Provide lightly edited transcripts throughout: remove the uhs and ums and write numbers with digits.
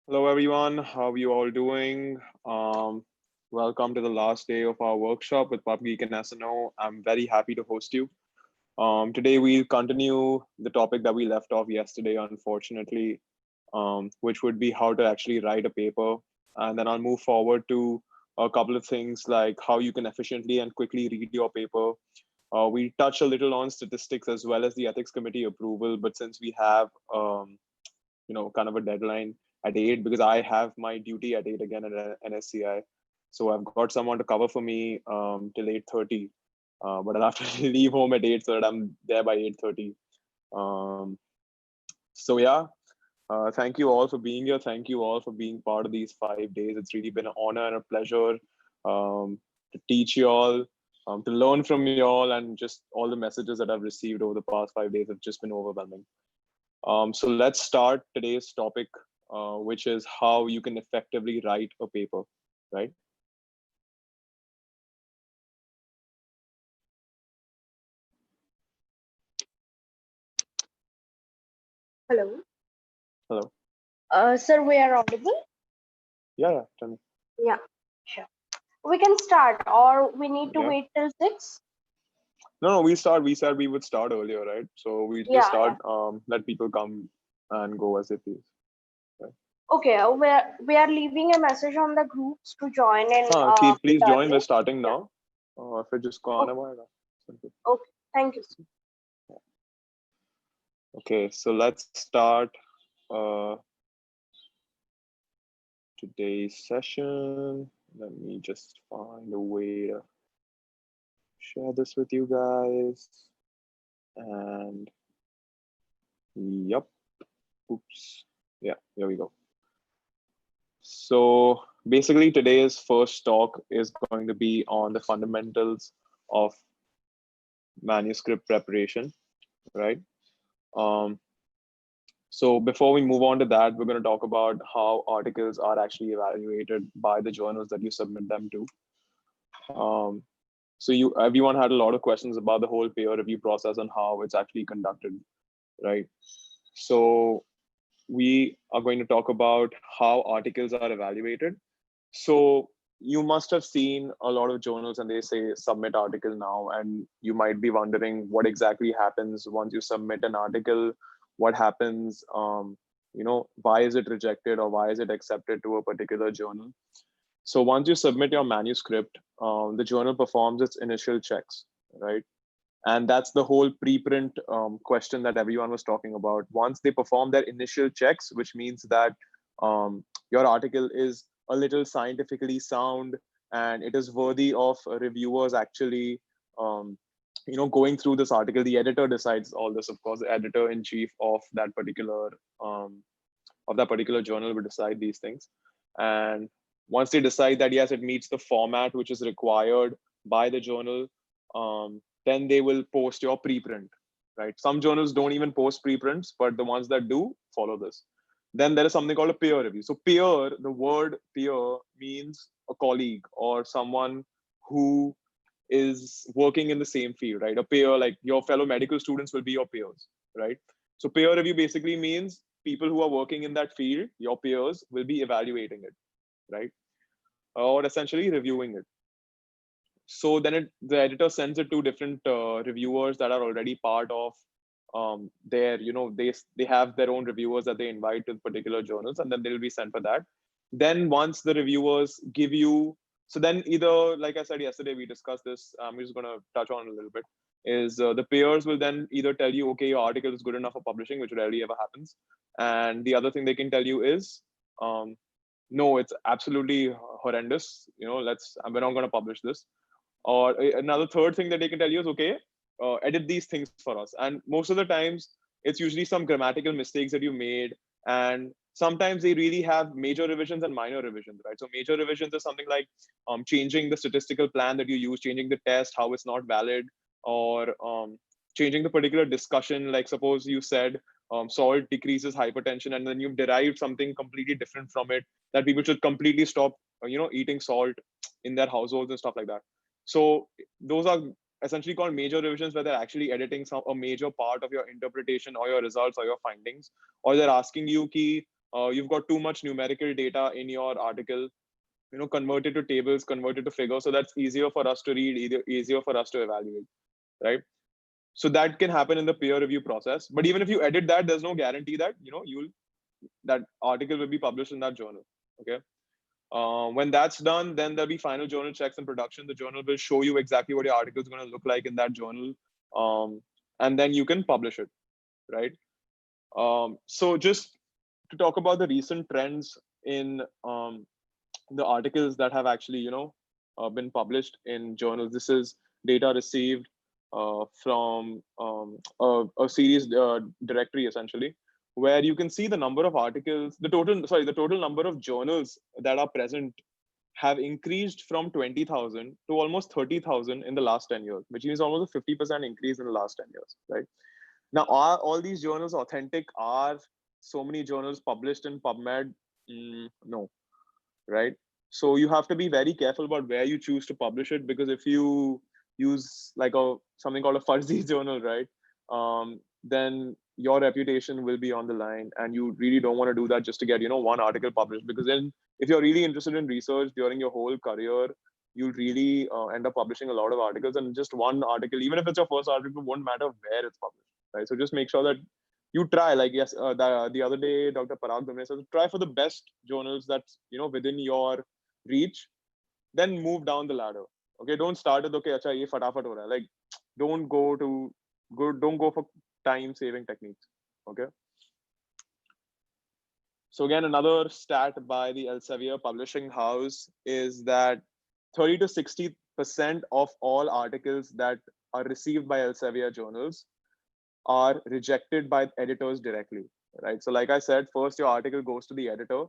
Hello, everyone. How are you all doing? Welcome to the last day of our workshop with PubGeek and SNO. I'm very happy to host you. Today, we'll continue the topic that we left off yesterday, unfortunately, which would be how to actually write a paper. And then I'll move forward to a couple of things like how you can efficiently and quickly read your paper. We touch a little on statistics as well as the ethics committee approval, but since we have kind of a deadline at 8 because I have my duty at 8 again at NSCI. So I've got someone to cover for me till 8:30. But I'll have to leave home at 8 so that I'm there by 8:30. Um, so yeah, thank you all for being here. Thank you all for being part of these 5 days. It's really been an honor and a pleasure to teach you all, to learn from you all, and just all the messages that I've received over the past 5 days have just been overwhelming. So let's start today's topic, which is how you can effectively write a paper, right? Hello. Hello. Sir, we are audible? Yeah, tell me. Yeah, sure. We can start, or we need to Yeah. wait till 6? No, we start. We said we would start earlier, right? So we just Yeah, start. yeah. Let people come and go as they please. Right? Okay, we are leaving a message on the groups to join in bit Please join. We're early. starting Yeah. now. फिर जिसको आना Okay, पड़ेगा. okay. Thank you. Okay, so let's start uh, today's session. Let me just find a way to share this with you guys. And yep, oops. Yeah, here we go. So basically today's first talk is going to be on the fundamentals of manuscript preparation, right? Um, so before we move on to that, we're going to talk about how articles are actually evaluated by the journals that you submit them to. Um, so everyone had a lot of questions about the whole peer review process and how it's actually conducted, right? So we are going to talk about how articles are evaluated. So you must have seen a lot of journals and they say submit article now, and you might be wondering what exactly happens once you submit an article. What happens? Why is it rejected or why is it accepted to a particular journal? So once you submit your manuscript, the journal performs its initial checks, right? And that's the whole preprint question that everyone was talking about. Once they perform their initial checks, which means that your article is a little scientifically sound and it is worthy of reviewers actually going through this article. The editor decides all this, of course. The editor in chief um, of that particular journal will decide these things. And once they decide that yes, it meets the format which is required by the journal, then they will post your preprint, right? Some journals don't even post preprints, but the ones that do follow this. Then there is something called a peer review. So peer, the word peer means a colleague or someone who is working in the same field, right? A peer, like your fellow medical students will be your peers, right? So peer review basically means people who are working in that field, your peers, will be evaluating it, right? Or essentially reviewing it. So then the editor sends it to different reviewers that are already part of their, they have their own reviewers that they invite to particular journals, and then they'll be sent for that. Then once the reviewers give you, so then either, like I said yesterday, we discussed this, I'm just going to touch on a little bit, is the peers will then either tell you, okay, your article is good enough for publishing, which rarely ever happens. And the other thing they can tell you is, no, it's absolutely horrendous. We're not going to publish this. Or another third thing that they can tell you is, okay, edit these things for us. And most of the times, it's usually some grammatical mistakes that you made. And sometimes they really have major revisions and minor revisions, right? So major revisions is something like changing the statistical plan that you use, changing the test, how it's not valid, or changing the particular discussion. Like suppose you said salt decreases hypertension, and then you've derived something completely different from it, that people should completely stop, eating salt in their households and stuff like that. So those are essentially called major revisions, where they're actually editing a major part of your interpretation or your results or your findings, or they're asking you ki, you've got too much numerical data in your article, convert it to tables, convert it to figures, so that's easier for us to read, easier for us to evaluate, right? So that can happen in the peer review process. But even if you edit that, there's no guarantee that you'll that article will be published in that journal. Okay. When that's done, then there'll be final journal checks and production. The journal will show you exactly what your article is going to look like in that journal, and then you can publish it, right? So just to talk about the recent trends in the articles that have actually been published in journals. This is data received from a series directory, essentially, where you can see the number of articles, the total number of journals that are present have increased from 20,000 to almost 30,000 in the last 10 years, which means almost a 50% increase in the last 10 years, right? Now, are all these journals authentic? Are so many journals published in PubMed? No, right? So you have to be very careful about where you choose to publish it, because if you use like something called a fuzzy journal, right, then your reputation will be on the line, and you really don't want to do that just to get one article published, because then if you're really interested in research during your whole career, you'll really end up publishing a lot of articles, and just one article, even if it's your first article, won't matter where it's published, right? So just make sure that you try, like, yes, the other day Dr. Parag Dumne said, try for the best journals that's within your reach, then move down the ladder. Okay, don't start with okay, acha ye fatafat ho raha hai. Like, don't go for time saving techniques. Okay. So again, another stat by the Elsevier publishing house is that 30 to 60% of all articles that are received by Elsevier journals are rejected by editors directly, right? So like I said, first your article goes to the editor,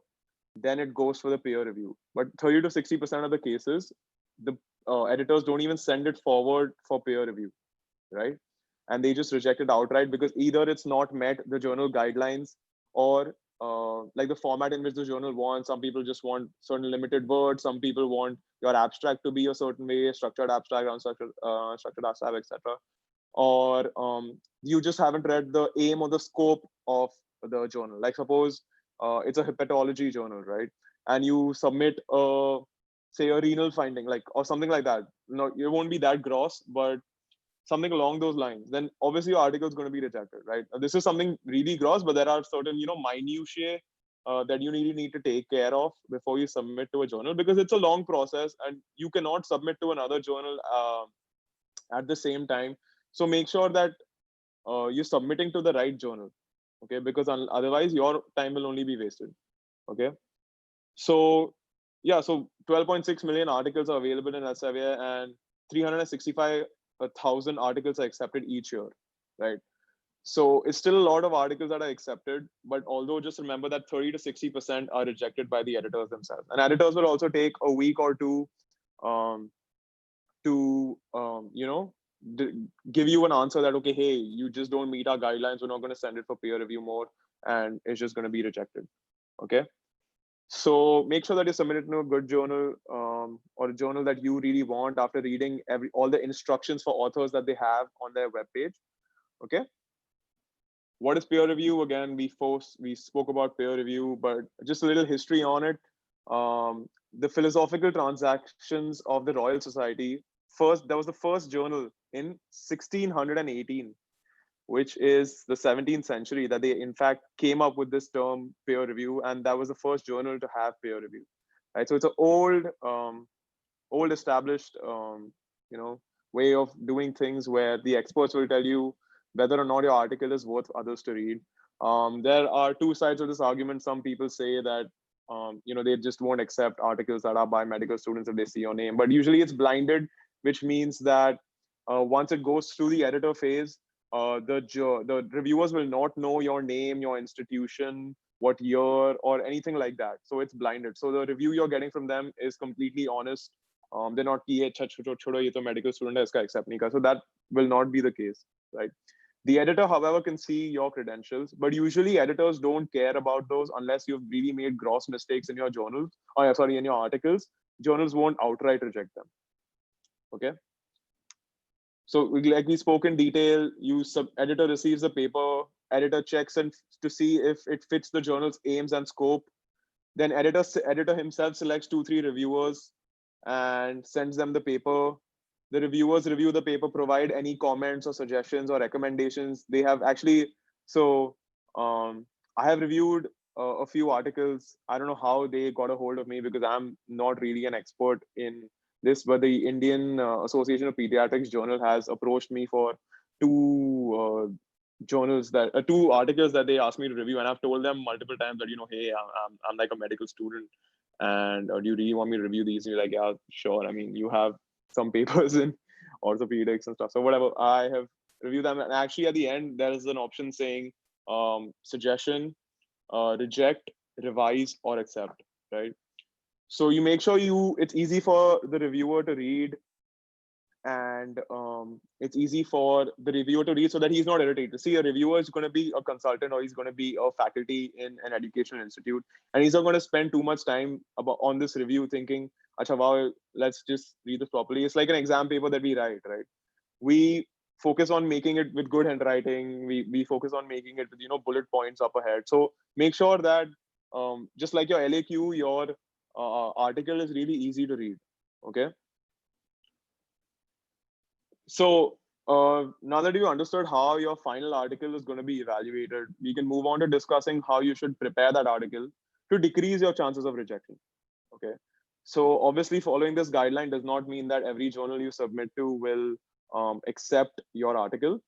then it goes for the peer review. But 30 to 60% of the cases, the editors don't even send it forward for peer review, right? And they just reject it outright, because either it's not met the journal guidelines, or like the format in which the journal wants. Some people just want certain limited words. Some people want your abstract to be a certain way, structured abstract, unstructured, structured abstract, etc. Or you just haven't read the aim or the scope of the journal. Like suppose it's a hepatology journal, right? And you submit say a renal finding, like, or something like that. No, it won't be that gross, but something along those lines, then obviously your article is going to be rejected, right? This is something really gross, but there are certain minutiae that you really need to take care of before you submit to a journal, because it's a long process and you cannot submit to another journal at the same time. So make sure that you're submitting to the right journal, okay? Because otherwise your time will only be wasted, okay? So yeah, so 12.6 million articles are available in Elsevier, and 365,000 articles are accepted each year, right? So it's still a lot of articles that are accepted, but although just remember that 30 to 60% are rejected by the editors themselves. And editors will also take a week or two um, to give you an answer that, okay, hey, you just don't meet our guidelines, we're not going to send it for peer review more, and it's just going to be rejected. Okay, so make sure that you submit it to a good journal, or a journal that you really want, after reading all the instructions for authors that they have on their webpage. Okay, what is peer review? Again, we spoke about peer review, but just a little history on it. The philosophical transactions of the Royal Society, that was the first journal in 1618, which is the 17th century, that they in fact came up with this term peer review, and that was the first journal to have peer review, right? So it's an old established way of doing things, where the experts will tell you whether or not your article is worth others to read. There are two sides of this argument. Some people say that they just won't accept articles that are by medical students if they see your name, but usually it's blinded, which means that once it goes through the editor phase, the reviewers will not know your name, your institution, what year, or anything like that. So it's blinded. So the review you're getting from them is completely honest. They're not ki acha chodo ye to medical student hai, iska accept nahi kar. So that will not be the case, right? The editor, however, can see your credentials, but usually editors don't care about those unless you've really made gross mistakes in your journals, or sorry, in your articles. Journals won't outright reject them. Okay. So like we spoke in detail, editor receives the paper, editor checks and to see if it fits the journal's aims and scope. Then editor himself selects 2-3 reviewers and sends them the paper. The reviewers review the paper, provide any comments or suggestions or recommendations. They have actually, so I have reviewed a few articles. I don't know how they got a hold of me because I'm not really an expert in this, but the Indian Association of Pediatrics Journal has approached me for two journals that two articles that they asked me to review, and I've told them multiple times that, hey, I'm like a medical student, and do you really want me to review these? And you're like, yeah, sure. I mean, you have some papers in orthopedics and stuff, so whatever. I have reviewed them, and actually at the end there is an option saying suggestion, reject, revise, or accept, right? So you make sure it's easy for the reviewer to read, and it's easy for the reviewer to read so that he's not irritated. See, a reviewer is going to be a consultant, or he's going to be a faculty in an educational institute, and he's not going to spend too much time on this review thinking, Acha, wow, let's just read this properly. It's like an exam paper that we write, right? We focus on making it with good handwriting. We focus on making it with, bullet points up ahead. So make sure that just like your LAQ, your article is really easy to read. Okay. So now that you understood how your final article is going to be evaluated, we can move on to discussing how you should prepare that article to decrease your chances of rejection. Okay. So obviously following this guideline does not mean that every journal you submit to will accept your article,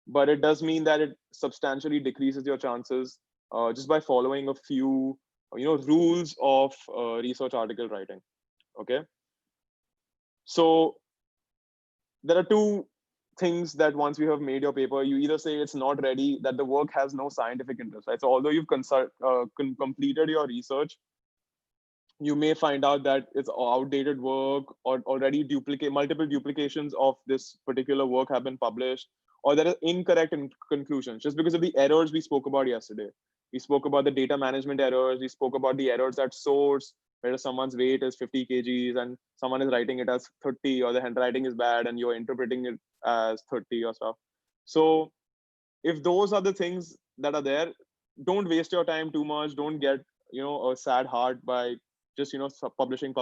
but it does mean that it substantially decreases your chances just by following a few, rules of research article writing. Okay. So there are two things that once you have made your paper, you either say it's not ready, that the work has no scientific interest, right? So although you've completed your research, you may find out that it's outdated work, or already multiple duplications of this particular work have been published, or there are incorrect conclusions just because of the errors we spoke about yesterday. We spoke about the data management errors. We spoke about the errors at source, where someone's weight is 50 kgs and someone is writing it as 30, or the handwriting is bad and you're interpreting it as 30 or stuff. So if those are the things that are there, don't waste your time too much. Don't get, a sad heart by just, publishing.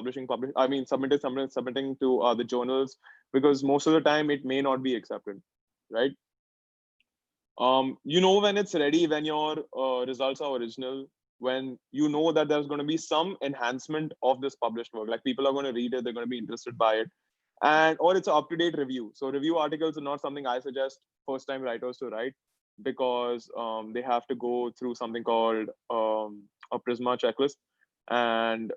I mean, submitting to the journals, because most of the time it may not be accepted, right? When it's ready, when your results are original, when you know that there's going to be some enhancement of this published work, like people are going to read it, they're going to be interested by it, and or it's an up-to-date review. So review articles are not something I suggest first-time writers to write, because they have to go through something called a Prisma checklist, and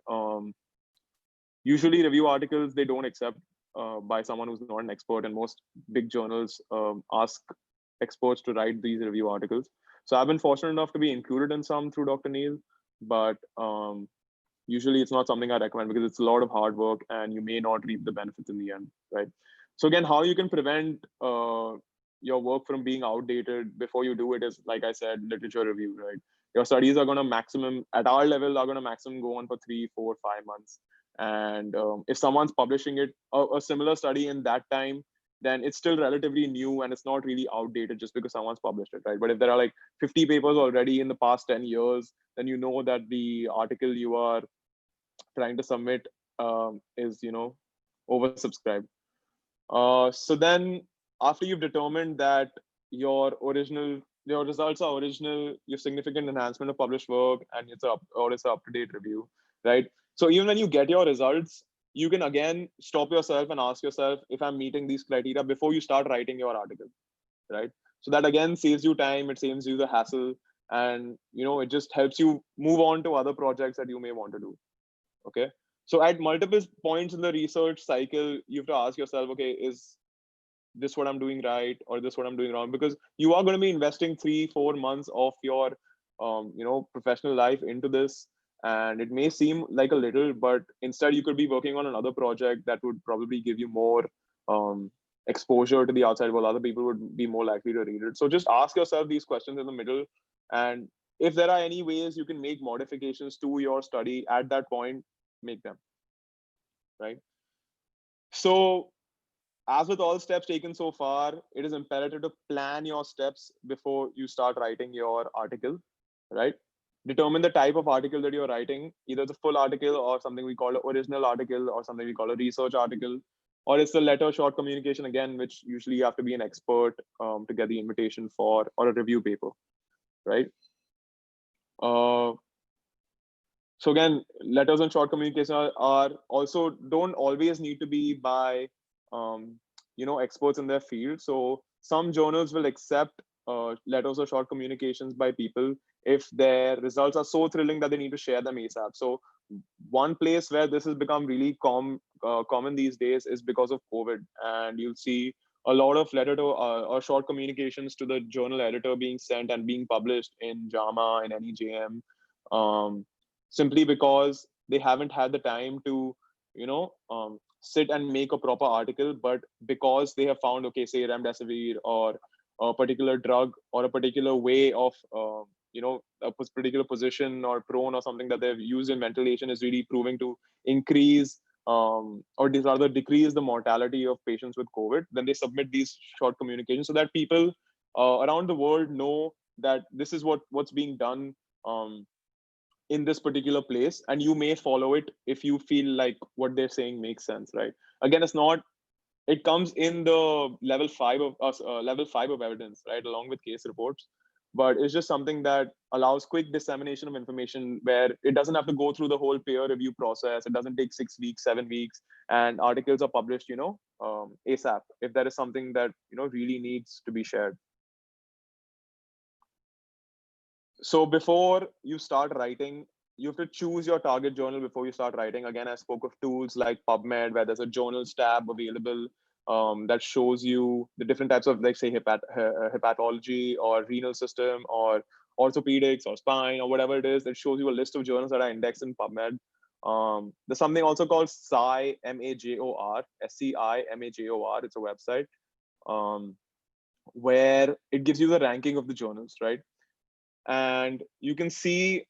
usually review articles they don't accept by someone who's not an expert, and most big journals ask experts to write these review articles. So I've been fortunate enough to be included in some through Dr. Neil, but usually it's not something I recommend because it's a lot of hard work and you may not reap the benefits in the end, right? So again, how you can prevent your work from being outdated before you do it is, like I said, literature review, right? Your studies are going to maximum, at our level, are going to maximum go on for 3, 4, 5 months. And if someone's publishing it, a similar study in that time, then it's still relatively new and it's not really outdated just because someone's published it, right? But if there are like 50 papers already in the past 10 years, then you know that the article you are trying to submit is, oversubscribed. So then after you've determined that your results are original, your significant enhancement of published work, and it's an up-to-date review, right? So even when you get your results, you can again stop yourself and ask yourself if I'm meeting these criteria before you start writing your article, right? So that again saves you time, it saves you the hassle, and it just helps you move on to other projects that you may want to do. Okay. So at multiple points in the research cycle, you have to ask yourself, okay, is this what I'm doing right, or this what I'm doing wrong? Because you are going to be investing 3-4 months of your professional life into this, and it may seem like a little, but instead you could be working on another project that would probably give you more exposure to the outside world. Other people would be more likely to read it. So just ask yourself these questions in the middle, and if there are any ways you can make modifications to your study at that point, make them, right? So as with all steps taken so far, it is imperative to plan your steps before you start writing your article, right? Determine the type of article that you're writing, either it's a full article or something we call an original article or something we call a research article, or it's a letter short communication again, which usually you have to be an expert to get the invitation for, or a review paper, right? Uh, so again, letters and short communication are also don't always need to be by um, experts in their field. So some journals will accept letters or short communications by people if their results are so thrilling that they need to share them ASAP. So one place where this has become really common these days is because of COVID, and you'll see a lot of letter to or short communications to the journal editor being sent and being published in JAMA and NEJM, simply because they haven't had the time to sit and make a proper article, but because they have found, okay, say remdesivir or a particular drug or a particular way of a particular position or prone or something that they've used in ventilation is really proving to increase or rather decrease the mortality of patients with COVID, then they submit these short communications so that people around the world know that this is what's being done um, in this particular place, and you may follow it if you feel like what they're saying makes sense, right? Again, it's not, it comes in the level 5 of evidence, right, along with case reports, but it's just something that allows quick dissemination of information where it doesn't have to go through the whole peer review process. It doesn't take 6 weeks, 7 weeks, and articles are published ASAP if there is something that really needs to be shared. So before you start writing, you have to choose your target journal before you start writing. Again, I spoke of tools like PubMed, where there's a journals tab available that shows you the different types of, like, say, hepatology or renal system or orthopedics or spine or whatever it is. That shows you a list of journals that are indexed in PubMed. There's something also called SCI-MAJOR, SCI-MAJOR. It's a website where it gives you the ranking of the journals, right? And you can see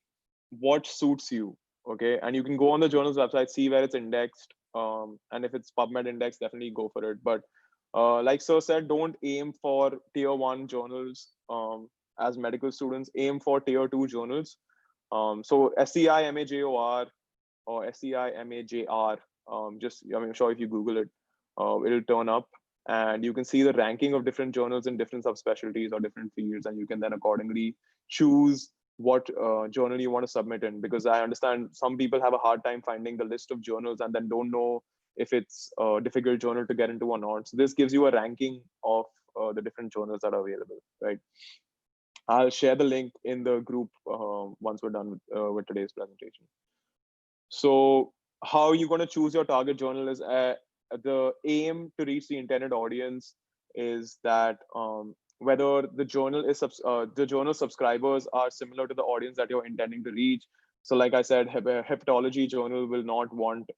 what suits you. Okay, and you can go on the journal's website, see where it's indexed, and if it's PubMed index, definitely go for it. But like sir said, don't aim for tier 1 journals. As medical students, aim for tier 2 journals. So SCI-MAJOR or SCI-MAJR, just, I'm sure if you Google it, it'll turn up, and you can see the ranking of different journals in different subspecialties or different fields, and you can then accordingly choose what journal you want to submit in. Because I understand some people have a hard time finding the list of journals and then don't know if it's a difficult journal to get into or not. So this gives you a ranking of the different journals that are available, right? I'll share the link in the group once we're done with today's presentation. So how you're going to choose your target journal is the aim to reach the intended audience is that whether the the journal subscribers are similar to the audience that you're intending to reach. So like I said, hepatology journal will not want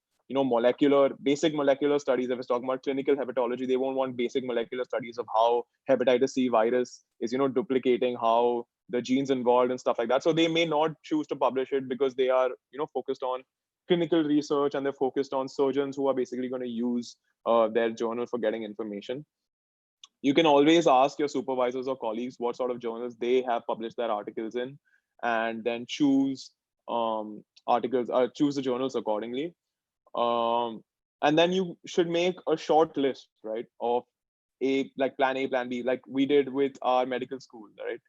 basic molecular studies. If it's talking about clinical hepatology, they won't want basic molecular studies of how hepatitis C virus is duplicating, how the genes involved and stuff like that. So they may not choose to publish it because they are focused on clinical research, and they're focused on surgeons who are basically going to use their journal for getting information. You can always ask your supervisors or colleagues what sort of journals they have published their articles in, and then choose choose the journals accordingly. And then you should make a short list, right, of like plan A, plan B, like we did with our medical school, right?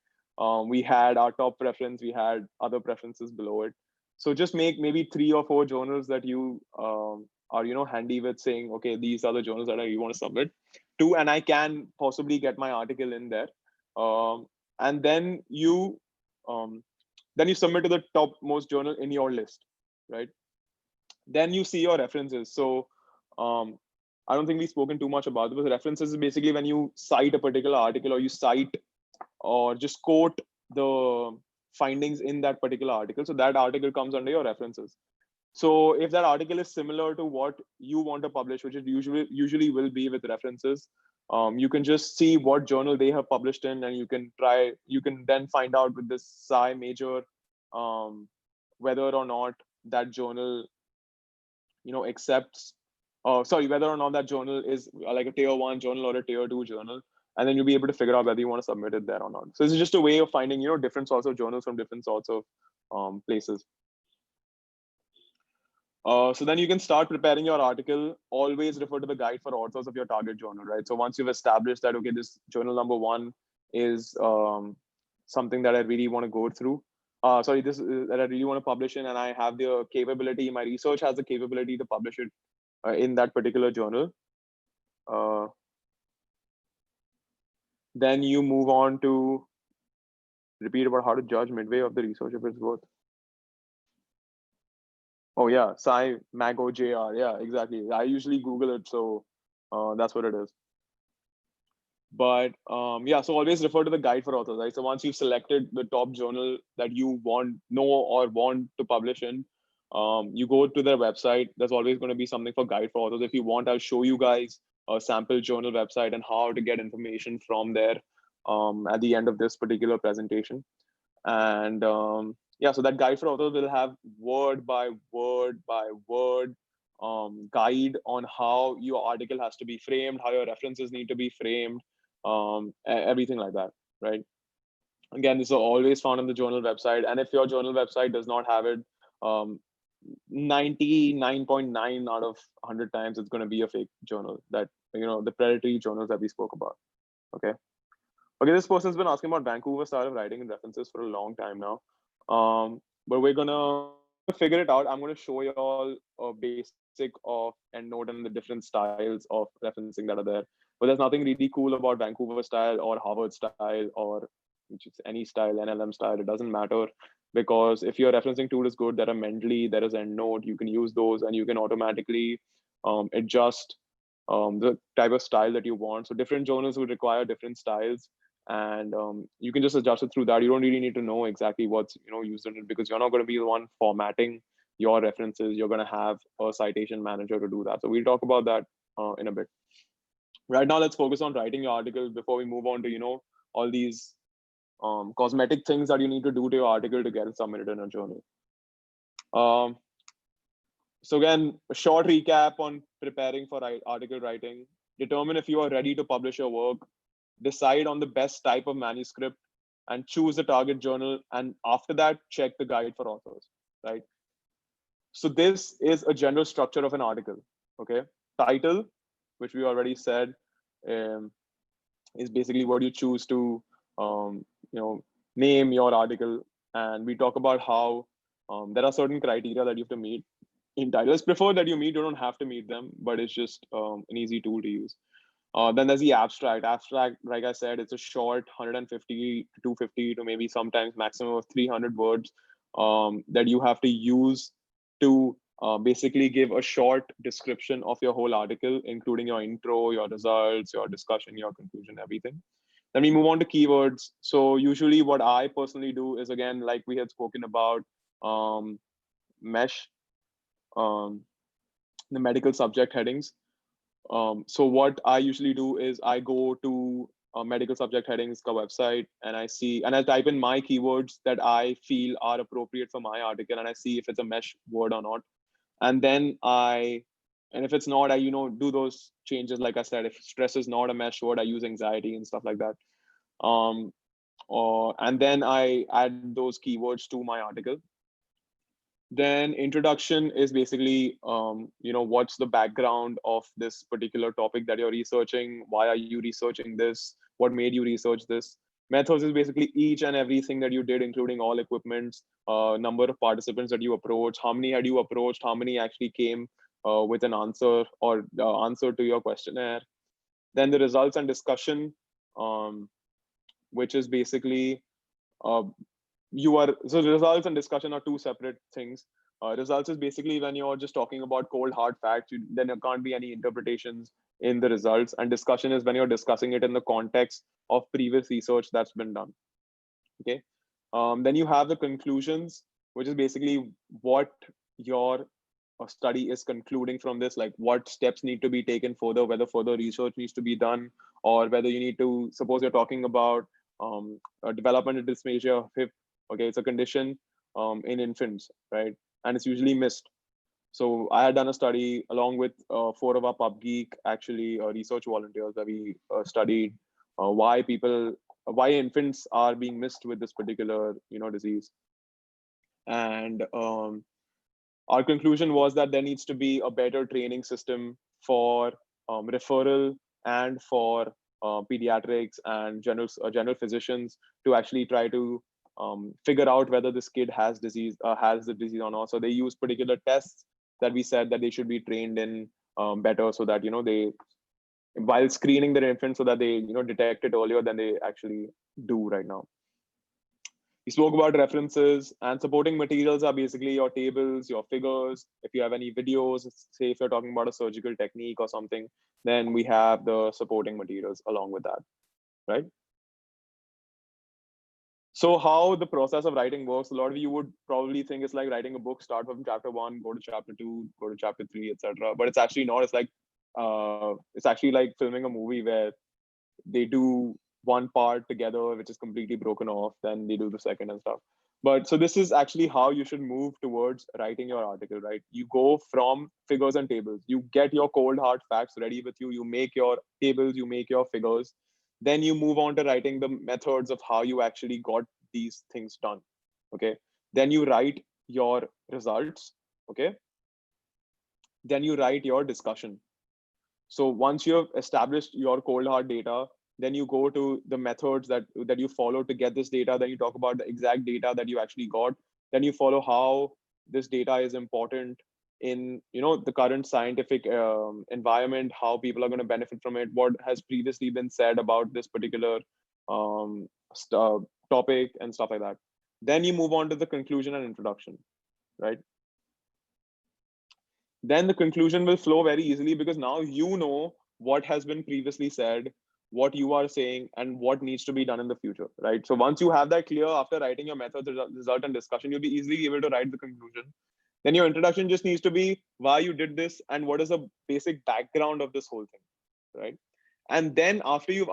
We had our top preference, we had other preferences below it. So just make maybe 3 or 4 journals that you are handy with, saying, okay, these are the journals that you want to submit to, and I can possibly get my article in there. And um, then you submit to the topmost journal in your list, right? Then you see your references. So um, I don't think we've spoken too much about it, but references is basically when you cite a particular article, or you cite or just quote the findings in that particular article. So that article comes under your references. So if that article is similar to what you want to publish, which it usually will be with references, you can just see what journal they have published in, and you can then find out with this Psi major whether or not that journal accepts sorry, whether or not that journal is like a tier 1 journal or a tier 2 journal, and then you'll be able to figure out whether you want to submit it there or not. So this is just a way of finding, different sorts of journals from different sorts of places. So then you can start preparing your article. Always refer to the guide for authors of your target journal, right? So once you've established that, okay, this journal number 1 is something that I really want to go through. Sorry, this is, that I really want to publish in, and I have the capability. My research has the capability to publish it in that particular journal. Then you move on to repeat about how to judge midway of the research if it's worth. Oh yeah, Sci Mago JR. Yeah, exactly. I usually Google it, so that's what it is. But yeah, so always refer to the guide for authors, right? So once you've selected the top journal that you want to publish in, you go to their website. There's always going to be something for guide for authors. If you want, I'll show you guys a sample journal website and how to get information from there at the end of this particular presentation. And yeah, so that guide for authors will have word by word by word guide on how your article has to be framed, how your references need to be framed, everything like that, right? Again, this is always found on the journal website, and if your journal website does not have it, 99.9 out of 100 times it's going to be a fake journal, that the predatory journals that we spoke about. Okay, this person's been asking about Vancouver style of writing and references for a long time now, but we're gonna figure it out. I'm gonna show you all a basic of EndNote and the different styles of referencing that are there. But there's nothing really cool about Vancouver style or Harvard style or any style, NLM style. It doesn't matter, because if your referencing tool is good, there are Mendeley, there is EndNote. You can use those, and you can automatically adjust the type of style that you want. So different journals would require different styles, and you can just adjust it through that. You don't really need to know exactly what's used in it, because you're not going to be the one formatting your references. You're going to have a citation manager to do that. So we'll talk about that in a bit. Right now, let's focus on writing your article before we move on to all these cosmetic things that you need to do to your article to get it submitted in a journal. So again, a short recap on preparing for article writing. Determine if you are ready to publish your work. Decide on the best type of manuscript and choose the target journal. And after that, check the guide for authors, right? So this is a general structure of an article, okay? Title, which we already said, is basically what you choose to, name your article. And we talk about how there are certain criteria that you have to meet in title. It's preferred that you meet. You don't have to meet them, but it's just an easy tool to use. Then there's the abstract. Abstract, like I said, it's a short 150 to 250 to maybe sometimes maximum of 300 words that you have to use to basically give a short description of your whole article, including your intro, your results, your discussion, your conclusion, everything. Then we move on to keywords. So usually what I personally do is, again, like we had spoken about, mesh the medical subject headings. So what I usually do is I go to medical subject headings ka website, and I type in my keywords that I feel are appropriate for my article, and I see if it's a mesh word or not. And then and if it's not, I do those changes. Like I said, if stress is not a mesh word, I use anxiety and stuff like that. And then I add those keywords to my article. Then introduction is basically what's the background of this particular topic that you're researching, why are you researching this, what made you research this. Methods is basically each and everything that you did, including all equipments, number of participants that you approached, how many had you approached, how many actually came with an answer or answer to your questionnaire. Then the results and discussion, which is basically so results and discussion are two separate things. Results is basically when you're just talking about cold hard facts, then there can't be any interpretations in the results. And discussion is when you're discussing it in the context of previous research that's been done. Okay. Then you have the conclusions, which is basically what your study is concluding from this, like what steps need to be taken further, whether further research needs to be done, or whether you need to, suppose you're talking about developmental dysphagia of hip. Okay, it's a condition in infants, right? And it's usually missed. So I had done a study along with 4 of our PubGeek actually research volunteers that we studied why infants are being missed with this particular disease. And our conclusion was that there needs to be a better training system for referral and for pediatrics and general physicians to actually try to figure out whether this kid has the disease or not. So they use particular tests that we said that they should be trained in better, so that they, while screening their infants, so that they detect it earlier than they actually do right now. We spoke about references, and supporting materials are basically your tables, your figures. If you have any videos, say if you're talking about a surgical technique or something, then we have the supporting materials along with that, right? So how the process of writing works, a lot of you would probably think it's like writing a book, start from chapter 1, go to chapter 2, go to chapter 3, etc. But it's actually not. It's actually like filming a movie where they do one part together, which is completely broken off, then they do the second and stuff. But so this is actually how you should move towards writing your article, right? You go from figures and tables, you get your cold hard facts ready with you, you make your tables, you make your figures, then you move on to writing the methods of how you actually got these things done. Okay, then you write your results. Okay, then you write your discussion. So once you have established your cold hard data, then you go to the methods that you follow to get this data. Then you talk about the exact data that you actually got. Then you follow how this data is important in the current scientific environment, how people are going to benefit from it, what has previously been said about this particular um, topic and stuff like that. Then you move on to the conclusion and introduction, right? Then the conclusion will flow very easily, because now you know what has been previously said, what you are saying, and what needs to be done in the future, right? So once you have that clear, after writing your method, result, and discussion, you'll be easily able to write the conclusion. Then your introduction just needs to be why you did this and what is the basic background of this whole thing, right? And then after you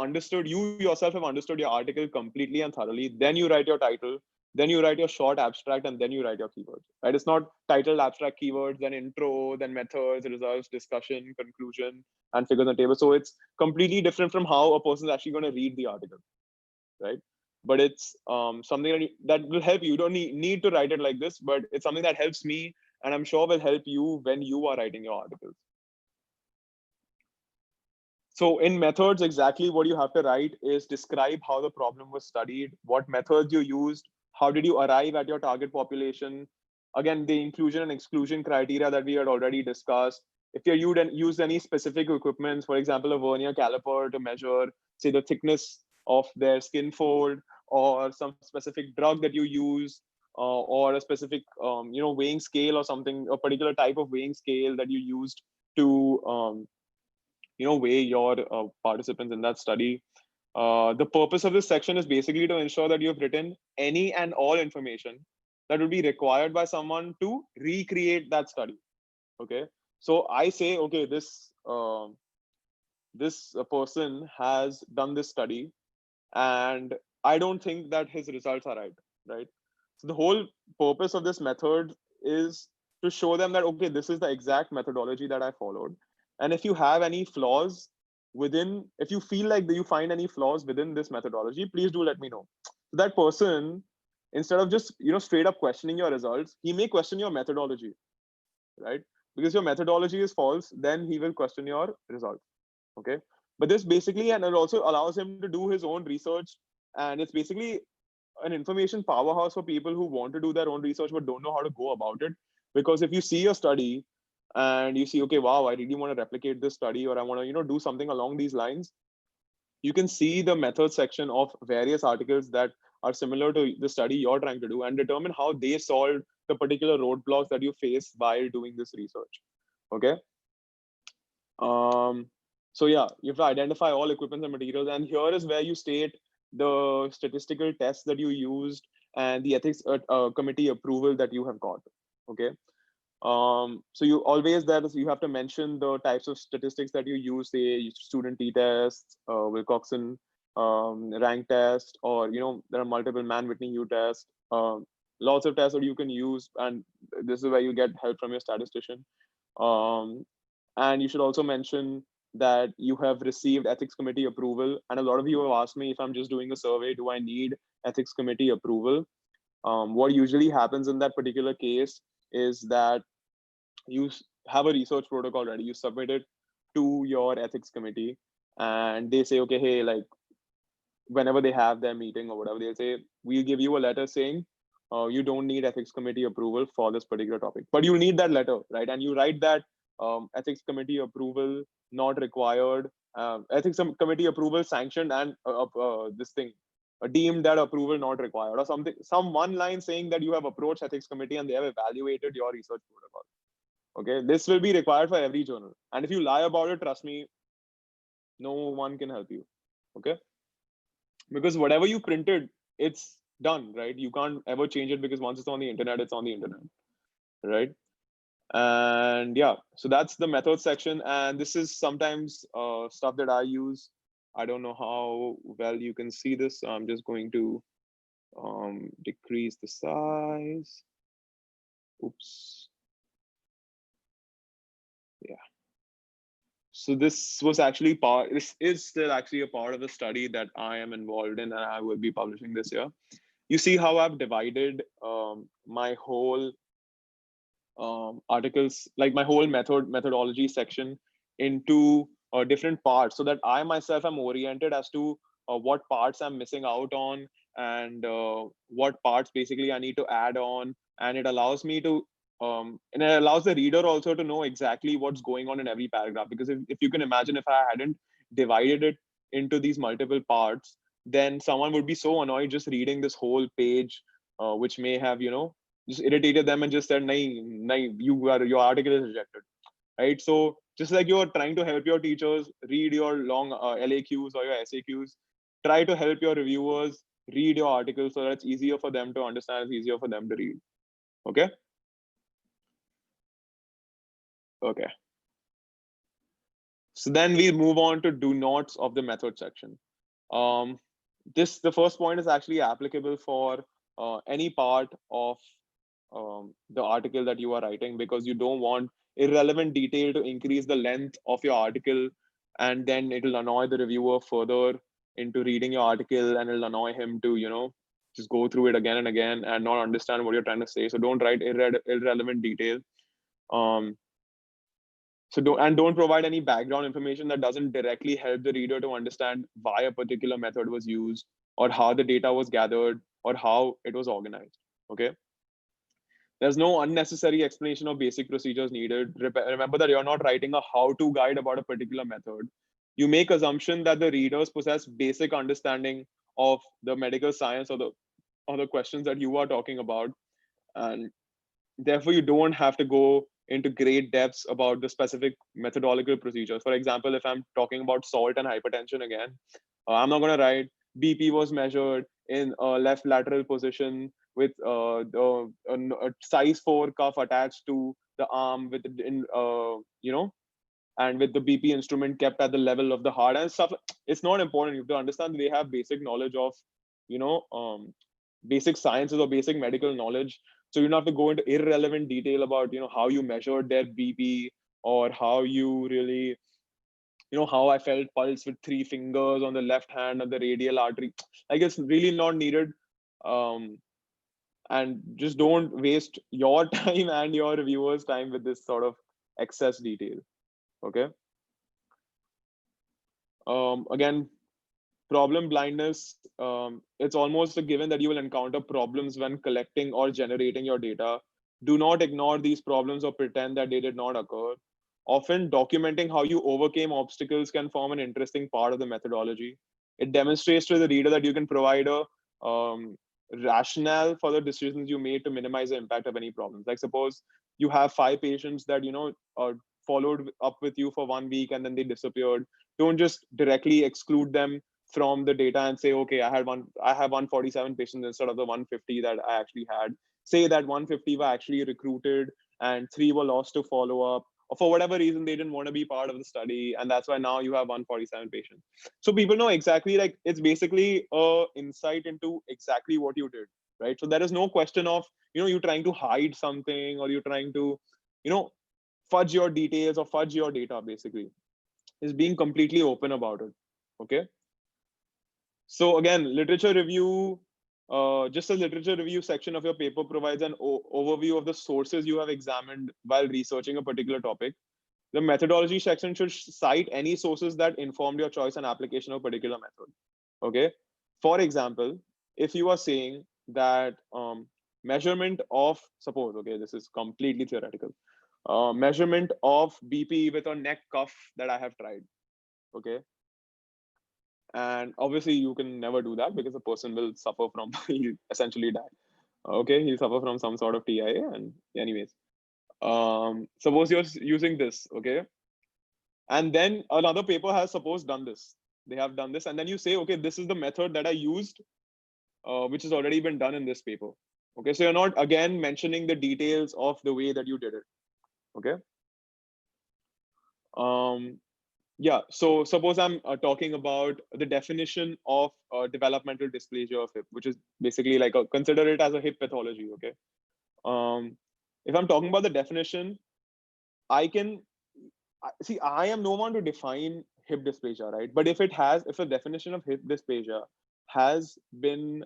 yourself have understood your article completely and thoroughly, then you write your title, then you write your short abstract, and then you write your keywords, right? It's not title, abstract, keywords, then intro, then methods, results, discussion, conclusion, and figures and tables. So it's completely different from how a person is actually going to read the article, right? But it's something that will help you. You don't need to write it like this, but it's something that helps me, and I'm sure will help you when you are writing your articles. So in methods, exactly what you have to write is describe how the problem was studied, what methods you used, how did you arrive at your target population. Again, the inclusion and exclusion criteria that we had already discussed. If you used any specific equipment, for example, a vernier caliper to measure, say, the thickness of their skin fold, or some specific drug that you use, or a specific weighing scale or something, a particular type of weighing scale that you used to weigh your participants in that study. The purpose of this section is basically to ensure that you have written any and all information that would be required by someone to recreate that study. Okay, so I say, okay, this person has done this study, and I don't think that his results are right? So the whole purpose of this method is to show them that, okay, this is the exact methodology that I followed. And if you have any flaws if you feel like you find any flaws within this methodology, please do let me know. So that person, instead of just, straight up questioning your results, he may question your methodology, right? Because your methodology is false, then he will question your results. Okay. But this basically, and it also allows him to do his own research. And it's basically an information powerhouse for people who want to do their own research but don't know how to go about it. Because if you see a study and you see, okay, wow, I really want to replicate this study, or I want to do something along these lines, you can see the method section of various articles that are similar to the study you're trying to do, and determine how they solved the particular roadblocks that you face while doing this research. Okay. um so yeah, you have to identify all equipment and materials, and here is where you state the statistical tests that you used and the ethics committee approval that you have got. Okay. So you always you have to mention the types of statistics that you use, say student t-tests, Wilcoxon rank test, or there are multiple Mann-Whitney U tests. lots of tests that you can use, and this is where you get help from your statistician. um, and you should also mention that you have received ethics committee approval. And a lot of you have asked me, if I'm just doing a survey, do I need ethics committee approval? What usually happens in that particular case is that you have a research protocol ready, you submit it to your ethics committee, and they say, okay, hey, like whenever they have their meeting or whatever, they'll say, we'll give you a letter saying you don't need ethics committee approval for this particular topic. But you need that letter, right? And you write that ethics committee approval not required, ethics committee approval sanctioned, and this thing, deemed that approval not required, or something, some one line saying that you have approached ethics committee and they have evaluated your research protocol. Okay, this will be required for every journal. And if you lie about it, trust me, no one can help you. Okay, because whatever you printed, it's done, right? You can't ever change it, because once it's on the internet, it's on the internet, right? And yeah, so that's the method section. And this is sometimes stuff that I use. I don't know how well you can see this, so I'm just going to decrease the size. Oops. Yeah. So this was actually this is still actually a part of the study that I am involved in, and I will be publishing this year. You see how I've divided my whole articles, like my whole methodology section, into different parts, so that I myself am oriented as to what parts I'm missing out on, and what parts basically I need to add on. And it allows me to and it allows the reader also to know exactly what's going on in every paragraph. Because if you can imagine, if I hadn't divided it into these multiple parts, then someone would be so annoyed just reading this whole page, which may have, just irritated them and just said, nahi, nahi, your article is rejected, right? So just like you're trying to help your teachers read your long LAQs or your SAQs, try to help your reviewers read your articles, so that it's easier for them to understand, it's easier for them to read. Okay. Okay. So then we move on to do nots of the method section. Um, the first point is actually applicable for any part of the article that you are writing, because you don't want irrelevant detail to increase the length of your article, and then it'll annoy the reviewer further into reading your article, and it'll annoy him to just go through it again and again and not understand what you're trying to say. So don't write irrelevant detail. um, don't provide any background information that doesn't directly help the reader to understand why a particular method was used, or how the data was gathered, or how it was organized. Okay. There's no unnecessary explanation of basic procedures needed. Remember that you're not writing a how-to guide about a particular method. You make assumption that the readers possess basic understanding of the medical science, or the questions that you are talking about, and therefore you don't have to go into great depths about the specific methodological procedures. For example, if I'm talking about salt and hypertension again, I'm not going to write BP was measured in a left lateral position with a size 4 cuff attached to the arm with and with the BP instrument kept at the level of the heart and stuff. It's not important. You have to understand they have basic knowledge of you know basic sciences or basic medical knowledge. So you don't have to go into irrelevant detail about how you measured their BP, or how you really how I felt pulse with 3 fingers on the left hand of the radial artery. Like, it's really not needed. um and just don't waste your time and your reviewers time with this sort of excess detail. Okay. Again, problem blindness, it's almost a given that you will encounter problems when collecting or generating your data. Do not ignore these problems or pretend that they did not occur. Often documenting how you overcame obstacles can form an interesting part of the methodology. It demonstrates to the reader that you can provide a rationale for the decisions you made to minimize the impact of any problems. Like, suppose you have 5 patients that followed up with you for 1 week and then they disappeared. Don't just directly exclude them from the data and say, okay, I have 147 patients instead of the 150 that I actually had. Say that 150 were actually recruited and 3 were lost to follow up, or for whatever reason they didn't want to be part of the study, and that's why now you have 147 patients. So people know exactly, like, it's basically a insight into exactly what you did. right? So there is no question of, you trying to hide something, or you're trying to, fudge your details or fudge your data. Basically, is being completely open about it. Okay. So again, literature review, just a literature review section of your paper provides an overview of the sources you have examined while researching a particular topic. The methodology section should cite any sources that informed your choice and application of a particular method. Okay. For example, if you are saying that measurement of, suppose, okay, this is completely theoretical, measurement of BP with a neck cuff that I have tried. Okay. And obviously you can never do that because the person will suffer from, he'll essentially die. Okay, he'll suffer from some sort of TIA. And anyways, suppose you're using this, okay, and then another paper has suppose done this, they have done this, and then you say, okay, this is the method that I used, which has already been done in this paper. Okay, so you're not again mentioning the details of the way that you did it. Okay. Yeah, so suppose I'm talking about the definition of developmental dysplasia of hip, which is basically like consider it as a hip pathology. Okay. If I'm talking about the definition, I can see, I am no one to define hip dysplasia, right? But if if a definition of hip dysplasia has been,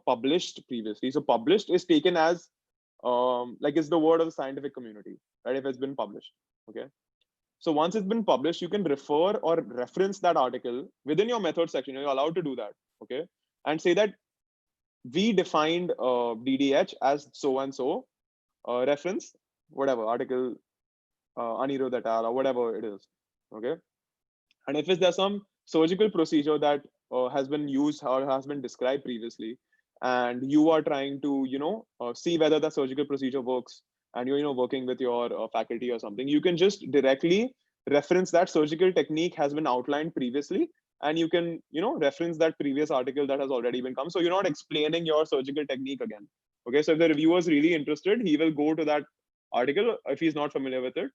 published previously, so published is taken as like it's the word of the scientific community, right? If it's been published, okay. So once it's been published, you can refer or reference that article within your method section. You're allowed to do that, okay, and say that we defined DDH as so and so, reference whatever article, Anirudh et al. Or whatever it is, okay. And if there's some surgical procedure that has been used or has been described previously, and you are trying to, see whether the surgical procedure works, and you're, working with your faculty or something, you can just directly reference that surgical technique has been outlined previously, and you can, reference that previous article that has already been come. So you're not explaining your surgical technique again. Okay. So if the reviewer is really interested, he will go to that article if he's not familiar with it,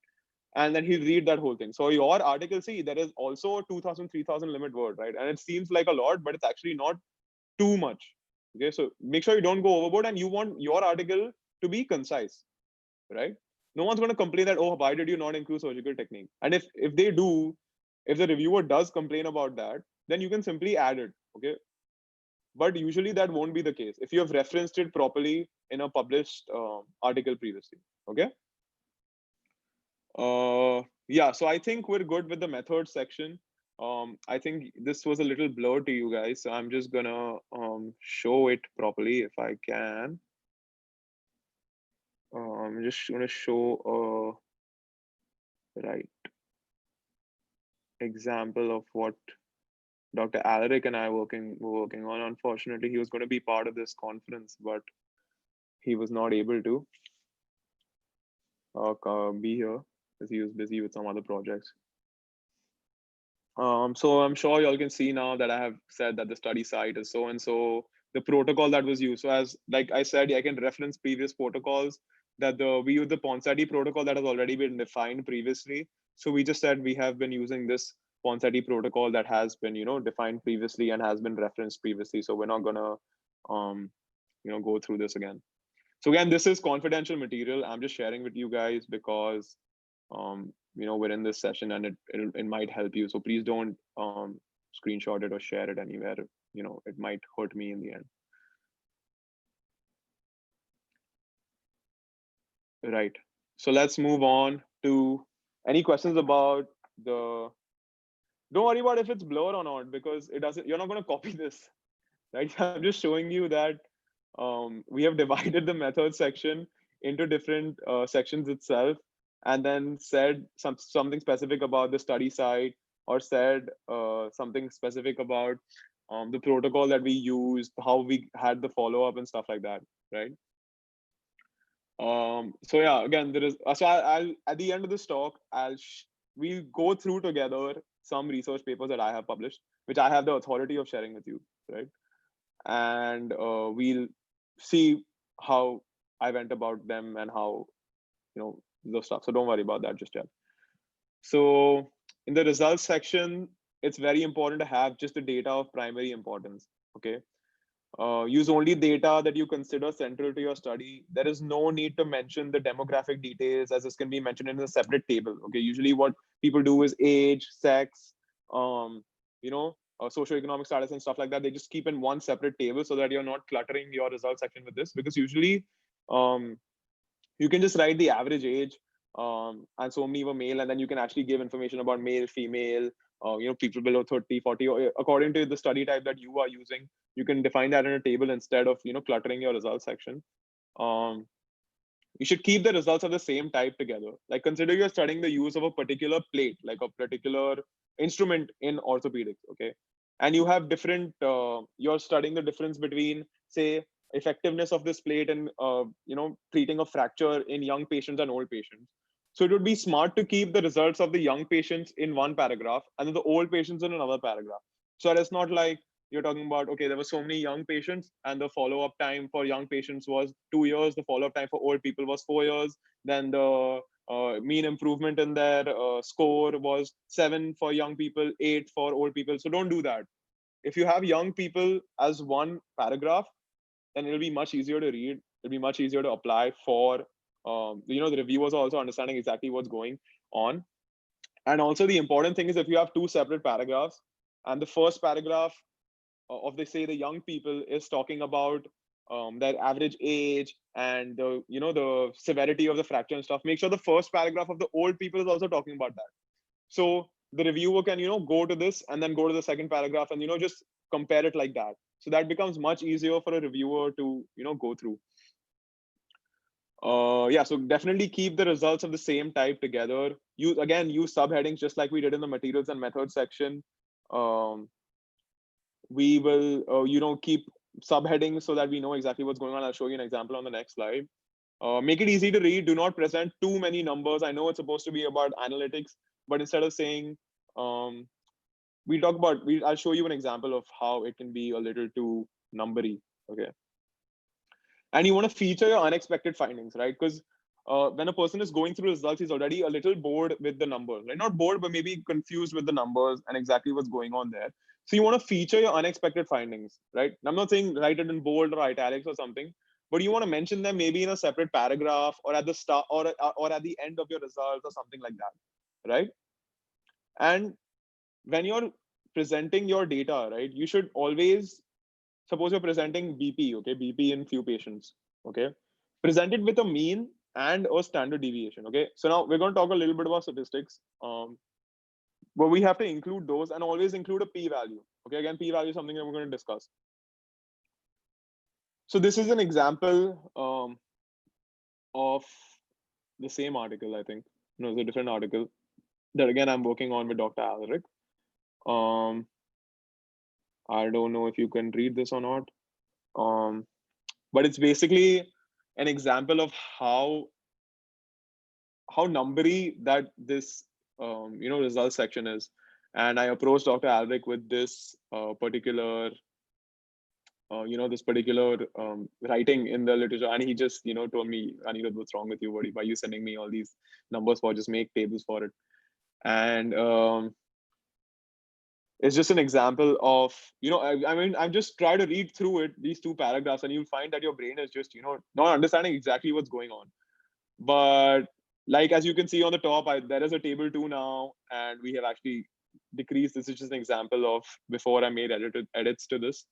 and then he'll read that whole thing. So your article, see, there is also a 2000, 3000 limit word, right? And it seems like a lot, but it's actually not too much. Okay, so make sure you don't go overboard, and you want your article to be concise, right? No one's going to complain that, oh, why did you not include surgical technique? And if they do, if the reviewer does complain about that, then you can simply add it, okay? But usually that won't be the case if you have referenced it properly in a published article previously, okay? Yeah, so I think we're good with the method section. I think this was a little blur to you guys, so I'm just gonna show it properly if I can. I'm just gonna show a right example of what Dr. Alaric and I were working on. Unfortunately, he was going to be part of this conference, but he was not able to be here because he was busy with some other projects. So I'm sure y'all can see now that I have said that the study site is so and so, the protocol that was used. So as like I said, I can reference previous protocols that we use the Ponseti protocol that has already been defined previously. So we just said we have been using this Ponseti protocol that has been, defined previously and has been referenced previously. So we're not gonna, go through this again. So again, this is confidential material. I'm just sharing with you guys because we're in this session and it might help you. So please don't screenshot it or share it anywhere. It might hurt me in the end. Right. So let's move on to any questions about the. Don't worry about if it's blur or not, because it doesn't. You're not going to copy this, right? I'm just showing you that we have divided the method section into different sections itself, and then said something specific about the study site, or said something specific about the protocol that we used, how we had the follow-up and stuff like that, right? So yeah, again, there is, so I'll at the end of this talk, we'll go through together some research papers that I have published, which I have the authority of sharing with you, right? And we'll see how I went about them and how, those stuff. So don't worry about that just yet. So in the results section, it's very important to have just the data of primary importance. Okay. Use only data that you consider central to your study. There is no need to mention the demographic details, as this can be mentioned in a separate table. Okay, usually what people do is age, sex, um, socioeconomic status and stuff like that. They just keep in one separate table so that you're not cluttering your result section with this. Because usually, um, you can just write the average age, and so many were male, and then you can actually give information about male, female, people below 30, 40, or according to the study type that you are using. You can define that in a table instead of cluttering your results section. um, you should keep the results of the same type together. Like, consider you're studying the use of a particular plate, like a particular instrument in orthopedics, okay? And you have different, you're studying the difference between, say, effectiveness of this plate and, treating a fracture in young patients and old patients. So it would be smart to keep the results of the young patients in one paragraph and then the old patients in another paragraph. So that it's not like you're talking about, okay, there were so many young patients and the follow-up time for young patients was 2 years, the follow-up time for old people was 4 years, then the mean improvement in their score was 7 for young people, 8 for old people. So don't do that. If you have young people as one paragraph, then it'll be much easier to read. It'll be much easier to apply for, the reviewers are also understanding exactly what's going on. And also the important thing is, if you have two separate paragraphs and the first paragraph of, they say, the young people is talking about their average age and the severity of the fracture and stuff, make sure the first paragraph of the old people is also talking about that. So the reviewer can go to this and then go to the second paragraph and just compare it like that. So that becomes much easier for a reviewer to go through. Yeah, so definitely keep the results of the same type together. Use subheadings just like we did in the materials and methods section. We will keep subheadings so that we know exactly what's going on. I'll show you an example on the next slide. Make it easy to read. Do not present too many numbers. I know it's supposed to be about analytics, but instead of saying, I'll show you an example of how it can be a little too numbery. Okay. And you want to feature your unexpected findings, right? Because when a person is going through results, he's already a little bored with the numbers, right? Not bored, but maybe confused with the numbers and exactly what's going on there. So you want to feature your unexpected findings, right? And I'm not saying write it in bold or italics or something, but you want to mention them maybe in a separate paragraph or at the start or at the end of your results or something like that, right? And when you're presenting your data, right, you should always, suppose you're presenting BP, okay, BP in few patients, okay, present it with a mean and a standard deviation, okay. So now we're going to talk a little bit about statistics, but we have to include those and always include a p-value, okay. Again, p-value is something that we're going to discuss. So this is an example of the same article, I think. No, it's a different article that again I'm working on with Dr. Alaric. I don't know if you can read this or not. But it's basically an example of how numbery that this result section is. And I approached Dr. Alvik with this particular writing in the literature, and he just told me, Anirudh, what's wrong with you? Why are you sending me all these numbers for? Just make tables for it. And it's just an example of, I mean, I've just tried to read through it, these two paragraphs, and you'll find that your brain is just, not understanding exactly what's going on. But like, as you can see on the top, there is a table 2 now, and we have actually decreased. This is just an example of before I made edits to this.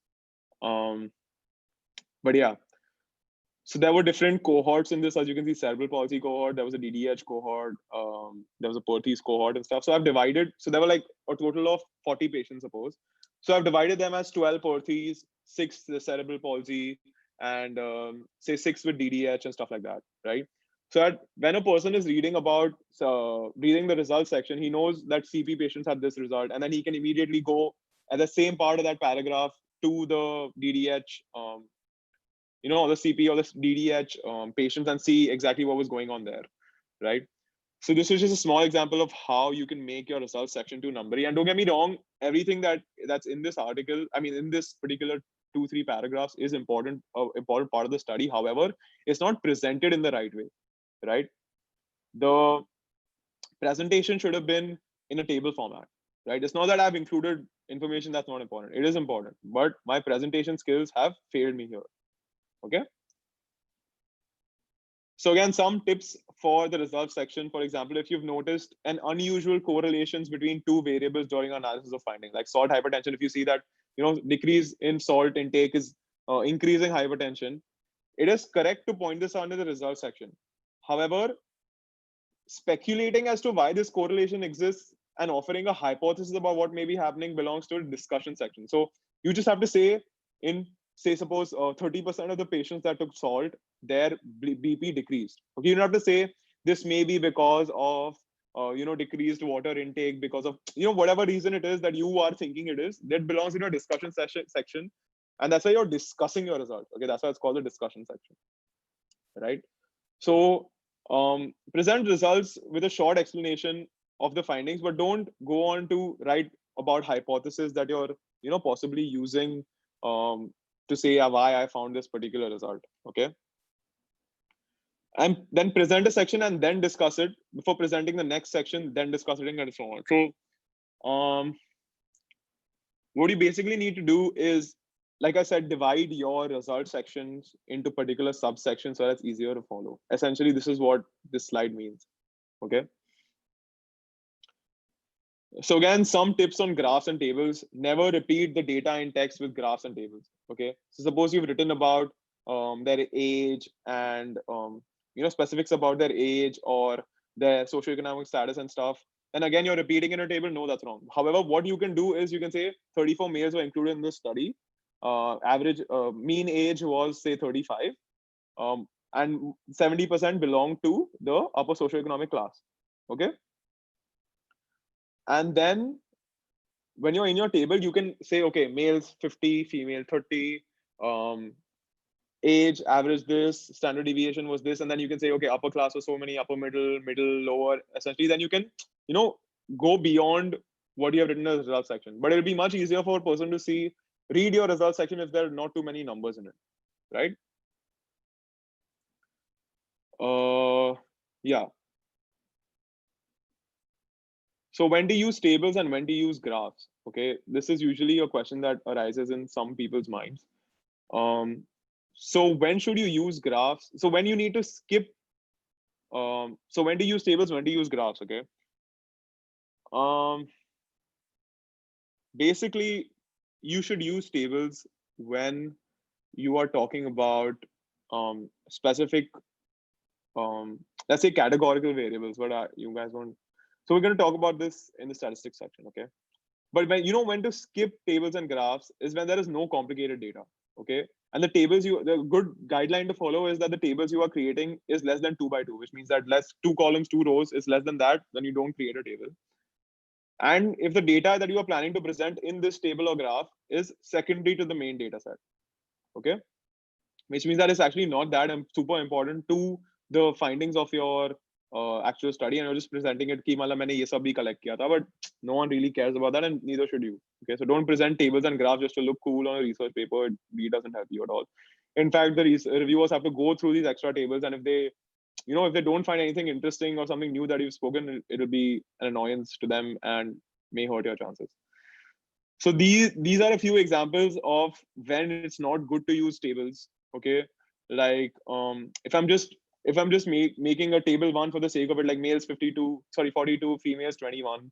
But yeah, so there were different cohorts in this. As you can see, cerebral palsy cohort, there was a DDH cohort, there was a Perthes cohort and stuff. So I've divided, so there were like a total of 40 patients, suppose. So I've divided them as 12 Perthes, 6 cerebral palsy, and say 6 with DDH and stuff like that, right? So that when a person is reading about reading the results section, he knows that CP patients had this result, and then he can immediately go at the same part of that paragraph to the DDH, the CP or the DDH patients, and see exactly what was going on there, right? So this is just a small example of how you can make your results section to numbery. And don't get me wrong, everything that's in this article, I mean, in this particular 2-3 paragraphs is important part of the study. However, it's not presented in the right way, right? The presentation should have been in a table format. right? It's not that I've included information that's not important. It is important, but my presentation skills have failed me here. Okay. So again, some tips for the results section. For example, if you've noticed an unusual correlations between two variables during analysis of findings, like salt hypertension, if you see that, decrease in salt intake is increasing hypertension, it is correct to point this out in the results section. However, speculating as to why this correlation exists and offering a hypothesis about what may be happening belongs to a discussion section. So you just have to say, say suppose 30% of the patients that took salt, their BP decreased. Okay, you don't have to say this may be because of decreased water intake, because of whatever reason it is that you are thinking it is. That belongs in your discussion section, and that's why you're discussing your result. Okay, that's why it's called the discussion section, right? So present results with a short explanation of the findings, but don't go on to write about hypotheses that you're possibly using to say why I found this particular result. Okay. And then present a section and then discuss it before presenting the next section, then discuss it and so on. So what you basically need to do is, like I said, divide your result sections into particular subsections so that's easier to follow. Essentially, this is what this slide means. Okay. So again, some tips on graphs and tables. Never repeat the data in text with graphs and tables. Okay. So suppose you've written about their age and specifics about their age or their socioeconomic status and stuff. And again, you're repeating in a table. No, that's wrong. However, what you can do is you can say 34 males were included in this study. Average mean age was say 35, and 70% belonged to the upper socioeconomic class. Okay. And then when you're in your table, you can say, okay, males 50, female 30, age, average this, standard deviation was this, and then you can say, okay, upper class was so many, upper middle, lower, essentially. Then you can, go beyond what you have written in the results section. But it'll be much easier for a person to read your results section if there are not too many numbers in it, right? Yeah. So when to use tables and when to use graphs? Okay, this is usually a question that arises in some people's minds. So when should you use graphs? So when you need to skip. So when to use tables, when to use graphs? Okay. Basically, you should use tables when you are talking about specific, let's say categorical variables. But you guys want. So we're going to talk about this in the statistics section. Okay. But when to skip tables and graphs is when there is no complicated data. Okay. And the good guideline to follow is that the tables you are creating is less than 2 by 2, which means that less 2 columns, 2 rows is less than that, then you don't create a table. And if the data that you are planning to present in this table or graph is secondary to the main data set, okay, which means that it's actually not that super important to the findings of your actual study, and you're just presenting it ki matlab maine ye sab bhi collect kiya tha, but no one really cares about that, and neither should you. Okay, so don't present tables and graphs just to look cool on a research paper. It really doesn't help you at all. In fact, the reviewers have to go through these extra tables, and if they don't find anything interesting or something new that you've spoken, it'll be an annoyance to them and may hurt your chances. So these are a few examples of when it's not good to use tables. Okay, like if I'm just making a table one for the sake of it, like males 42, females 21,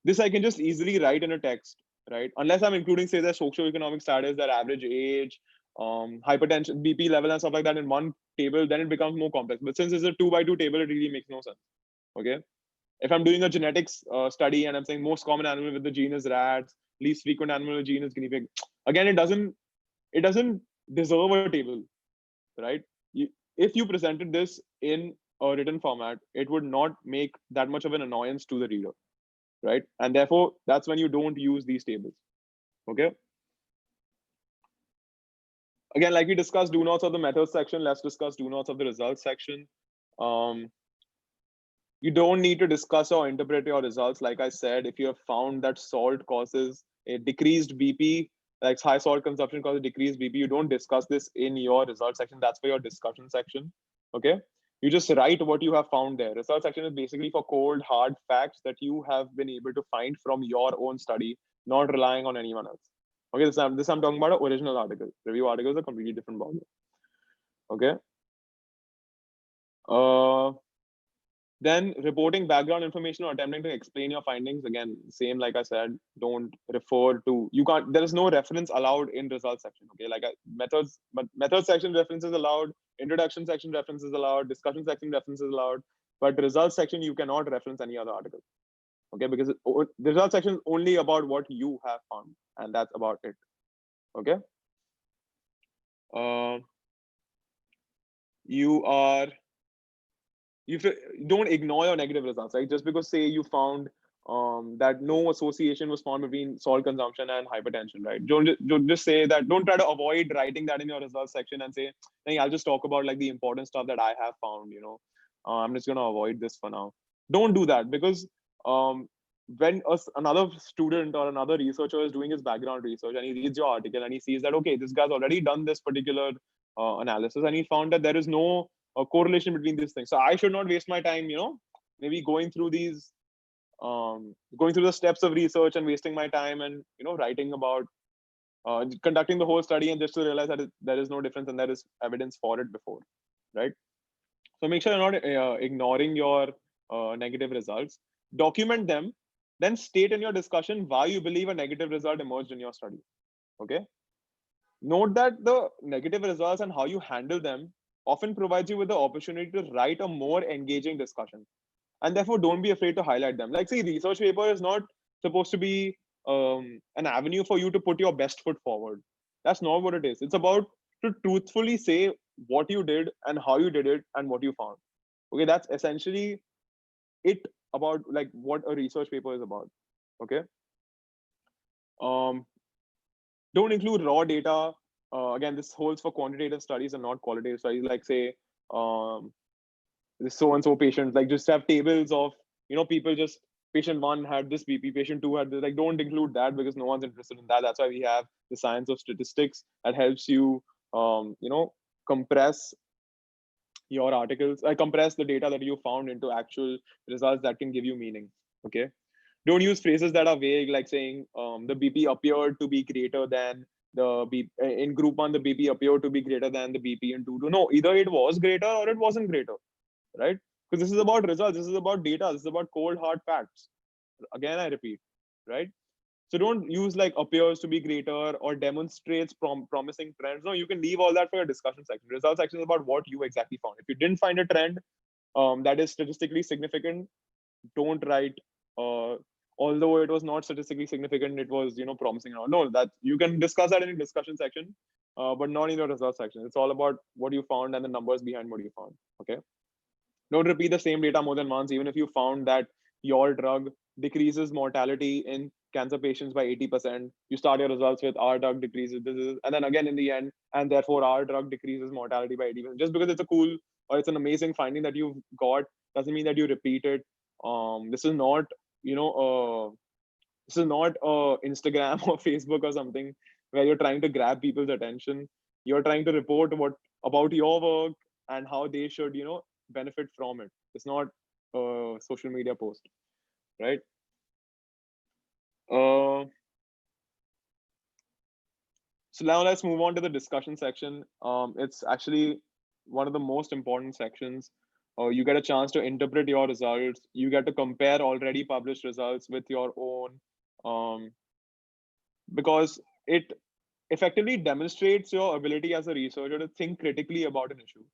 this I can just easily write in a text, right? Unless I'm including, say, their socioeconomic status, their average age, hypertension, BP level and stuff like that in one table, then it becomes more complex. But since it's a 2 by 2 table, it really makes no sense. Okay. If I'm doing a genetics study and I'm saying most common animal with the gene is rats, least frequent animal with the gene is guinea pig, again, it doesn't deserve a table, right? If you presented this in a written format, it would not make that much of an annoyance to the reader, right? And therefore, that's when you don't use these tables. Okay. Again, like we discussed do nots of the methods section, let's discuss do nots of the results section. You don't need to discuss or interpret your results. Like I said, if you have found that salt causes a decreased BP, like high salt consumption causes decreased BP, you don't discuss this in your results section. That's for your discussion section. Okay. You just write what you have found there. Research section is basically for cold, hard facts that you have been able to find from your own study, not relying on anyone else. Okay, this I'm talking about an original article. Review articles are completely different ballgame. Okay. Then reporting background information or attempting to explain your findings. Again, same like I said, don't refer to, you can't, there is no reference allowed in results section. Okay, like methods, but method section references allowed, introduction section references allowed, discussion section references allowed, but results section you cannot reference any other article. Okay, because the results section is only about what you have found, and that's about it. Okay. You are you don't ignore your negative results, right? Just because say you found that no association was found between salt consumption and hypertension, right? Don't just say that. Don't try to avoid writing that in your results section and say, hey, I'll just talk about like the important stuff that I have found. I'm just gonna avoid this for now. Don't do that, because when another student or another researcher is doing his background research and he reads your article and he sees that, okay, this guy's already done this particular analysis and he found that there is no a correlation between these things. So I should not waste my time, maybe going through these, going through the steps of research and wasting my time and, writing about, conducting the whole study and just to realize that there is no difference and there is evidence for it before, right? So make sure you're not ignoring your negative results. Document them, then state in your discussion why you believe a negative result emerged in your study. Okay. Note that the negative results and how you handle them often provides you with the opportunity to write a more engaging discussion. And therefore, don't be afraid to highlight them. Like, say, research paper is not supposed to be an avenue for you to put your best foot forward. That's not what it is. It's about to truthfully say what you did and how you did it and what you found. Okay, that's essentially it about like what a research paper is about. Okay. Don't include raw data. Again, this holds for quantitative studies and not qualitative studies. Like say, this so and so patient. Like just have tables of people. Just patient one had this BP, patient two had this. Like don't include that because no one's interested in that. That's why we have the science of statistics that helps you, compress your articles. I compress the data that you found into actual results that can give you meaning. Okay. Don't use phrases that are vague, like saying the BP appeared to be greater than the BP in group one. The BP appeared to be greater than the BP in 2. No, either it was greater or it wasn't greater, right? Because this is about results. This is about data. This is about cold hard facts. Again, I repeat, right? So don't use like appears to be greater or demonstrates promising trends. No, you can leave all that for your discussion section. Results section is about what you exactly found. If you didn't find a trend that is statistically significant, don't write. Although it was not statistically significant, it was promising. No, that you can discuss that in the discussion section, but not in the results section. It's all about what you found and the numbers behind what you found. Okay. Don't repeat the same data more than once, even if you found that your drug decreases mortality in cancer patients by 80%. You start your results with our drug decreases this is, and then again in the end, and therefore our drug decreases mortality by 80%. Just because it's a cool or it's an amazing finding that you've got doesn't mean that you repeat it. This is not, this is not Instagram or Facebook or something where you're trying to grab people's attention. You're trying to report what about your work and how they should, benefit from it. It's not a social media post, right? So now let's move on to the discussion section. It's actually one of the most important sections. You get a chance to interpret your results. You get to compare already published results with your own, because it effectively demonstrates your ability as a researcher to think critically about an issue.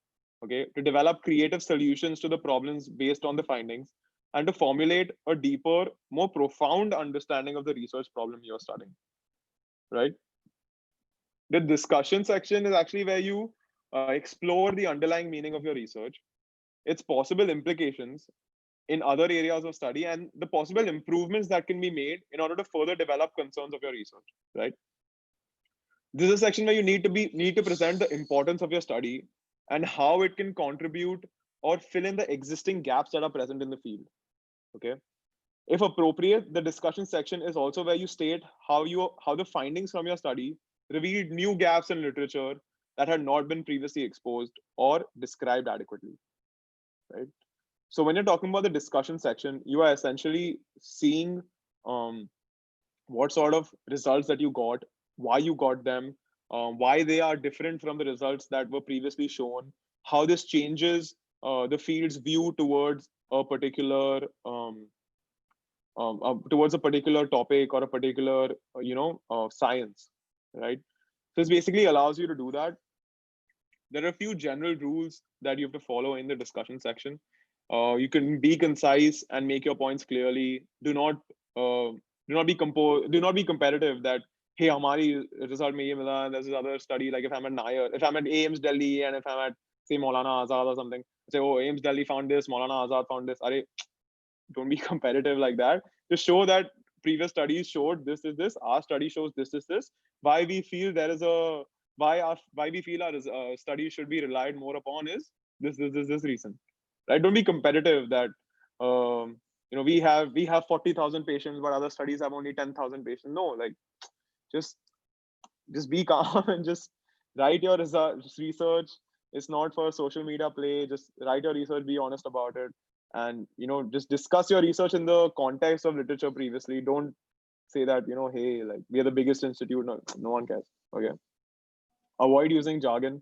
Okay, to develop creative solutions to the problems based on the findings, and to formulate a deeper, more profound understanding of the research problem you're studying, right? The discussion section is actually where you explore the underlying meaning of your research, its possible implications in other areas of study, and the possible improvements that can be made in order to further develop concerns of your research, right? This is a section where you need to present the importance of your study and how it can contribute or fill in the existing gaps that are present in the field. Okay. If appropriate, the discussion section is also where you state how the findings from your study revealed new gaps in literature that had not been previously exposed or described adequately. right? So when you're talking about the discussion section, you are essentially seeing what sort of results that you got, why you got them, why they are different from the results that were previously shown, how this changes the field's view towards a particular topic or a particular science, right? So this basically allows you to do that. There are a few general rules that you have to follow in the discussion section. You can be concise and make your points clearly. Do not be competitive. That hey, हमारी result में ये मिला, and there's this other study. Like if I'm at Nair, if I'm at AIMS Delhi, and if I'm at say Maulana Azad or something, say oh AIMS Delhi found this, Maulana Azad found this. Arey, don't be competitive like that. Just show that previous studies showed this is this. Our study shows this is this. Why we feel there is a why we feel our studies should be relied more upon is this reason, right? Don't be competitive that we have 40,000 patients, but other studies have only 10,000 patients. No, like just just be calm and just write your research. It's not for social media play. Just write your research, be honest about it, and just discuss your research in the context of literature previously. Don't say that hey, like we are the biggest institute. No, no one cares. Okay. Avoid using jargon.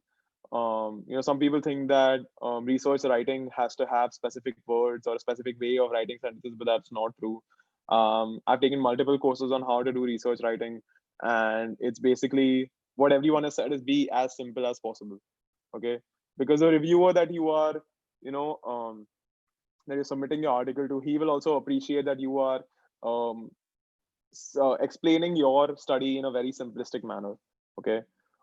Some people think that research writing has to have specific words or a specific way of writing sentences, but that's not true. I've taken multiple courses on how to do research writing, and it's basically what everyone has said is be as simple as possible. Okay, because the reviewer that you are, that you're submitting your article to, he will also appreciate that you are um, explaining your study in a very simplistic manner. Okay.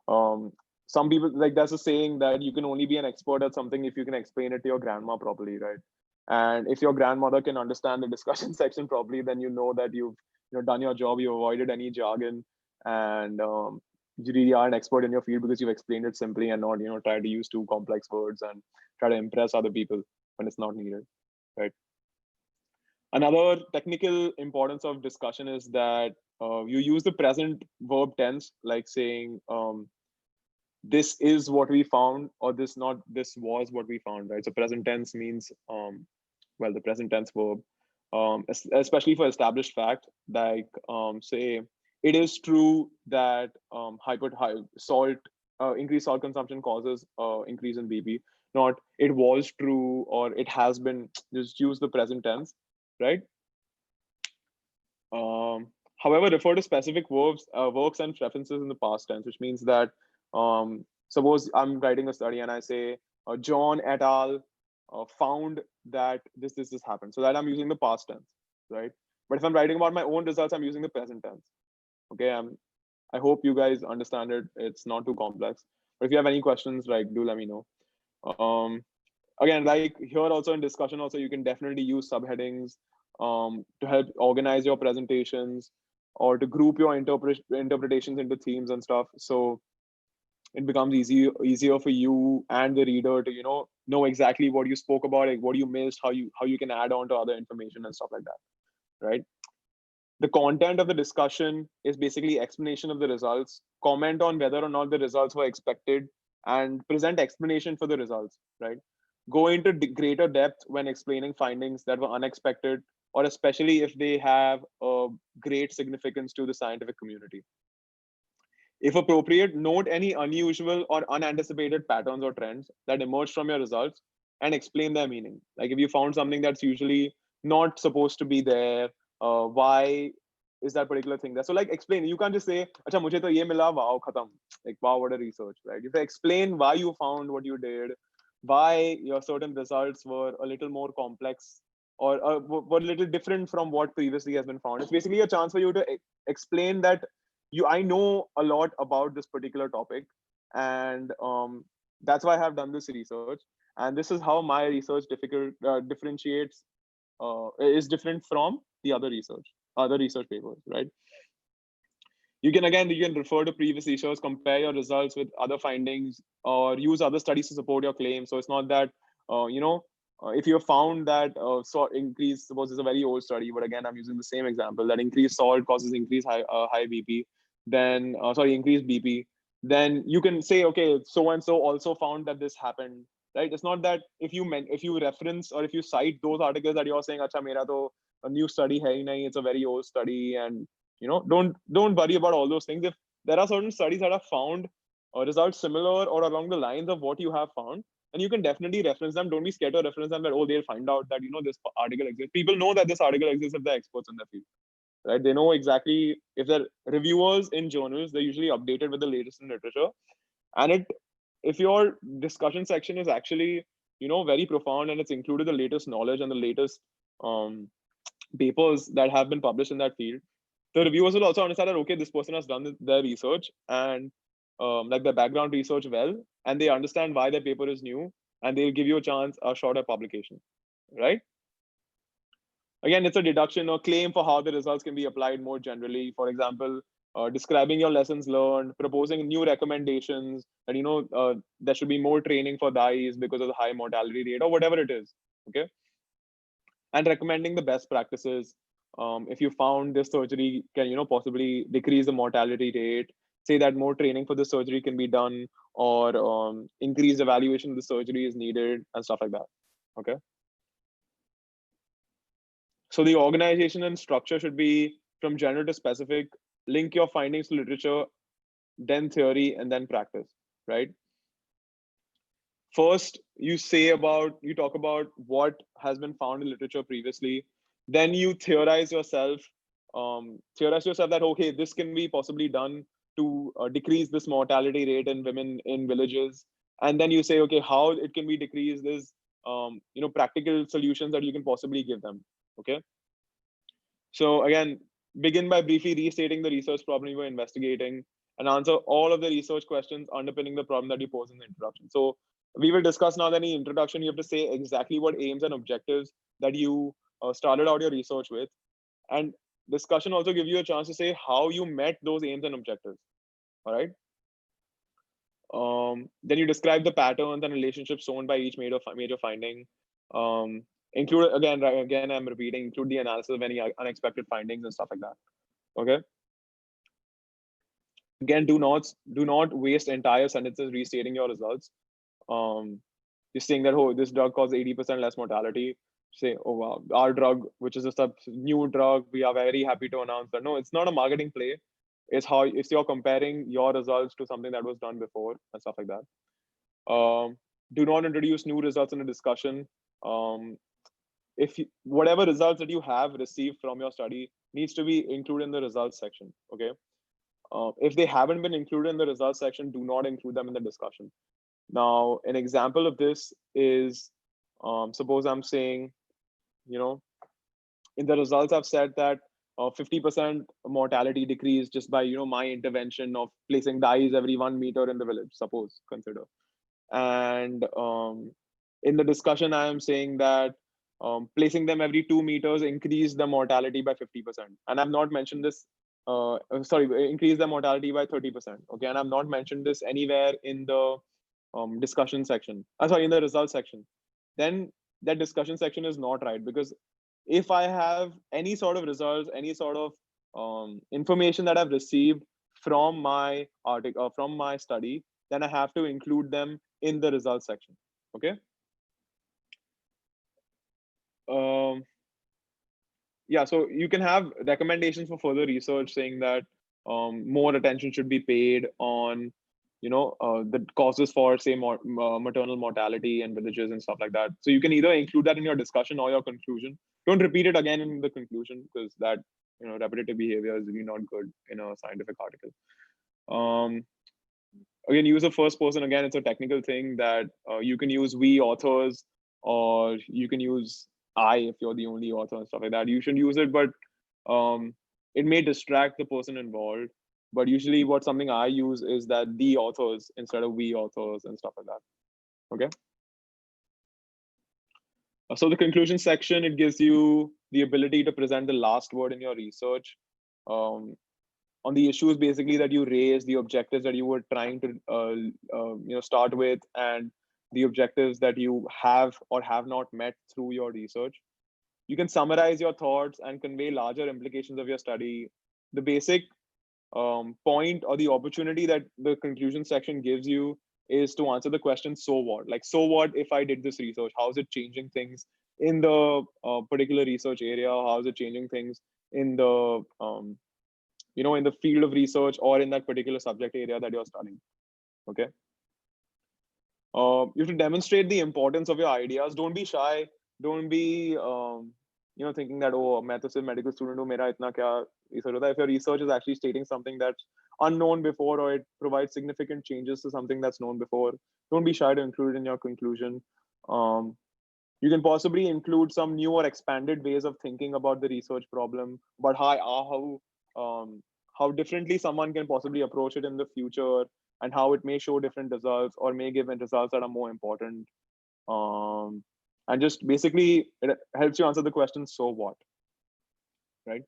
um, some people, like, there's a saying that you can only be an expert at something if you can explain it to your grandma properly, right? And if your grandmother can understand the discussion section properly, then you know that you've done your job, you avoided any jargon, and you really are an expert in your field because you've explained it simply and not try to use too complex words and try to impress other people when it's not needed, right? Another technical importance of discussion is that you use the present verb tense, like saying this is what we found, or this was what we found, right? So present tense means the present tense verb, especially for established fact, like say it is true that salt increased salt consumption causes increase in BP. Not it was true or it has been. Just use the present tense, right? However, refer to specific verbs, works and references in the past tense, which means that suppose I'm writing a study and I say John et al. Found that this happened. So that I'm using the past tense, right? But if I'm writing about my own results, I'm using the present tense. Okay, I hope you guys understand it. It's not too complex. But if you have any questions, like do let me know. Again, like here also in discussion, also you can definitely use subheadings to help organize your presentations or to group your interpretations into themes and stuff. So it becomes easier for you and the reader to know exactly what you spoke about, like what you missed, how you can add on to other information and stuff like that, right? The content of the discussion is basically explanation of the results, comment on whether or not the results were expected, and present explanation for the results, right? Go into greater depth when explaining findings that were unexpected, or especially if they have a great significance to the scientific community. If appropriate, note any unusual or unanticipated patterns or trends that emerge from your results and explain their meaning. Like if you found something that's usually not supposed to be there, why is that particular thing there? So like explain. You can't just say, "Acha, mujhe to ye mila, wow, khatam." Like wow, what a research, right? You have to explain why you found what you did, why your certain results were a little more complex or were a little different from what previously has been found. It's basically a chance for you to explain that I know a lot about this particular topic, and that's why I have done this research, and this is how my research differentiates is different from the other research papers, right? You can refer to previous research, compare your results with other findings, or use other studies to support your claim. So it's not that if you have found that increase, suppose it's a very old study, but again I'm using the same example, that increased salt causes increased high BP, then increased BP, then you can say, okay, so and so also found that this happened, right? It's not that if you reference or if you cite those articles that you're saying, "Acha, mera to a new study hai hi nahi, it's a very old study," and don't worry about all those things. If there are certain studies that have found results similar or along the lines of what you have found, and you can definitely reference them. Don't be scared to reference them. That they'll find out that this article exists. People know that this article exists if they're experts in their field, right? They know exactly if they're reviewers in journals. They're usually updated with the latest in literature, and if your discussion section is actually very profound and it's included the latest knowledge and the latest um, papers that have been published in that field, the reviewers will also understand that okay, this person has done their research and like their background research well, and they understand why their paper is new, and they'll give you a shot at publication, right? Again, it's a deduction or claim for how the results can be applied more generally. For example, describing your lessons learned, proposing new recommendations, and there should be more training for dyes because of the high mortality rate or whatever it is. Okay, and recommending the best practices. If you found this surgery can possibly decrease the mortality rate, say that more training for the surgery can be done, or increased evaluation of the surgery is needed, and stuff like that. Okay. So the organization and structure should be from general to specific. Link your findings to literature, then theory, and then practice, right? First, you talk about what has been found in literature previously. Then you theorize yourself that, okay, this can be possibly done to decrease this mortality rate in women in villages. And then you say, okay, how it can be decreased is, practical solutions that you can possibly give them. Okay. So again, begin by briefly restating the research problem you were investigating and answer all of the research questions underpinning the problem that you pose in the introduction. So we will discuss now that in the introduction, you have to say exactly what aims and objectives that you started out your research with. And discussion also give you a chance to say how you met those aims and objectives. All right. Then you describe the patterns and relationships shown by each major finding. Include again, I'm repeating, include the analysis of any unexpected findings and stuff like that. Okay. Again, do not waste entire sentences restating your results. Just saying that, oh, this drug caused 80% less mortality. Say, oh wow, our drug, which is a new drug, we are very happy to announce that. No, it's not a marketing play. It's you're comparing your results to something that was done before and stuff like that. Do not introduce new results in a discussion. Whatever results that you have received from your study needs to be included in the results section. Okay. If they haven't been included in the results section, do not include them in the discussion. Now, an example of this is, suppose I'm saying, in the results I've said that 50% mortality decreased just by my intervention of placing dyes every 1 meter in the village. Suppose, consider, and in the discussion I am saying that placing them every 2 meters increased the mortality by 50%, and I've not mentioned this. Increase the mortality by 30%. Okay, and I've not mentioned this anywhere in the discussion section. In the results section. Then that discussion section is not right, because if I have any sort of results, any sort of information that I've received from my article or from my study, then I have to include them in the results section. Okay. Yeah, so you can have recommendations for further research saying that more attention should be paid on the causes for, say, maternal mortality in villages and stuff like that. So you can either include that in your discussion or your conclusion. Don't repeat it again in the conclusion, because that repetitive behavior is really not good in a scientific article. Again, use a first person. Again, it's a technical thing that you can use we authors, or you can use I if you're the only author and stuff like that. You should use it, but it may distract the person involved. But usually something I use is that the authors instead of we authors and stuff like that. Okay. So the conclusion section, it gives you the ability to present the last word in your research on the issues basically that you raised, the objectives that you were trying to start with, and the objectives that you have or have not met through your research. You can summarize your thoughts and convey larger implications of your study. The basic point or the opportunity that the conclusion section gives you is to answer the question, so what? Like, so what if I did this research? How is it changing things in the particular research area? How is it changing things in the, in the field of research or in that particular subject area that you're studying? Okay. You have to demonstrate the importance of your ideas. Don't be shy. Don't be, thinking that, oh, मैं तो सिर्फ medical student हूँ, मेरा इतना क्या research होता है. If your research is actually stating something that's unknown before, or it provides significant changes to something that's known before, don't be shy to include it in your conclusion. You can possibly include some new or expanded ways of thinking about the research problem, but how differently someone can possibly approach it in the future, and how it may show different results or may give results that are more important. And just basically, it helps you answer the question, so what, right?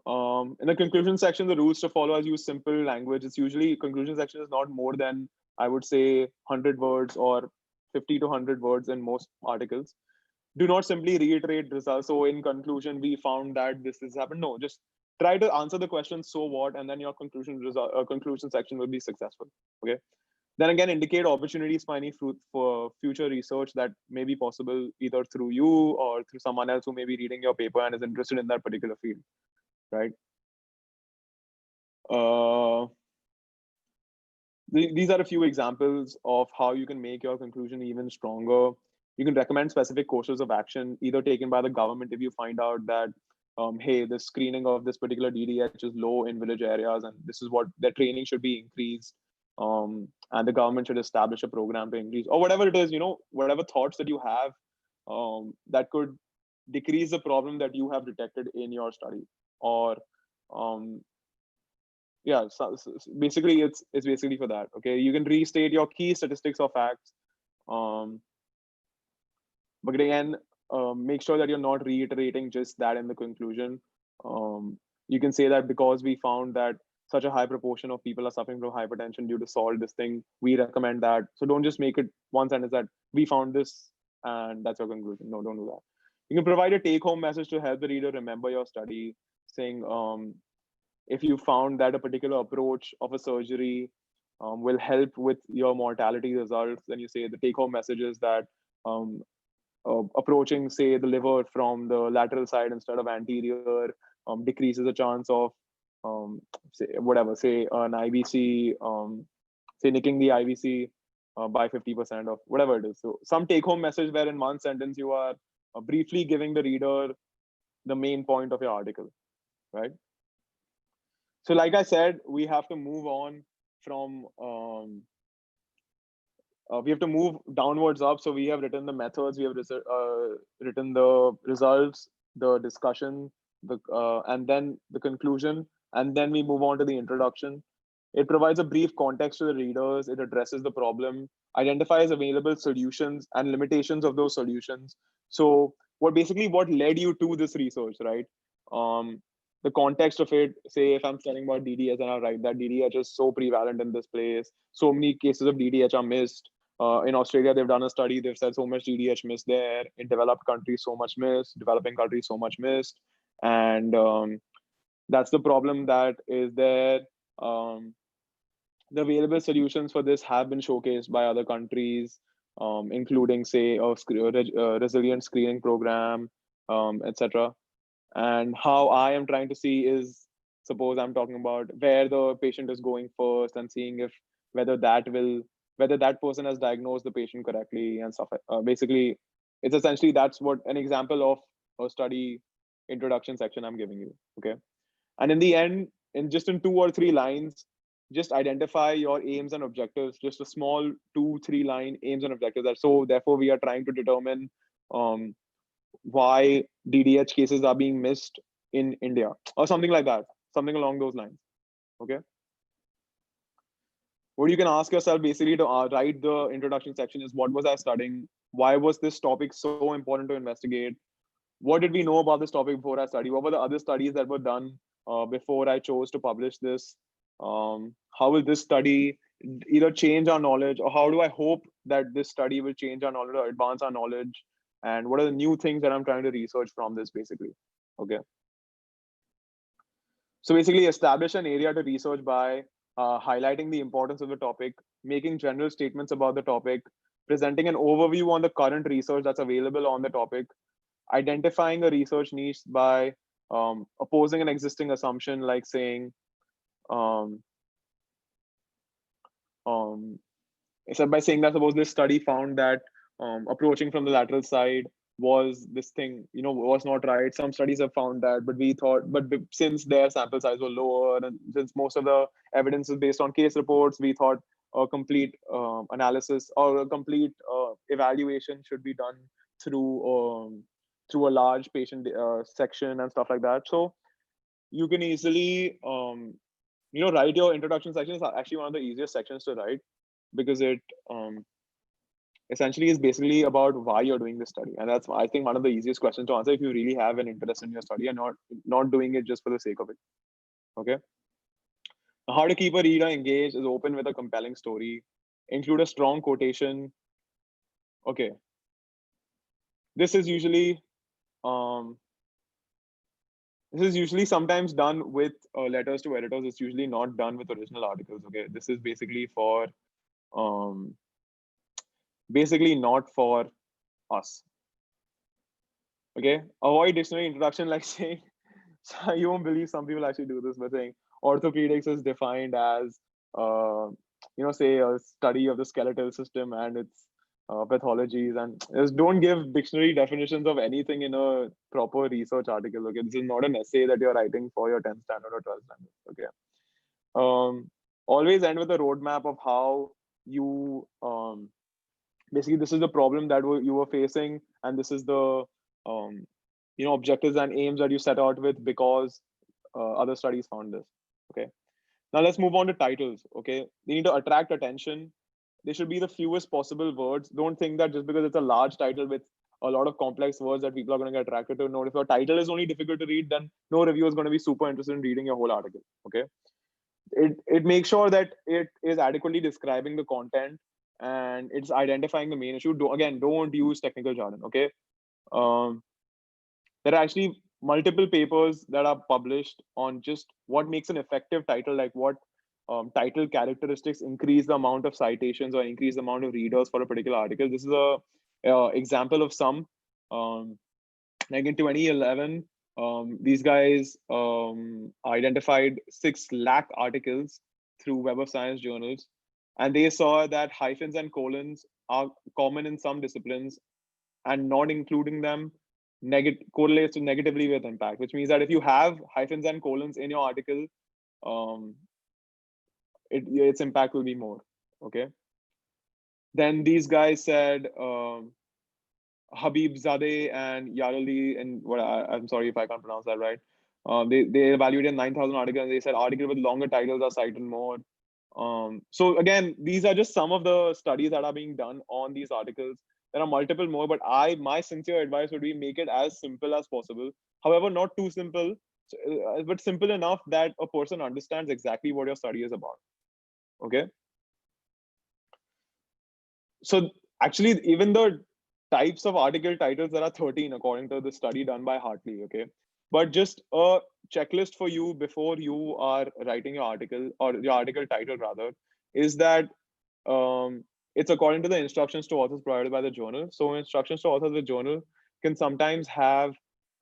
In the conclusion section, the rules to follow is use simple language. It's usually, conclusion section is not more than, I would say, 100 words or 50 to 100 words in most articles. Do not simply reiterate results. So in conclusion, we found that this has happened. No, just try to answer the question, so what, and then your conclusion section will be successful. Okay. Then again, indicate opportunities for future research that may be possible either through you or through someone else who may be reading your paper and is interested in that particular field, right? These are a few examples of how you can make your conclusion even stronger. You can recommend specific courses of action, either taken by the government if you find out that, hey, the screening of this particular DDH is low in village areas, and this is what their training should be increased. And the government should establish a program to increase, or whatever it is, whatever thoughts that you have that could decrease the problem that you have detected in your study. Or yeah, so basically it's basically for that. Okay, you can restate your key statistics or facts, but again, make sure that you're not reiterating just that in the conclusion. You can say that because we found that such a high proportion of people are suffering from hypertension due to solve this thing, we recommend that. So don't just make it one sentence that we found this and that's your conclusion. No, don't do that. You can provide a take-home message to help the reader remember your study, saying, if you found that a particular approach of a surgery will help with your mortality results, then you say the take-home message is that approaching, say, the liver from the lateral side instead of anterior decreases the chance of, say an IVC, say nicking the IVC by 50% of whatever it is. So some take-home message where in one sentence you are briefly giving the reader the main point of your article, right? So like I said, we have to move on from, we have to move downwards up. So we have written the methods, we have written the results, the discussion, and then the conclusion, and then we move on to the introduction. It provides a brief context to the readers. It addresses the problem, identifies available solutions and limitations of those solutions. So what led you to this research, right? The context of it, say if I'm studying about DDH and I write that DDH is so prevalent in this place, so many cases of DDH are missed. In Australia, they've done a study, they've said so much DDH missed there. In developed countries, so much missed. Developing countries, so much missed. And that's the problem that is there. The available solutions for this have been showcased by other countries, including, say, a resilient screening program, etc. And how I am trying to see is, suppose I'm talking about where the patient is going first and seeing if whether that person has diagnosed the patient correctly and stuff. Basically, it's essentially that's what an example of a study introduction section I'm giving you. Okay, and in the end, in 2 or 3 lines, just identify your aims and objectives. Just a small 2-3 line aims and objectives. So therefore, we are trying to determine why DDH cases are being missed in India, or something like that, something along those lines. Okay. What you can ask yourself basically to write the introduction section is, what was I studying? Why was this topic so important to investigate? What did we know about this topic before I studied? What were the other studies that were done before I chose to publish this? How will this study either change our knowledge, or how do I hope that this study will change our knowledge or advance our knowledge? And what are the new things that I'm trying to research from this, basically? Okay. So basically, establish an area to research by, highlighting the importance of the topic, making general statements about the topic, presenting an overview on the current research that's available on the topic, identifying a research niche by opposing an existing assumption, like saying, um, um, except by saying that suppose this study found that approaching from the lateral side was this thing, was not right. Some studies have found that, but we thought, since their sample size were lower, and since most of the evidence is based on case reports, we thought a complete analysis or a complete evaluation should be done through a large patient section and stuff like that. So you can easily write your introduction section is actually one of the easiest sections to write, because it essentially is basically about why you're doing this study, and that's, I think, one of the easiest questions to answer if you really have an interest in your study and not doing it just for the sake of it. Okay. How to keep a reader engaged is open with a compelling story, include a strong quotation. Okay, this is usually um, sometimes done with letters to editors. It's usually not done with original articles. Okay, this is basically for not for us. Okay, avoid dictionary introduction, like saying, so you won't believe some people actually do this, by saying orthopedics is defined as say a study of the skeletal system and its pathologies, and just don't give dictionary definitions of anything in a proper research article. Okay, this is not an essay that you're writing for your 10th standard or 12th standard. Okay. Always end with a roadmap of how you basically, this is the problem that you were facing, and this is the objectives and aims that you set out with because other studies found this. Okay, now let's move on to titles. Okay, they need to attract attention. They should be the fewest possible words. Don't think that just because it's a large title with a lot of complex words that people are going to get attracted to. No, if your title is only difficult to read, then no reviewer is going to be super interested in reading your whole article. Okay, it makes sure that it is adequately describing the content and it's identifying the main issue. Don't use technical jargon. Okay. um, there are actually multiple papers that are published on just what makes an effective title, like what title characteristics increase the amount of citations or increase the amount of readers for a particular article. This is a example of some. Like in 2011, these guys identified 6 lakh articles through Web of Science journals, and they saw that hyphens and colons are common in some disciplines, and not including them correlates negatively with impact, which means that if you have hyphens and colons in your article, um, its impact will be more. Okay. Then these guys said, Habib Zadeh and Yarali, and I'm sorry if I can't pronounce that right. They evaluated 9,000 articles, and they said articles with longer titles are cited more. So again, these are just some of the studies that are being done on these articles. There are multiple more, but my sincere advice would be make it as simple as possible. However, not too simple, but simple enough that a person understands exactly what your study is about. Okay. So actually, even the types of article titles, there are 13 according to the study done by Hartley. Okay. But just a checklist for you before you are writing your article, or your article title rather, is that it's according to the instructions to authors provided by the journal. So instructions to authors of the journal can sometimes have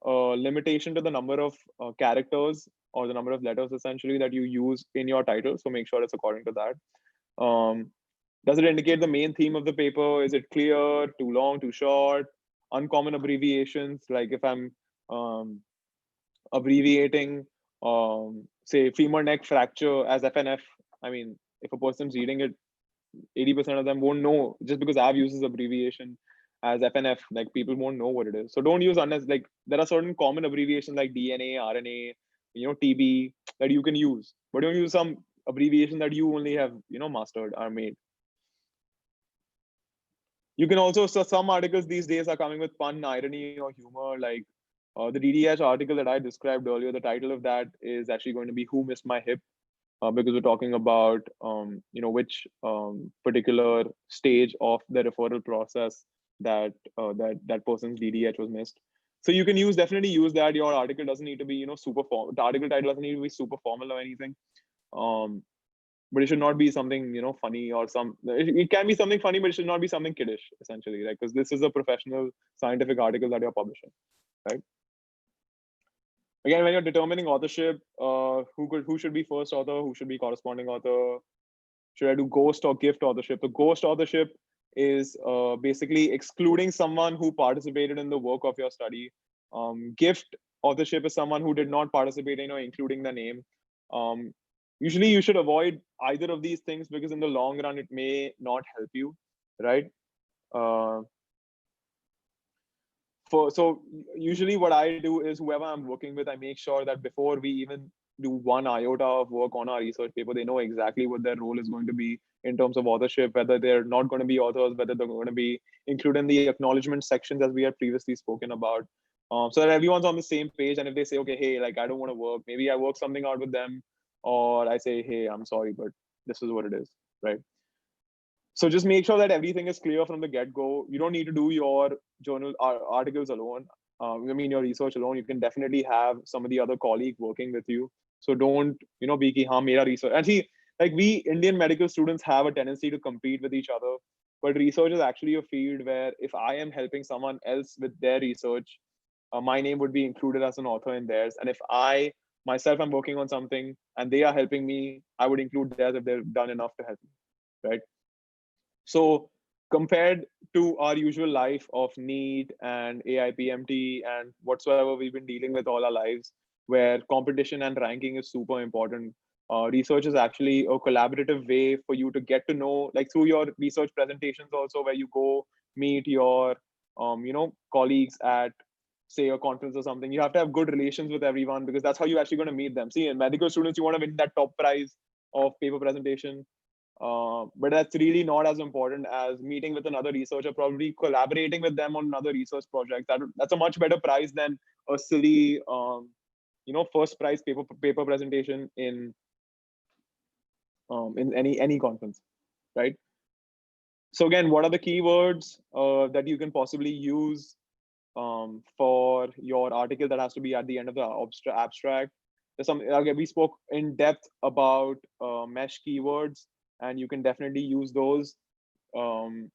a limitation to the number of characters or the number of letters essentially that you use in your title. So make sure it's according to that. Does it indicate the main theme of the paper? Is it clear, too long, too short? Uncommon abbreviations, like if I'm abbreviating, say, femur neck fracture as FNF. I mean, if a person's reading it, 80% of them won't know, just because I've used this abbreviation as FNF, like people won't know what it is. So don't use unless, like, there are certain common abbreviations like DNA, RNA, TB that you can use, but don't use some abbreviation that you only have, mastered or made. You can also, so some articles these days are coming with pun, irony, or humor. Like the DDH article that I described earlier, the title of that is actually going to be "Who Missed My Hip," because we're talking about which particular stage of the referral process that person's DDH was missed. So you can definitely use that. Your article doesn't need to be super formal. The article title doesn't need to be super formal or anything. but it should not be something, funny or it can be something funny, but it should not be something kiddish, essentially, right? Because this is a professional scientific article that you're publishing, right? Again, when you're determining authorship, who should be first author, who should be corresponding author, should I do ghost or gift authorship? The ghost authorship is basically excluding someone who participated in the work of your study. Gift authorship is someone who did not participate in or including the name. Um, Usually, you should avoid either of these things because in the long run, it may not help you, right? Uh, so usually what I do is whoever I'm working with, I make sure that before we even do one iota of work on our research paper, they know exactly what their role is going to be in terms of authorship, whether they're not going to be authors, whether they're going to be included in the acknowledgement sections as we had previously spoken about. So that everyone's on the same page. And if they say, okay, hey, like I don't want to work, maybe I work something out with them, or I say, hey, I'm sorry, but this is what it is, right? So just make sure that everything is clear from the get-go. You don't need to do your journal articles alone. I mean, your research alone. You can definitely have some of the other colleagues working with you. So don't, be ki, haan, mera research. And see, like we Indian medical students have a tendency to compete with each other. But research is actually a field where if I am helping someone else with their research, my name would be included as an author in theirs. And if I myself am working on something and they are helping me, I would include theirs if they've done enough to help me, right? So compared to our usual life of NEET and AIPMT and whatsoever we've been dealing with all our lives, where competition and ranking is super important, research is actually a collaborative way for you to get to know, like through your research presentations also, where you go meet your, colleagues at, say, a conference or something. You have to have good relations with everyone because that's how you're actually going to meet them. See, in medical students, you want to win that top prize of paper presentation, but that's really not as important as meeting with another researcher, probably collaborating with them on another research project. That's a much better prize than a silly, first prize paper presentation in any conference, right? So again, what are the keywords that you can possibly use for your article that has to be at the end of the abstract? Okay, we spoke in depth about mesh keywords, and you can definitely use those. um,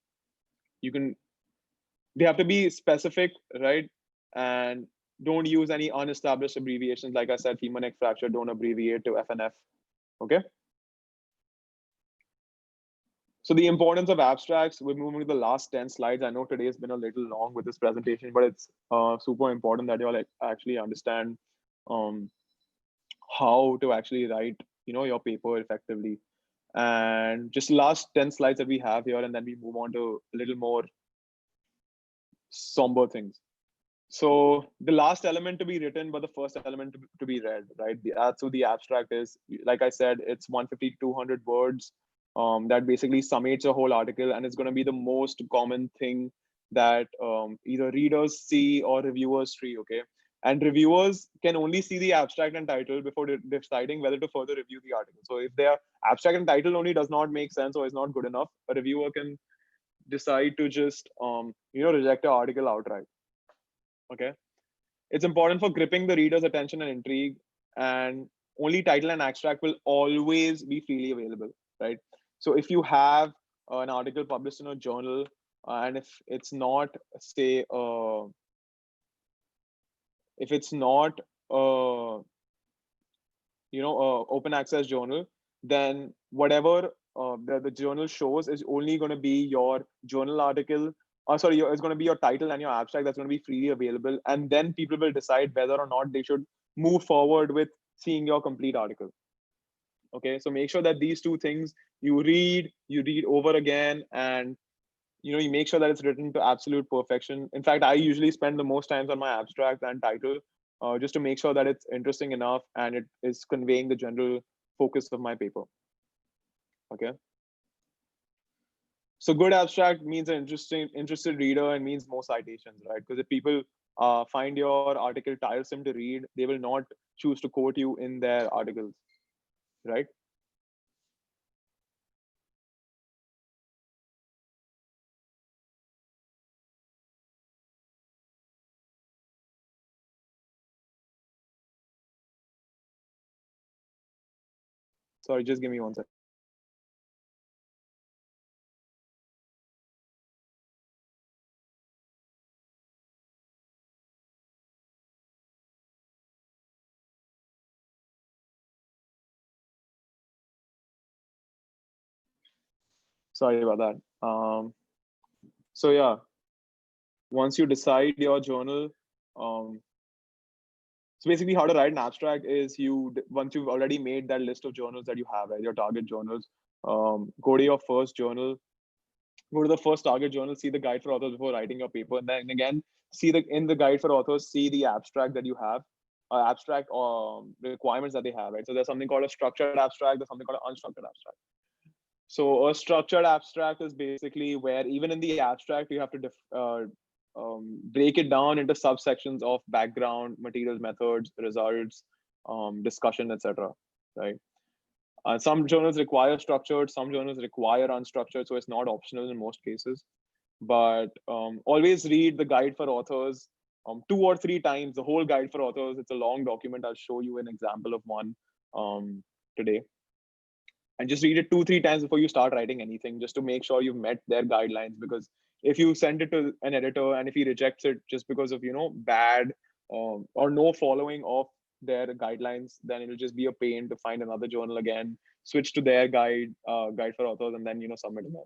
you can They have to be specific, right? And don't use any unestablished abbreviations. Like I said, femur neck fracture, don't abbreviate to FNF. Okay. So the importance of abstracts, we're moving to the last 10 slides. I know today has been a little long with this presentation, but it's super important that you all actually understand um, how to actually write, your paper effectively. And just last 10 slides that we have here, and then we move on to a little more somber things. So the last element to be written, but the first element to be read, right? So the abstract is, like I said, it's 150 to 200 words. That basically summates a whole article, and it's going to be the most common thing that either readers see or reviewers see. Okay, and reviewers can only see the abstract and title before deciding whether to further review the article. So if their abstract and title only does not make sense or is not good enough, a reviewer can decide to just reject the article outright. Okay, it's important for gripping the reader's attention and intrigue, and only title and abstract will always be freely available, right? So if you have an article published in a journal, and if it's not uh, open access journal, then whatever the journal shows is only going to be your journal article. Sorry, it's going to be your title and your abstract that's going to be freely available, and then people will decide whether or not they should move forward with seeing your complete article. Okay, so make sure that these two things you read over again, and you make sure that it's written to absolute perfection. In fact, I usually spend the most times on my abstract and title, just to make sure that it's interesting enough and it is conveying the general focus of my paper. Okay, so good abstract means an interested reader and means more citations, right? Because if people find your article tiresome to read, they will not choose to quote you in their articles, right? Sorry, just give me one second. Sorry about that. So yeah, once you decide your journal, um, so basically how to write an abstract is once you've already made that list of journals that you have, right, your target journals, go to your first journal, go to the first target journal, see the guide for authors before writing your paper, and then again see the in the guide for authors, see the abstract that you have, abstract requirements that they have, right? So there's something called a structured abstract, there's something called an unstructured abstract. So a structured abstract is basically where even in the abstract you have to break it down into subsections of background, materials, methods, results, discussion, etc. Right? Some journals require structured, some journals require unstructured, so it's not optional in most cases. But always read the guide for authors 2 or 3 times, the whole guide for authors. It's a long document. I'll show you an example of one today. And just read it 2 3 times before you start writing anything, just to make sure you've met their guidelines. Because if you send it to an editor and if he rejects it just because of bad or no following of their guidelines, then it'll just be a pain to find another journal again, switch to their guide for authors, and then submit again.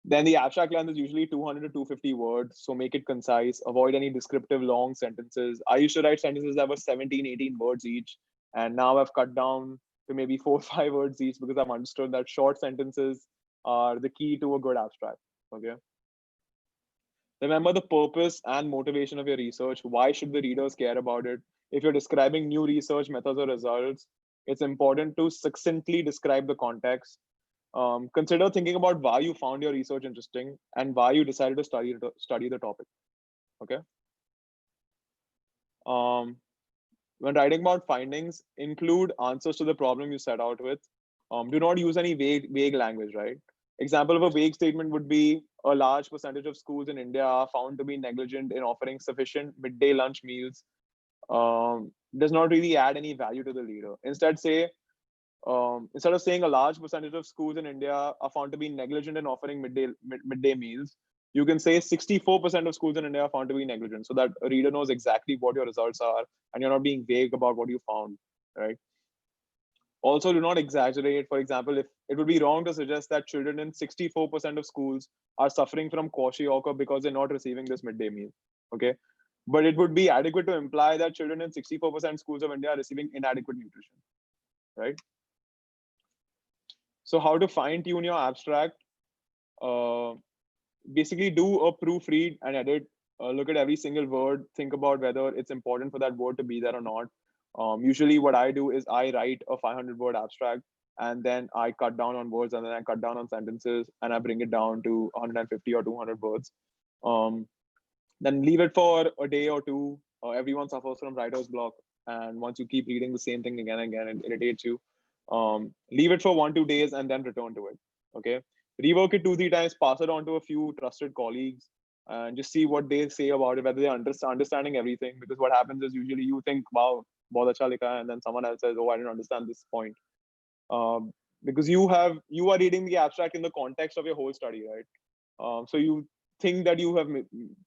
Then the abstract length is usually 200 to 250 words, so make it concise. Avoid any descriptive long sentences. I used to write sentences that were 17 18 words each, and now I've cut down to maybe 4 or 5 words each, because I've understood that short sentences are the key to a good abstract. Okay. Remember the purpose and motivation of your research. Why should the readers care about it? If you're describing new research methods or results, it's important to succinctly describe the context. Consider thinking about why you found your research interesting and why you decided to study the topic. Okay. When writing about findings, include answers to the problem you set out with. Do not use any vague language, right? Example of a vague statement would be: a large percentage of schools in India are found to be negligent in offering sufficient midday lunch meals. Does not really add any value to the reader. Instead of saying a large percentage of schools in India are found to be negligent in offering midday meals, you can say 64% of schools in India are found to be negligent, so that a reader knows exactly what your results are and you're not being vague about what you found, right? Also, do not exaggerate. For example, if it would be wrong to suggest that children in 64% of schools are suffering from kwashiorkor because they're not receiving this midday meal. Okay. But it would be adequate to imply that children in 64% schools of India are receiving inadequate nutrition, right? So how to fine tune your abstract? Basically do a proofread and edit. Look at every single word, think about whether it's important for that word to be there or not. Usually what I do is I write a 500-word abstract, and then I cut down on words, and then I cut down on sentences, and I bring it down to 150 or 200 words. Then leave it for a day or two. Everyone suffers from writer's block, and once you keep reading the same thing again and again, it irritates you. Leave it for 1 2 days and then return to it. Okay. Rework it 2 3 times, pass it on to a few trusted colleagues, and just see what they say about it, whether they're understanding everything. Because what happens is usually you think, wow, bahut acha likha hai, and then someone else says, oh, I didn't understand this point. Because you are reading the abstract in the context of your whole study, right? So you think that you have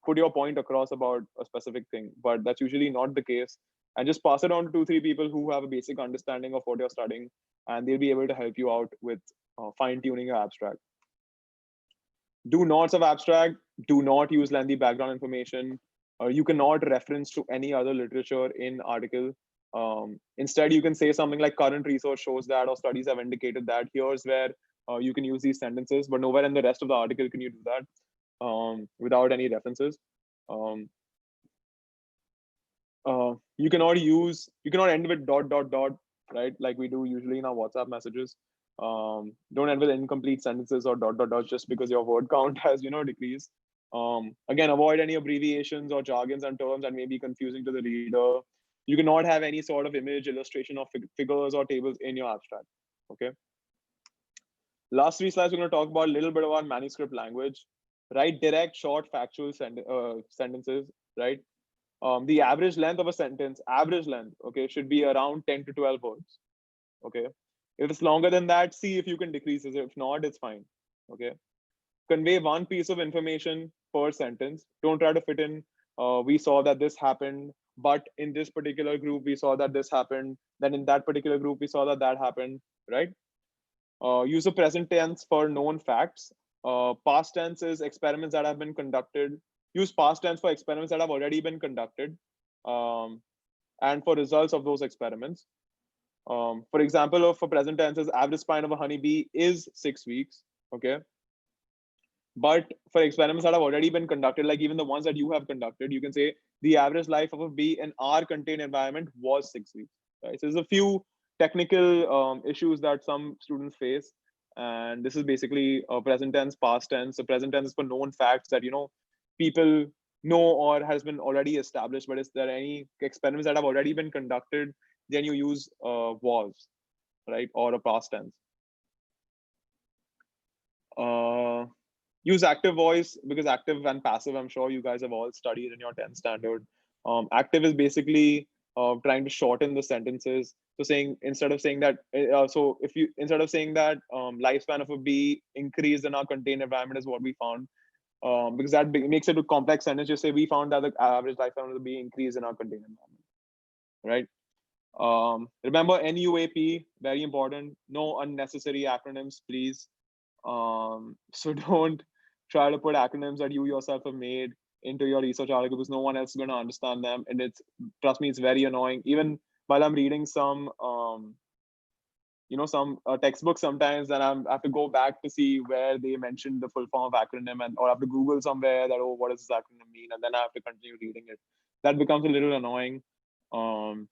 put your point across about a specific thing, but that's usually not the case. And just pass it on to 2 3 people who have a basic understanding of what you're studying, and they'll be able to help you out with fine tuning your abstract. Do nots of abstract. Do not use lengthy background information. You cannot reference to any other literature in article. Instead, you can say something like current research shows that, or studies have indicated that. Here's where you can use these sentences, but nowhere in the rest of the article can you do that without any references. You cannot end with dot dot dot, right? Like we do usually in our WhatsApp messages. Don't end with incomplete sentences or dot dot dot just because your word count has decreased. Again, avoid any abbreviations or jargons and terms that may be confusing to the reader. You cannot have any sort of image, illustration, or figures or tables in your abstract. Okay. Last 3 slides, we're going to talk about a little bit about manuscript language. Write direct, short, factual sentences, right? The average length of a sentence, okay, should be around 10 to 12 words. Okay. If it's longer than that, see if you can decrease it. If not, it's fine. Okay. Convey one piece of information per sentence. Don't try to fit in, we saw that this happened, but in this particular group, we saw that this happened. Then in that particular group, we saw that that happened, right? Use the present tense for known facts. Past tense is experiments that have been conducted. Use past tense for experiments that have already been conducted, and for results of those experiments. For example, for present tenses, average span of a honeybee is 6 weeks. Okay. But for experiments that have already been conducted, like even the ones that you have conducted, you can say the average life of a bee in our contained environment was 6 weeks. Right? So there's a few technical issues that some students face, and this is basically present tense, past tense. So present tense is for known facts that people know or has been already established. But is there any experiments that have already been conducted? Then you use was, right, or a past tense. Uh, Use active voice, because active and passive, I'm sure you guys have all studied in your 10th standard. Active is basically trying to shorten the sentences. So saying, instead of saying that, so if you, instead of saying that lifespan of a bee increased in our contained environment is what we found, because that makes it a complex sentence. Just say we found that the average lifespan of the bee increased in our contained environment, right? Remember NUAP, very important. No unnecessary acronyms, please. So don't try to put acronyms that you yourself have made into your research article, because no one else is going to understand them. And it's, trust me, it's very annoying. Even while I'm reading some, some textbooks sometimes, and I have to go back to see where they mentioned the full form of acronym, or I have to Google somewhere that, oh, what does this acronym mean? And then I have to continue reading it. That becomes a little annoying. Um,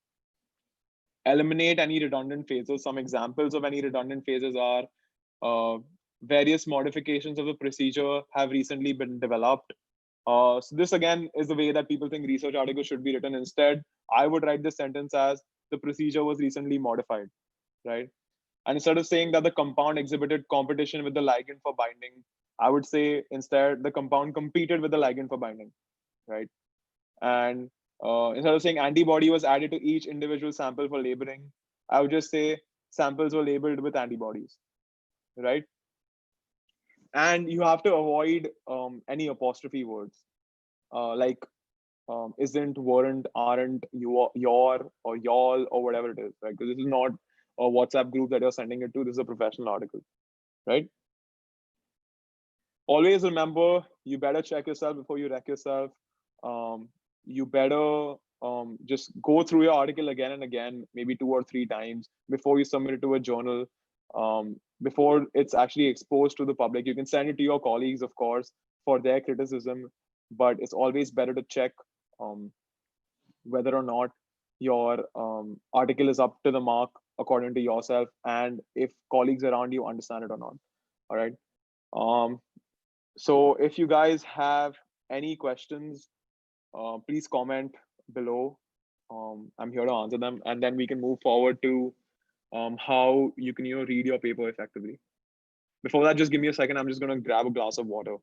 Eliminate any redundant phases. Some examples of any redundant phases are various modifications of the procedure have recently been developed. So this again is the way that people think research articles should be written. Instead, I would write this sentence as the procedure was recently modified, right? And instead of saying that the compound exhibited competition with the ligand for binding, I would say instead the compound competed with the ligand for binding, right? And instead of saying antibody was added to each individual sample for labeling, I would just say samples were labeled with antibodies, right? And you have to avoid any apostrophe words, like isn't, weren't, aren't, your, or y'all, or whatever it is, right? Because this is not a WhatsApp group that you're sending it to. This is a professional article, right? Always remember, you better check yourself before you wreck yourself. You better just go through your article again and again, maybe 2 or 3 times before you submit it to a journal, before it's actually exposed to the public. You can send it to your colleagues, of course, for their criticism, but it's always better to check um, whether or not your article is up to the mark according to yourself, and if colleagues around you understand it or not. All right. Um, so if you guys have any questions, please comment below. I'm here to answer them, and then we can move forward to how you can read your paper effectively. Before that, just give me a second. I'm just going to grab a glass of water.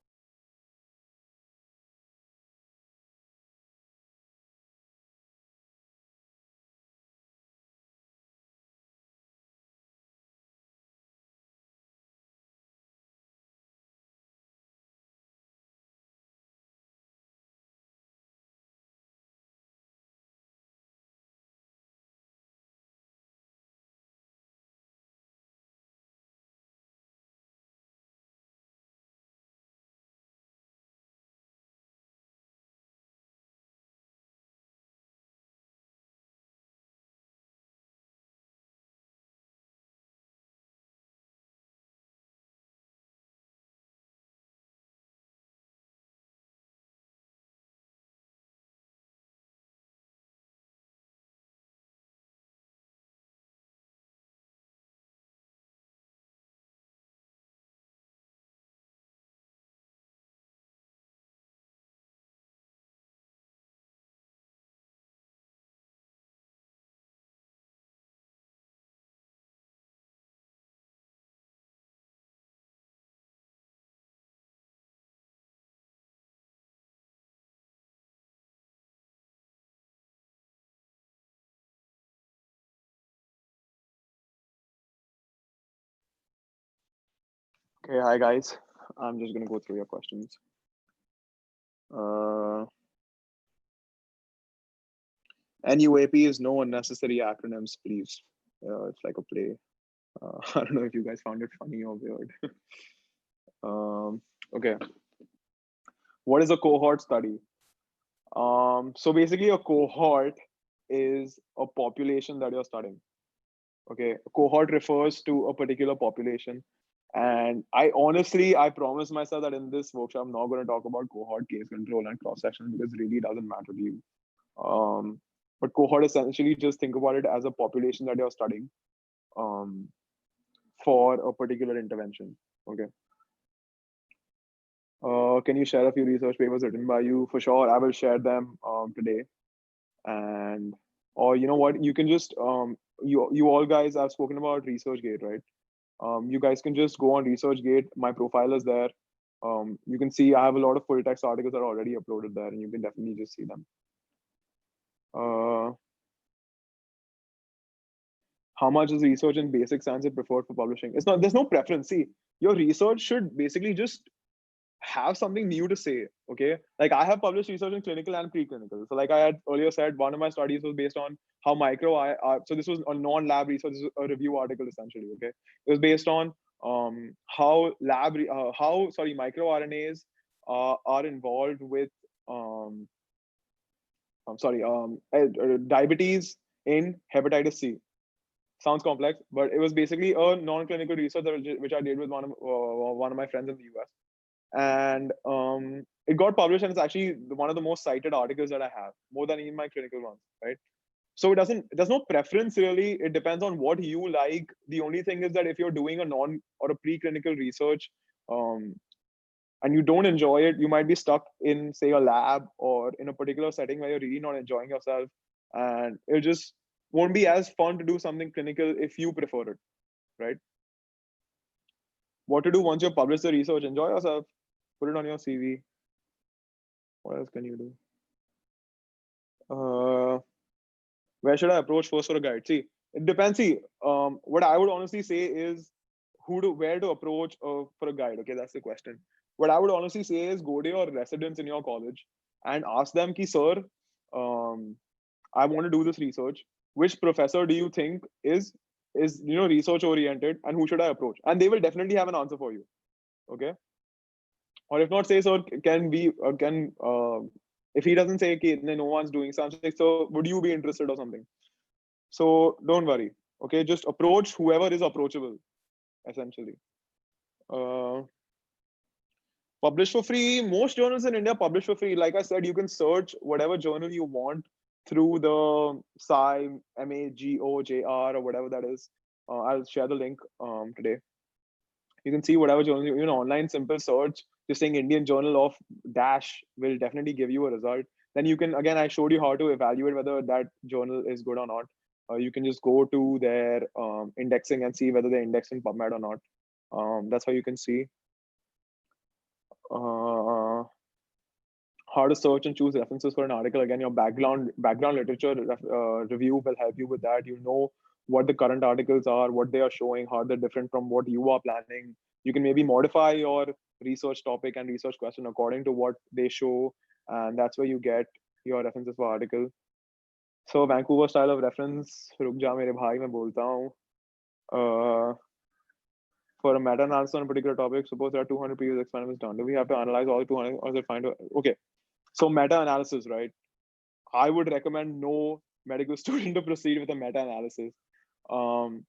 Okay, hi guys. I'm just going to go through your questions. NUAP is no unnecessary acronyms, please. It's like a play. I don't know if you guys found it funny or weird. Okay. What is a cohort study? So basically, a cohort is a population that you're studying. Okay, a cohort refers to a particular population. And I promise myself that in this workshop, I'm not going to talk about cohort, case control, and cross section because it really doesn't matter to you. But cohort essentially just think about it as a population that you're studying um, for a particular intervention. Okay. Can you share a few research papers written by you? For sure, I will share them today. And or you know what, you can just you all guys, I've spoken about ResearchGate, right? You guys can just go on ResearchGate. My profile is there. You can see I have a lot of full text articles that are already uploaded there, and you can definitely just see them. How much is research in basic science preferred for publishing? It's not, there's no preference. See, your research should basically just have something new to say. Okay, like I have published research in clinical and preclinical. So like I had earlier said, one of my studies was based on how so this was a non-lab research. This is a review article essentially. Okay, it was based on how microRNAs are involved with um diabetes in hepatitis C. Sounds complex, but it was basically a non-clinical research which I did with one of my friends in the US, and it got published, and it's actually one of the most cited articles that I have, more than even my clinical ones, right? So there's no preference really. It depends on what you like. The only thing is that if you're doing a non or a preclinical research, um, and you don't enjoy it, you might be stuck in, say, a lab or in a particular setting where you're really not enjoying yourself, and it just won't be as fun to do something clinical if you prefer it, right? What to do once you publish the research? Enjoy yourself, put it on your CV. What else can you do? Where should I approach first for a guide? See, it depends. See, what I would honestly say is where to approach for a guide. Okay, that's the question. What I would honestly say is go to your residents in your college and ask them, "Ki sir, um, I want to do this research. Which professor do you think is research oriented, and who should I approach?" And they will definitely have an answer for you. Okay, or if not, say, "Sir, can we can if he doesn't say, okay, no one's doing something, so would you be interested or something?" So don't worry. Okay, just approach whoever is approachable, essentially. Uh, Publish for free. Most journals in India publish for free. Like I said, you can search whatever journal you want through the MAGOJR or whatever that is. I'll share the link today. You can see whatever journal online simple search. Just saying Indian Journal of Dash will definitely give you a result. Then you can, again, I showed you how to evaluate whether that journal is good or not. You can just go to their indexing and see whether they index in PubMed or not. That's how you can see. How to search and choose references for an article. Again, your background literature review will help you with that. You know what the current articles are, what they are showing, how they're different from what you are planning. You can maybe modify your research topic and research question according to what they show, and that's where you get your references for article. So Vancouver style of reference, रुक जा मेरे भाई मैं बोलता हूँ. For a meta-analysis on a particular topic, suppose there are 200 previous experiments done. Do we have to analyze all 200 or is it fine to, okay. So meta-analysis, right? I would recommend no medical student to proceed with a meta-analysis. Um,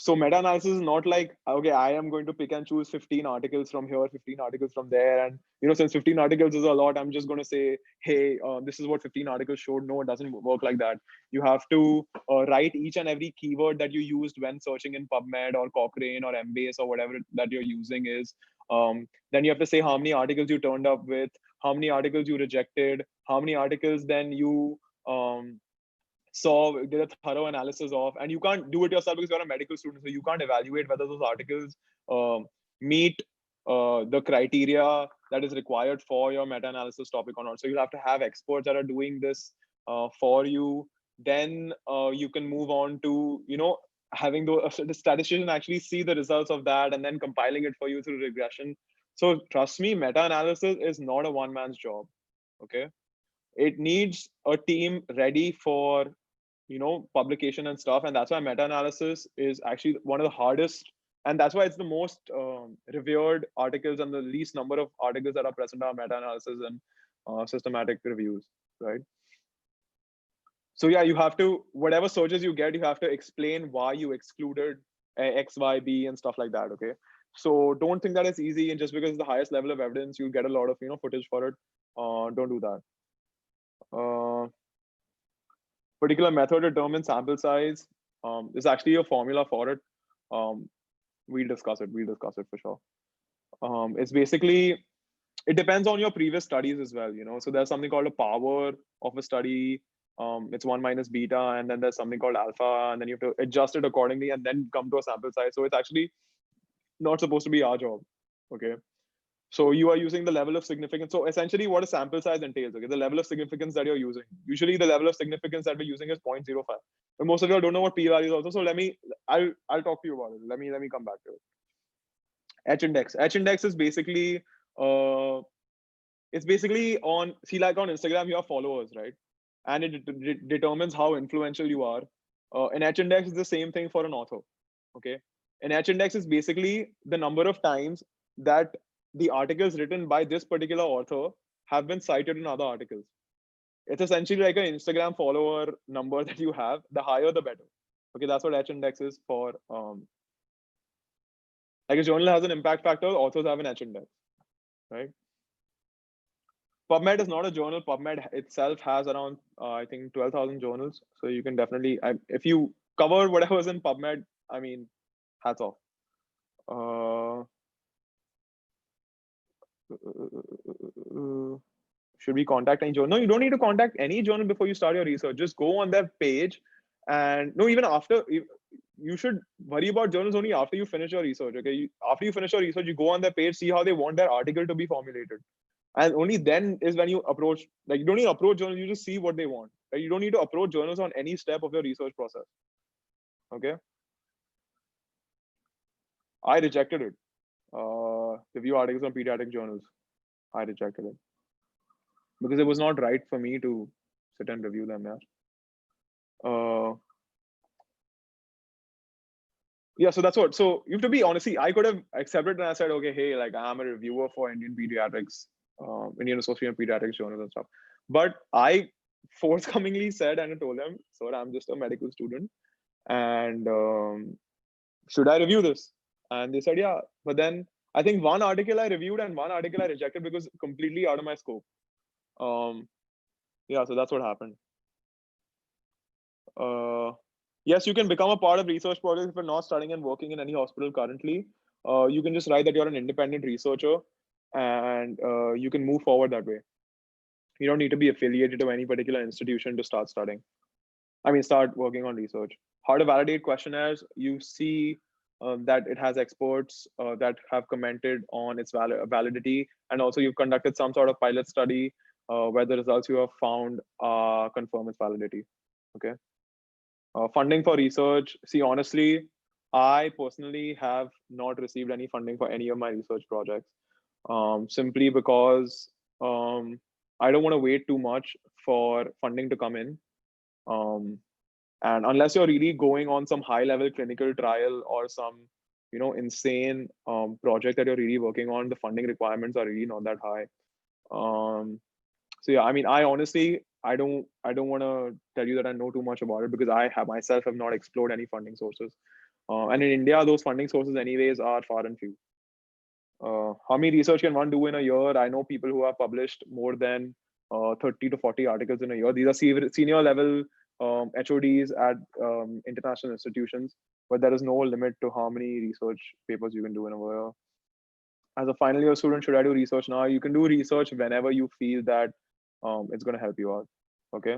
so meta-analysis is not like, okay, I am going to pick and choose 15 articles from here, 15 articles from there, and since 15 articles is a lot, I'm just going to say, hey, this is what 15 articles showed. No, it doesn't work like that. You have to write each and every keyword that you used when searching in PubMed or Cochrane or Embase or whatever that you're using is. Then you have to say how many articles you turned up with, how many articles you rejected, how many articles then you did a thorough analysis of, and you can't do it yourself because you're a medical student, so you can't evaluate whether those articles meet the criteria that is required for your meta-analysis topic or not. So you'll have to have experts that are doing this for you. Then you can move on to having the statistician actually see the results of that and then compiling it for you through regression. So trust me, meta-analysis is not a one-man's job. Okay, it needs a team ready for publication and stuff. And that's why meta-analysis is actually one of the hardest, and that's why it's the most revered articles, and the least number of articles that are present are meta-analysis and systematic reviews, right? So yeah, you have to, whatever searches you get, you have to explain why you excluded X, Y, B, and stuff like that. Okay, so don't think that it's easy, and just because it's the highest level of evidence, you get a lot of footage for it. Don't do that. Particular method determines sample size. There's actually a formula for it. We'll discuss it. We'll discuss it for sure. It's basically, it depends on your previous studies as well. So there's something called a power of a study. It's 1 minus beta, and then there's something called alpha, and then you have to adjust it accordingly and then come to a sample size. So it's actually not supposed to be our job. Okay. So you are using the level of significance. So essentially what a sample size entails, okay, the level of significance that you're using. Usually the level of significance that we're using is 0.05. But most of you don't know what p-value is also. So I'll talk to you about it. Let me come back to it. H-index. H-index is basically, it's basically on, see, like on Instagram, you have followers, right? And it determines how influential you are. An H-index is the same thing for an author, okay? An H-index is basically the number of times that the articles written by this particular author have been cited in other articles. It's essentially like an Instagram follower number that you have. The higher, the better. Okay, that's what H-index is for. Like a journal has an impact factor, authors have an H-index, right? PubMed is not a journal. PubMed itself has around, I think, 12,000 journals. So you can definitely, if you cover whatever's in PubMed, I mean, hats off. Should we contact any journal? No, you don't need to contact any journal before you start your research. Just go on their page, and no, even after, you should worry about journals only after you finish your research. Okay, after you finish your research, you go on their page, see how they want their article to be formulated, and only then is when you approach. Like, you don't need to approach journals; you just see what they want. Right? You don't need to approach journals on any step of your research process. Okay, I rejected it. Review articles on pediatric journals. I rejected it because it was not right for me to sit and review them. Yeah, so that's what. So you have to be honestly, I could have accepted and I said, okay, hey, like I'm a reviewer for Indian Pediatrics, Indian Association of Pediatrics journals and stuff. But I forthcomingly said and I told them, sir, I'm just a medical student, and should I review this? And they said, yeah. But then I think one article I reviewed and one article I rejected because completely out of my scope. Yeah, so that's what happened. Yes, you can become a part of research projects if you're not studying and working in any hospital currently. You can just write that you're an independent researcher, and you can move forward that way. You don't need to be affiliated to any particular institution to start studying. I mean, start working on research. How to validate questionnaires? You see that it has experts that have commented on its validity, and also you've conducted some sort of pilot study where the results you have found confirm its validity. Okay. Funding for research. See, honestly, I personally have not received any funding for any of my research projects, simply because I don't want to wait too much for funding to come in. And unless you're really going on some high level clinical trial or some, insane project that you're really working on, the funding requirements are really not that high. So yeah, I mean, I honestly, I don't want to tell you that I know too much about it because I myself have not explored any funding sources. And in India, those funding sources anyways are far and few. How many research can one do in a year? I know people who have published more than 30 to 40 articles in a year. These are senior level HODs at international institutions, but there is no limit to how many research papers you can do in a year. As a final year student, should I do research now? You can do research whenever you feel that it's going to help you out. Okay.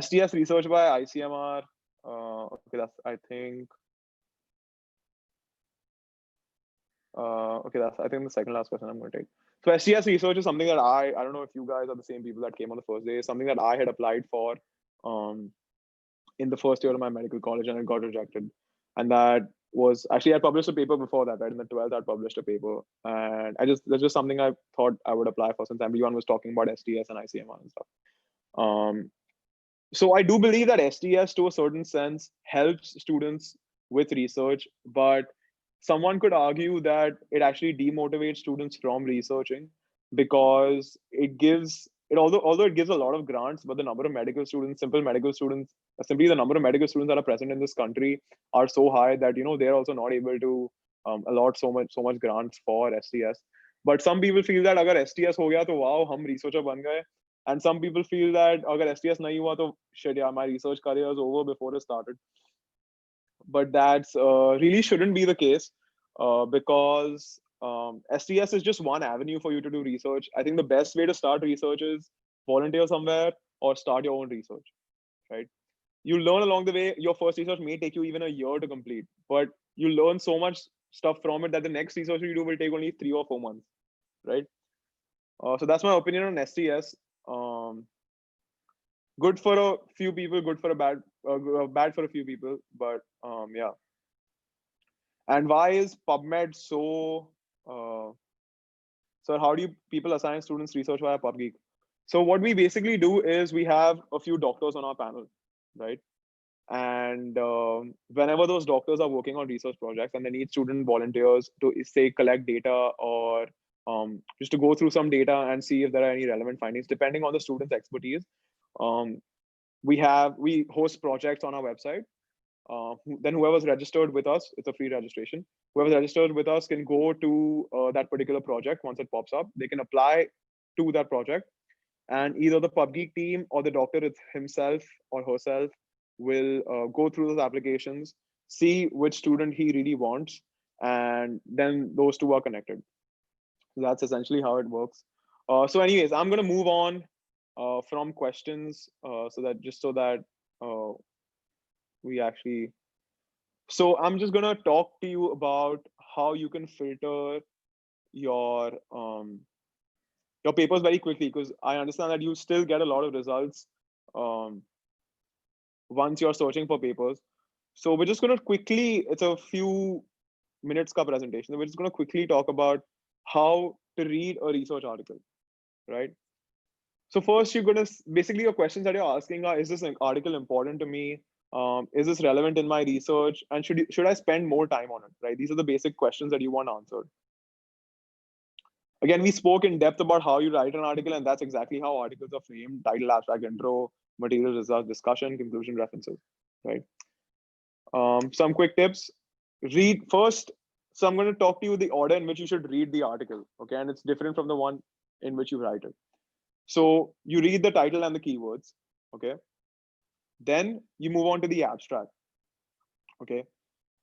STS research by ICMR. Okay, that's, I think. Okay, that's, I think, the second last question I'm going to take. So STS research is something that I don't know if you guys are the same people that came on the first day. Something that I had applied for in the first year of my medical college, and it got rejected. And that was actually, I published a paper before that, right? In the 12th, I published a paper, and that's just something I thought I would apply for since everyone was talking about STS and ICMR and stuff. So I do believe that STS to a certain sense helps students with research, but someone could argue that it actually demotivates students from researching because it gives it although it gives a lot of grants, but the number of medical students, simple medical students, simply the number of medical students that are present in this country are so high that they're also not able to allot so much grants for STS. But some people feel that अगर STS हो गया तो wow हम researcher बन गए, and some people feel that अगर STS नहीं हुआ तो shit yeah my research career is over before it started. But that's really shouldn't be the case because STS is just one avenue for you to do research. I think the best way to start research is volunteer somewhere or start your own research, right? You learn along the way. Your first research may take you even a year to complete, but you learn so much stuff from it that the next research you do will take only 3 or 4 months, right? So that's my opinion on STS. Um, Good for a few people, good for a bad for a few people, but yeah. And why is PubMed so? So how do people assign students research via PubGeek? So what we basically do is we have a few doctors on our panel, right? And whenever those doctors are working on research projects and they need student volunteers to say collect data or just to go through some data and see if there are any relevant findings, depending on the student's expertise, um, we host projects on our website. Then whoever's registered with us, it's a free registration. Whoever's registered with us can go to that particular project. Once it pops up, they can apply to that project, and either the PubGeek team or the doctor himself or herself will go through those applications, see which student he really wants, and then those two are connected. So that's essentially how it works. So anyways, I'm going to move on from questions so that uh, we actually. So I'm just going to talk to you about how you can filter your um, your papers very quickly, because I understand that you still get a lot of results um, once you're searching for papers. So we're just going to quickly, it's a few minutes ka presentation. We're just going to quickly talk about how to read a research article, right? So first, you're going to basically your questions that you're asking are: is this article important to me? Is this relevant in my research? And should I spend more time on it? Right? These are the basic questions that you want answered. Again, we spoke in depth about how you write an article, and that's exactly how articles are framed: title, abstract, intro, material, results, discussion, conclusion, references. Right? Some quick tips. Read first. So I'm going to talk to you the order in which you should read the article. Okay, and it's different from the one in which you write it. So you read the title and the keywords, okay? Then you move on to the abstract, okay?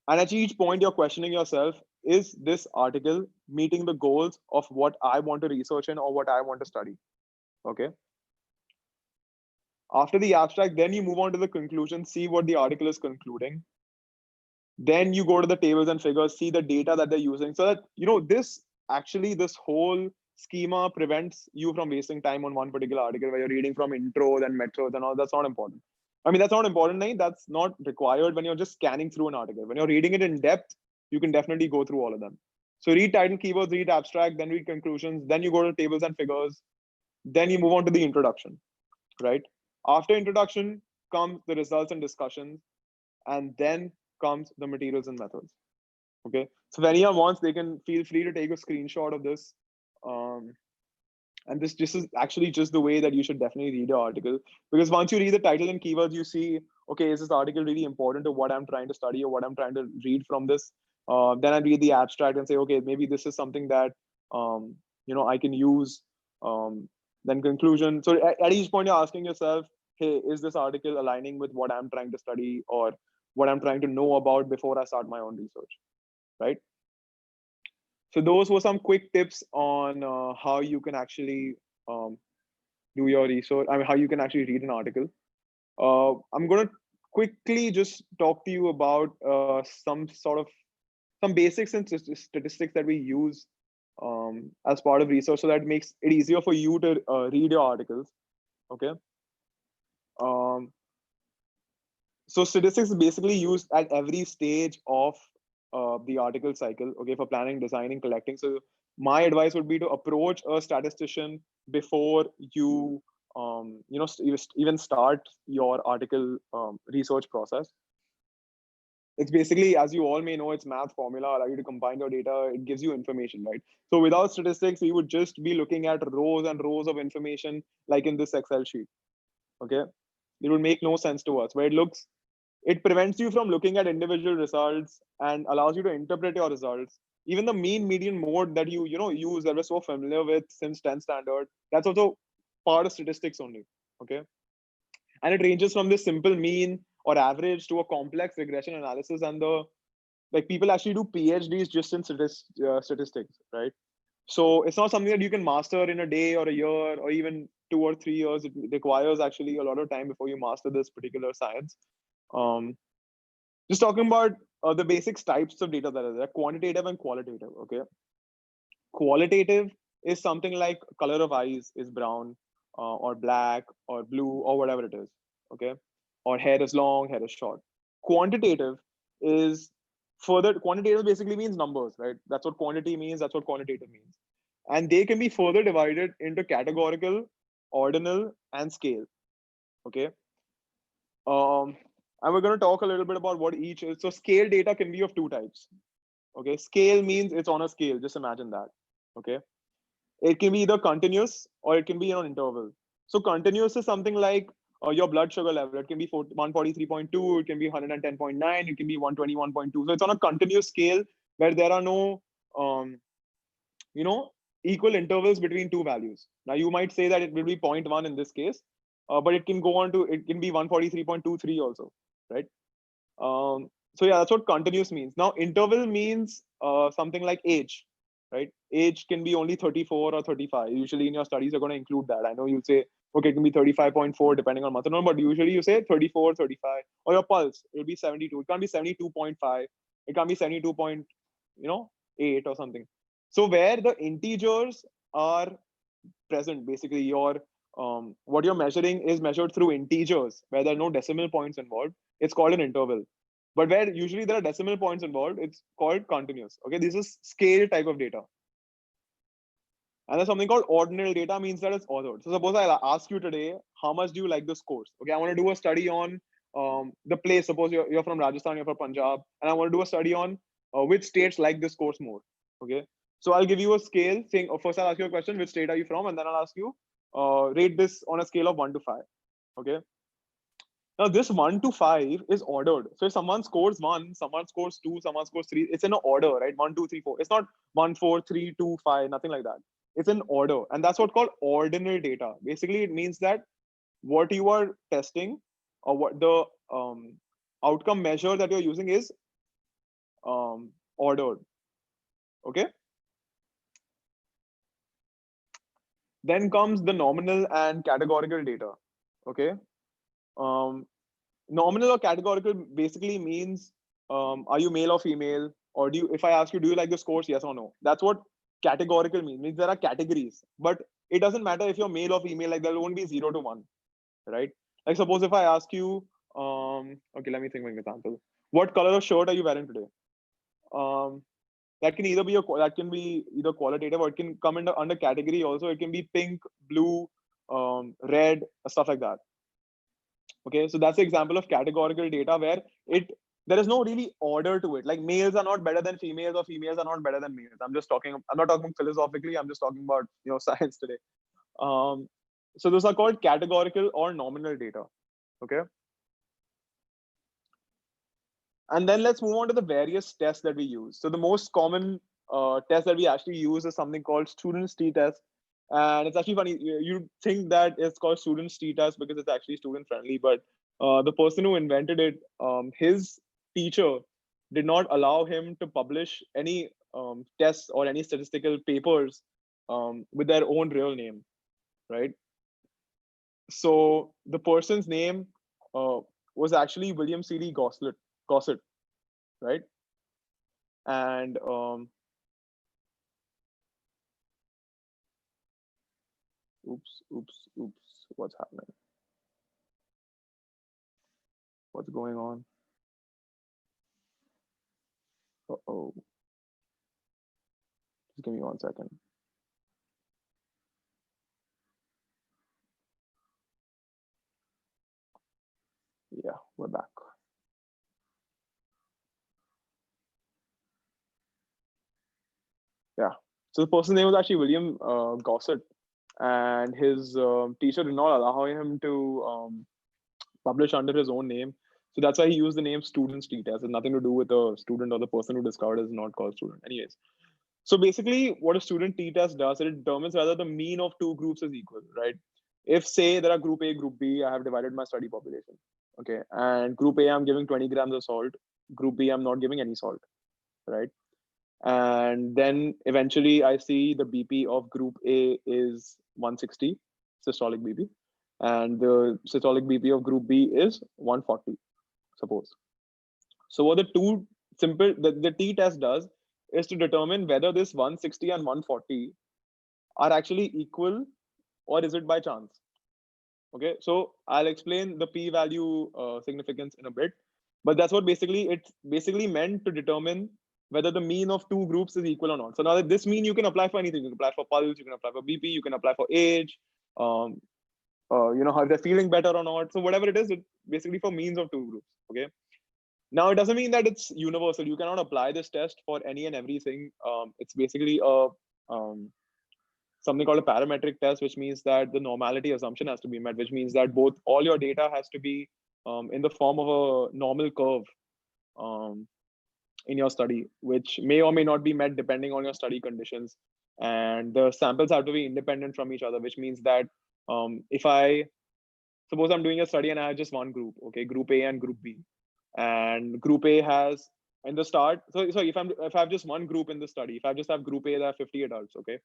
And at each point, you're questioning yourself, is this article meeting the goals of what I want to research in or what I want to study, okay? After the abstract, then you move on to the conclusion, see what the article is concluding. Then you go to the tables and figures, see the data that they're using, so that, this whole schema prevents you from wasting time on one particular article where you're reading from intros and metros and all. That's not important. I mean, that's not important. Nahin. That's not required when you're just scanning through an article. When you're reading it in depth, you can definitely go through all of them. So read title, keywords, read abstract, then read conclusions, then you go to tables and figures, then you move on to the introduction, right? After introduction comes the results and discussions, and then comes the materials and methods. Okay, so if anyone wants, they can feel free to take a screenshot of this. Um, and this is actually just the way that you should definitely read your article, because once you read the title and keywords, you see, okay, is this article really important to what I'm trying to study or what I'm trying to read from this? Then I read the abstract and say, okay, maybe this is something that I can use. Then conclusion. So at each point, you're asking yourself, hey, is this article aligning with what I'm trying to study or what I'm trying to know about before I start my own research, right? So those were some quick tips on how you can actually do your research. I mean, how you can actually read an article. I'm going to quickly just talk to you about some basics and statistics that we use as part of research, so that it makes it easier for you to read your articles. Okay. Um, so statistics is basically used at every stage of the article cycle, okay, for planning, designing, collecting. So my advice would be to approach a statistician before you even start your article research process. It's basically, as you all may know, it's math formula, allow you to combine your data. It gives you information, right? So without statistics, we would just be looking at rows and rows of information, like in this Excel sheet. Okay, it would make no sense to us. Where it prevents you from looking at individual results and allows you to interpret your results. Even the mean median mode that you use, that we're so familiar with since 10th standard, that's also part of statistics only. Okay, and it ranges from this simple mean or average to a complex regression analysis, and people actually do PhDs just in statistics, right? So it's not something that you can master in a day or a year or even 2 or 3 years. It requires actually a lot of time before you master this particular science. Just talking about the basics types of data that are there: quantitative and qualitative. Okay, qualitative is something like color of eyes is brown, or black or blue or whatever it is. Okay, or hair is long, hair is short. Quantitative is quantitative basically means numbers, right? That's what quantity means, that's what quantitative means. And they can be further divided into categorical, ordinal, and scale. Okay, and we're going to talk a little bit about what each is. So scale data can be of two types. Okay, scale means it's on a scale, just imagine that. Okay, it can be either continuous or it can be on interval. So continuous is something like your blood sugar level. It can be 143.2, it can be 110.9, it can be 121.2. So it's on a continuous scale where there are no you know equal intervals between two values. Now you might say that it will be zero point 0.1 in this case, but it can go on to, it can be 143.23 also, right? So yeah, that's what continuous means. Now interval means something like age, right? Age can be only 34 or 35. Usually in your studies you're going to include that. I know you'll say, okay, it can be 35.4 depending on month, no, but usually you say 34, 35. Or your pulse, it'll be 72. It can't be 72.5. It can't be 72.8 or something. So where the integers are present, basically your what you're measuring is measured through integers where there are no decimal points involved. It's called an interval. But where usually there are decimal points involved, it's called continuous. Okay, this is scale type of data. And there's something called ordinal data, means that it's ordered. So suppose I ask you today, how much do you like this course? Okay, I want to do a study on the place. Suppose you're from Rajasthan, you're from Punjab, and I want to do a study on which states like this course more. Okay, so I'll give you a scale saying, first I'll ask you a question, which state are you from? And then I'll ask you, rate this on a scale of 1 to 5. Okay. Now this 1 to 5 is ordered. So if someone scores 1, someone scores 2, someone scores 3, it's in an order, right? 1, 2, 3, 4. It's not 1, 4, 3, 2, 5, nothing like that. It's in order. And that's what called ordinal data. Basically, it means that what you are testing or what the outcome measure that you're using is ordered. Okay. Then comes the nominal and categorical data. Okay. Nominal or categorical basically means, are you male or female? Or do you, if I ask you, do you like this course? Yes or no? That's what categorical means there are categories, but it doesn't matter if you're male or female, like there won't be 0 to 1, right? Like suppose if I ask you, okay, let me think of an example. What color of shirt are you wearing today? That can either be that can be either qualitative or it can come under category also. It can be pink, blue, red, stuff like that. Okay, so that's the example of categorical data where there is no really order to it. Like males are not better than females or females are not better than males. I'm not talking philosophically, I'm just talking about science today. So those are called categorical or nominal data. Okay. And then let's move on to the various tests that we use. So the most common test that we actually use is something called student's t-test. And it's actually funny, you think that it's called student's t-test because it's actually student friendly, but the person who invented it, his teacher did not allow him to publish any tests or any statistical papers with their own real name, right? So the person's name was actually William C.D. Gossett, right? And oops, what's happening? What's going on? Uh-oh. Just give me 1 second. We're back. Yeah. So the person's name was actually William Gossett, and his teacher did not allow him to publish under his own name. So that's why he used the name student's t-test. It has nothing to do with the student or the person who discovered it is not called student. Anyways, so basically what a student t-test does, it determines whether the mean of two groups is equal, right? If say there are group A, group B, I have divided my study population. Okay. And group A, I'm giving 20 grams of salt. Group B, I'm not giving any salt, right? And then eventually I see the BP of group A is 160 systolic BP, and the systolic BP of group B is 140, suppose. So what the t-test does is to determine whether this 160 and 140 are actually equal, or is it by chance. Okay, so I'll explain the p-value significance in a bit, but that's what it's basically meant to determine whether the mean of two groups is equal or not. So now that this mean you can apply for anything. You can apply for pulse, you can apply for BP, you can apply for age, um, how they're feeling better or not. So whatever it is, it's basically for means of two groups. Okay. Now it doesn't mean that it's universal. You cannot apply this test for any and everything. It's basically a something called a parametric test, which means that the normality assumption has to be met, which means that all your data has to be in the form of a normal curve in your study, which may or may not be met depending on your study conditions. And the samples have to be independent from each other, which means that if I suppose I'm doing a study and I have just one group, okay, group A and group B, and group A has in the start. So if I have just one group in the study, if I just have group A, there are 50 adults, okay.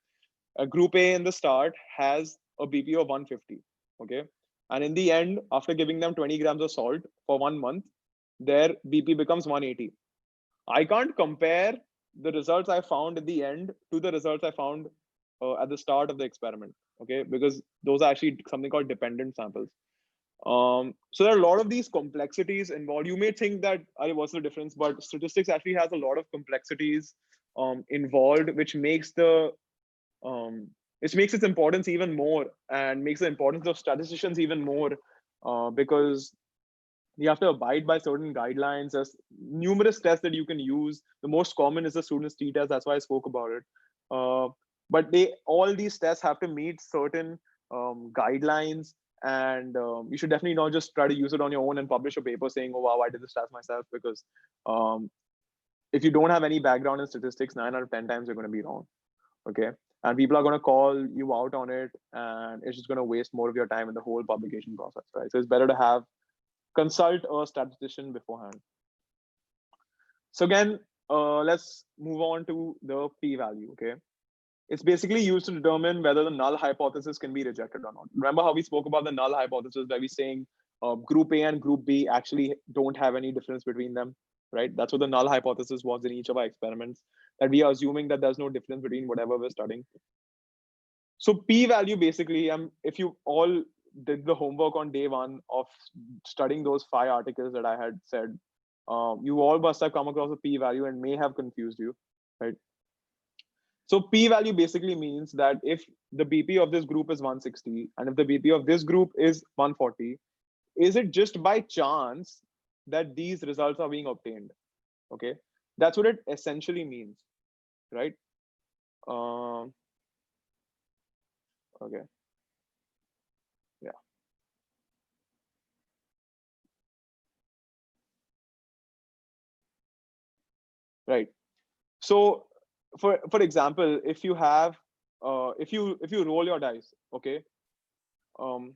A group A in the start has a BP of 150, okay, and in the end, after giving them 20 grams of salt for 1 month, their BP becomes 180. I can't compare the results I found at the end to the results I found at the start of the experiment, okay, because those are actually something called dependent samples. So there are a lot of these complexities involved. You may think that what's the difference, but statistics actually has a lot of complexities involved, which makes its importance even more, and makes the importance of statisticians even more, because you have to abide by certain guidelines. There's numerous tests that you can use. The most common is the student's t-test. That's why I spoke about it. But all these tests have to meet certain guidelines, and you should definitely not just try to use it on your own and publish a paper saying, "Oh wow, I did this test myself," because if you don't have any background in statistics, 9 out of 10 times you're going to be wrong. Okay, and people are going to call you out on it, and it's just going to waste more of your time in the whole publication process, right? So it's better to consult a statistician beforehand. So again, let's move on to the p-value. Okay, it's basically used to determine whether the null hypothesis can be rejected or not. Remember how we spoke about the null hypothesis, where we're saying group A and group B actually don't have any difference between them, right? That's what the null hypothesis was in each of our experiments, that we are assuming that there's no difference between whatever we're studying. So p-value basically, if you all did the homework on day one of studying those 5 articles that I had said, you all must have come across a p-value and may have confused you, right? So p-value basically means that if the BP of this group is 160 and if the BP of this group is 140, is it just by chance that these results are being obtained? Okay, that's what it essentially means, right? Okay, yeah, right. So for example, if you have if you roll your dice, okay, um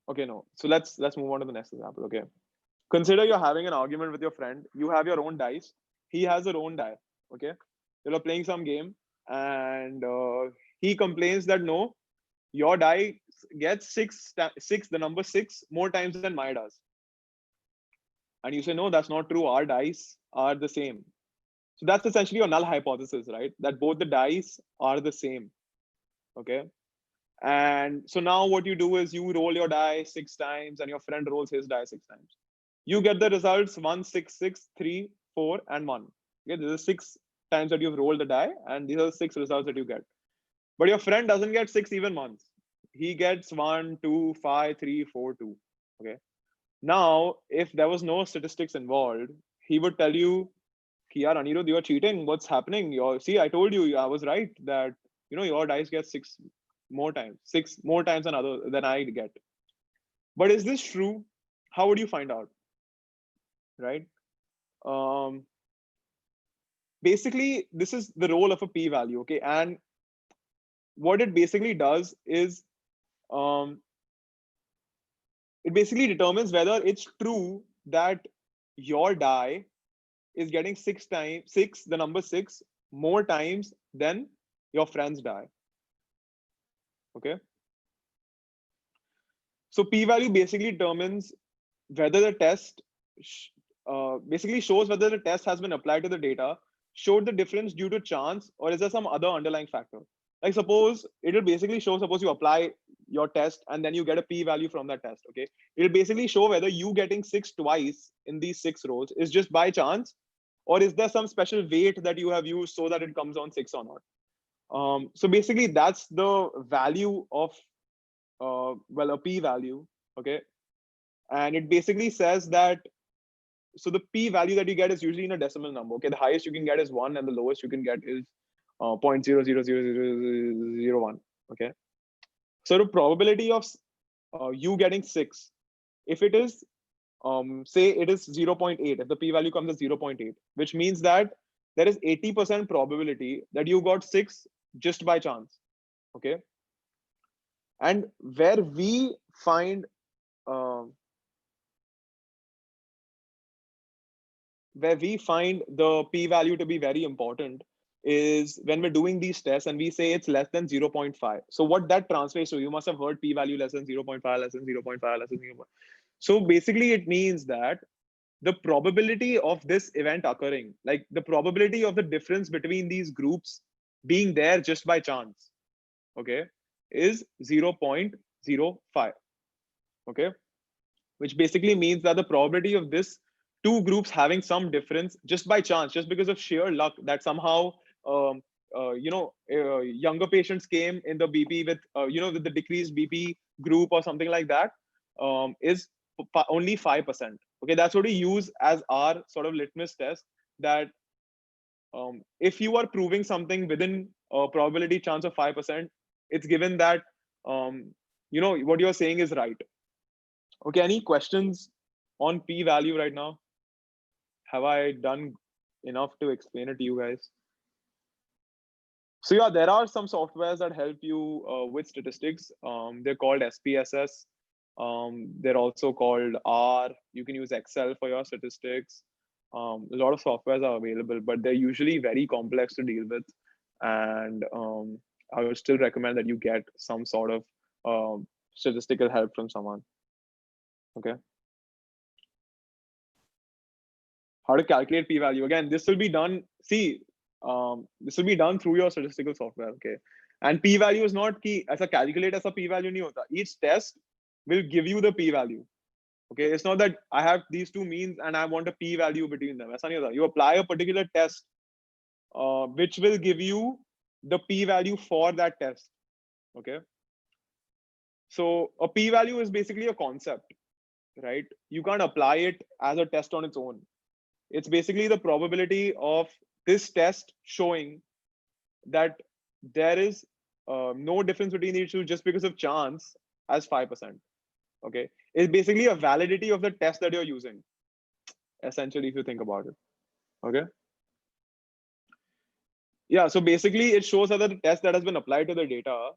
okay, no, so let's move on to the next example. Okay, consider you're having an argument with your friend. You have your own dice, he has her own die. Okay, you're playing some game, and he complains that no, your die gets the number 6 more times than my does. And you say, no, that's not true, our dice are the same. So that's essentially a null hypothesis, right? That both the dice are the same. Okay. And so now what you do is you roll your die 6 times and your friend rolls his die 6 times. You get the results 1, 6, 6, 3, 4, and 1. Okay, this is 6 times that you've rolled the die, and these are the 6 results that you get. But your friend doesn't get 6 even once. He gets 1, 2, 5, 3, 4, 2. Okay. Now, if there was no statistics involved, he would tell you, "Yaar, Anirudh, you are cheating. What's happening? See, I told you, I was right that your dice get six more times than I get." But is this true? How would you find out, right? Um, Basically, this is the role of a p-value, okay? And what it basically does is um, it basically determines whether it's true that your die is getting the number six more times than your friend's die. Okay. So p-value basically determines whether the test basically shows whether the test has been applied to the data, showed the difference due to chance, or is there some other underlying factor? Like suppose it'll basically show, suppose you apply your test and then you get a p-value from that test. Okay. It'll basically show whether you getting six twice in these six rows is just by chance, or is there some special weight that you have used so that it comes on six or not. So basically that's the value of a p-value. Okay. And it basically says that, so the p-value that you get is usually in a decimal number. Okay, the highest you can get is 1 and the lowest you can get is 0.000001. Okay, so the probability of you getting 6, if it is say it is 0.8, if the p-value comes as 0.8, which means that there is 80% probability that you got 6 just by chance. Okay, and where we find the p-value to be very important is when we're doing these tests and we say it's less than 0.5. So what that translates to, you must have heard p-value less than 0.5, less than 0.5, less than 0. So basically it means that the probability of this event occurring, like the probability of the difference between these groups being there just by chance, okay, is 0.05. Okay, which basically means that the probability of this two groups having some difference just by chance, just because of sheer luck, that somehow younger patients came in the BP with with the decreased BP group or something like that, is only 5%. Okay, that's what we use as our sort of litmus test, that if you are proving something within a probability chance of 5%, it's given that what you're saying is right. Okay, any questions on p-value right now? Have I done enough to explain it to you guys? So yeah, there are some softwares that help you with statistics. They're called SPSS. They're also called R. You can use Excel for your statistics. A lot of softwares are available, but they're usually very complex to deal with. And I would still recommend that you get some sort of statistical help from someone. Okay. How to calculate p-value? Again, this will be done. This will be done through your statistical software. Okay, and p-value is not key as a calculate as a p-value nahi hota. Each test will give you the p-value. Okay, it's not that I have these two means and I want a p-value between them. Aisa nahi hota. You apply a particular test, which will give you the p-value for that test. Okay, so a p-value is basically a concept, right? You can't apply it as a test on its own. It's basically the probability of this test showing that there is no difference between these two just because of chance as 5%. Okay, it's basically a validity of the test that you're using, essentially, if you think about it. Okay, yeah, so basically it shows that the test that has been applied to the data,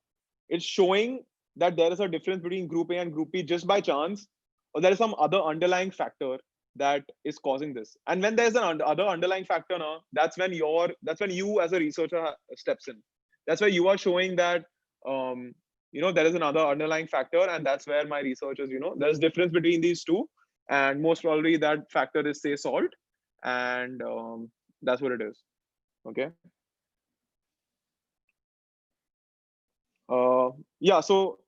it's showing that there is a difference between group A and group B just by chance, or there is some other underlying factor that is causing this. And when there's an other underlying factor now, that's when you as a researcher steps in. That's where you are showing that there is another underlying factor, and that's where my researchers, there's difference between these two, and most probably that factor is, say, salt, and that's what it is. Okay. Yeah, so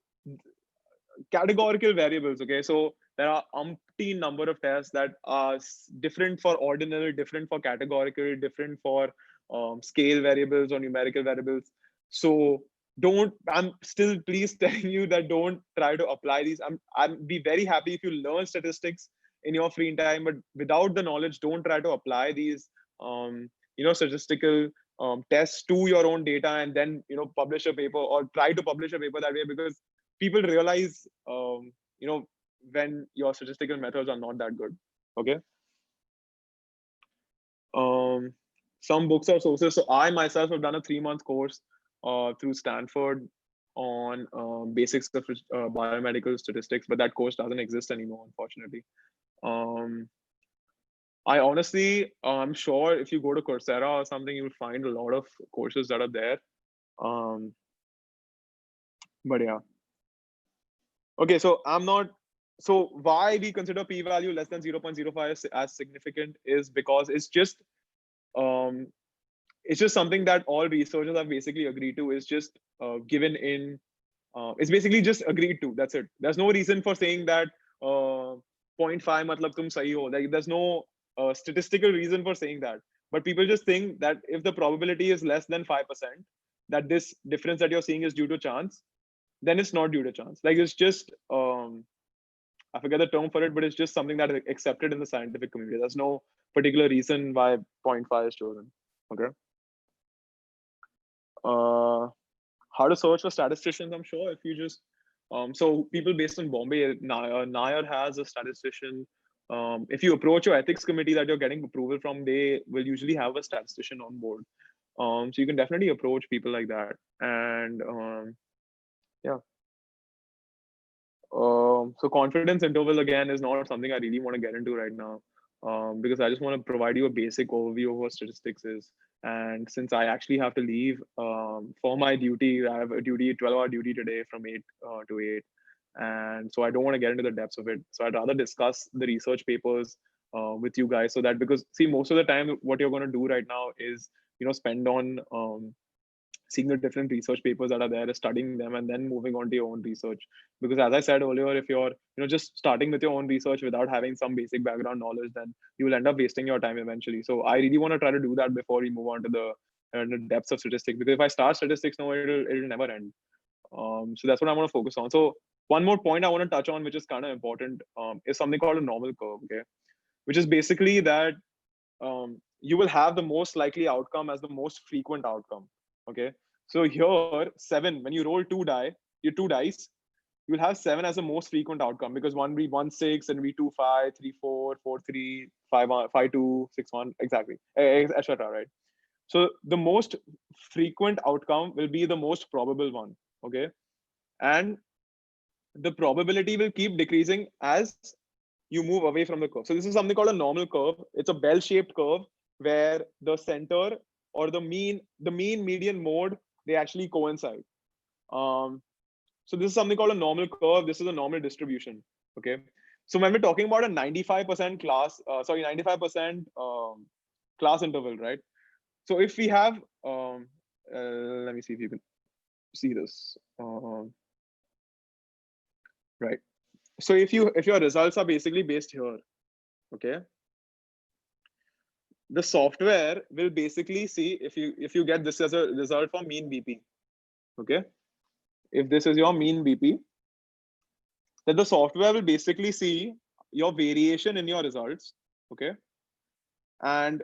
categorical variables. Okay, so there are umpteen number of tests that are different for ordinal, different for categorical, different for scale variables or numerical variables. So I'm still please telling you that don't try to apply these. I'm be very happy if you learn statistics in your free time, but without the knowledge, don't try to apply these statistical tests to your own data and then publish a paper or try to publish a paper that way, because people realize when your statistical methods are not that good. Okay. um some books or sources. So I myself have done a 3-month course through Stanford on basics of biomedical statistics, but that course doesn't exist anymore, unfortunately. um I honestly, I'm sure if you go to Coursera or something, you'll find a lot of courses that are there. um but yeah. Okay, so I'm not. So why we consider p-value less than 0.05 as significant is because um, it's just something that all researchers have basically agreed to. Is just given in. It's basically just agreed to. That's it. There's no reason for saying that zero point 0.5 matlab tum sahi ho. Like there's no statistical reason for saying that. But people just think that if the probability is less than 5%, that this difference that you're seeing is due to chance, then it's not due to chance. Like it's just I forget the term for it, but it's just something that is accepted in the scientific community. There's no particular reason why zero point 0.5 is chosen. Okay. Uh, how to search for statisticians? I'm sure if you just so people based in Bombay, Nair has a statistician. If you approach your ethics committee that you're getting approval from, they will usually have a statistician on board. So you can definitely approach people like that. And yeah. So confidence interval again is not something I really want to get into right now, because I just want to provide you a basic overview of what statistics is. And since I actually have to leave for my duty, I have a 12-hour duty today from 8 to 8, and so I don't want to get into the depths of it. So I'd rather discuss the research papers with you guys, so that, because see, most of the time what you're going to do right now is spend on seeing the different research papers that are there, studying them, and then moving on to your own research. Because as I said earlier, if you're just starting with your own research without having some basic background knowledge, then you will end up wasting your time eventually. So I really want to try to do that before we move on to the depths of statistics. Because if I start statistics now, it'll never end. So that's what I want to focus on. So one more point I want to touch on, which is kind of important, is something called a normal curve. Okay, which is basically that you will have the most likely outcome as the most frequent outcome. Okay, so here 7, when you roll your two dice, you will have 7 as the most frequent outcome, because 1 be 1 6 and be 2 5 3 4 4 3 5 1 5 2 6 1 exactly, etc. Right? So the most frequent outcome will be the most probable one. Okay, and the probability will keep decreasing as you move away from the curve. So this is something called a normal curve. It's a bell-shaped curve where the center or the mean median mode, they actually coincide. So this is something called a normal curve. This is a normal distribution. Okay. So when we're talking about a 95% 95% class interval, right? So if we have, let me see if you can see this. Right. So if your results are basically based here, okay, the software will basically see if you get this as a result for mean BP. Okay, if this is your mean BP, then the software will basically see your variation in your results. Okay, and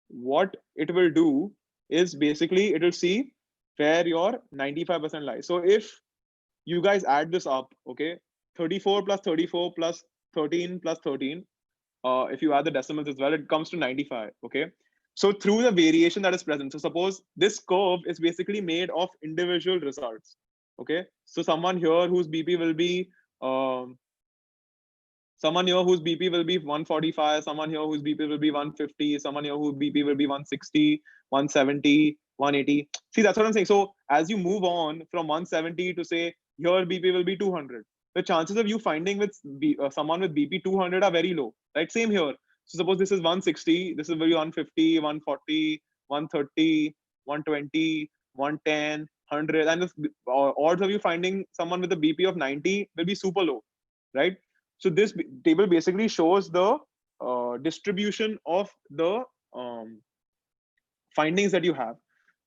what it will do is basically it will see where your 95% lies. So if you guys add this up, okay, 34 plus 34 plus 13 plus 13, if you add the decimals as well, it comes to 95. Okay, so through the variation that is present, so suppose this curve is basically made of individual results. Okay, so someone here whose BP will be someone here whose BP will be 145, someone here whose BP will be 150, someone here whose BP will be 160, 170, 180. See, that's what I'm saying. So as you move on from 170 to say your BP will be 200, the chances of you finding with someone with BP 200 are very low, right? Same here. So suppose this is 160, this is very 150, 140, 130, 120, 110, 100, and the odds of you finding someone with a BP of 90 will be super low, right? So this table basically shows the distribution of the findings that you have.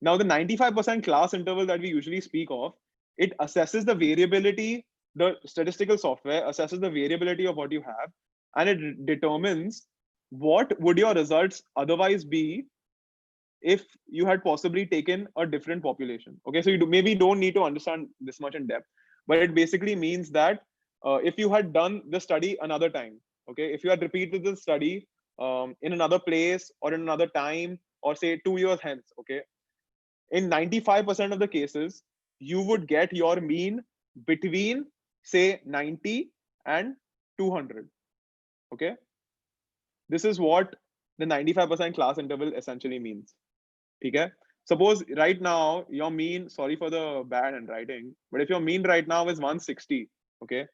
Now, the 95% class interval that we usually speak of, it assesses the variability, the statistical software assesses the variability of what you have, and it determines what would your results otherwise be if you had possibly taken a different population. Okay, so you maybe don't need to understand this much in depth, but it basically means that if you had done the study another time, okay, if you had repeated the study in another place or in another time, or say 2 years hence, okay, in 95% of the cases, you would get your mean between, say, 90 and 200. Okay, this is what the 95% class interval essentially means. Okay, suppose right now your mean, sorry for the bad handwriting, but if your mean right now is 160, okay,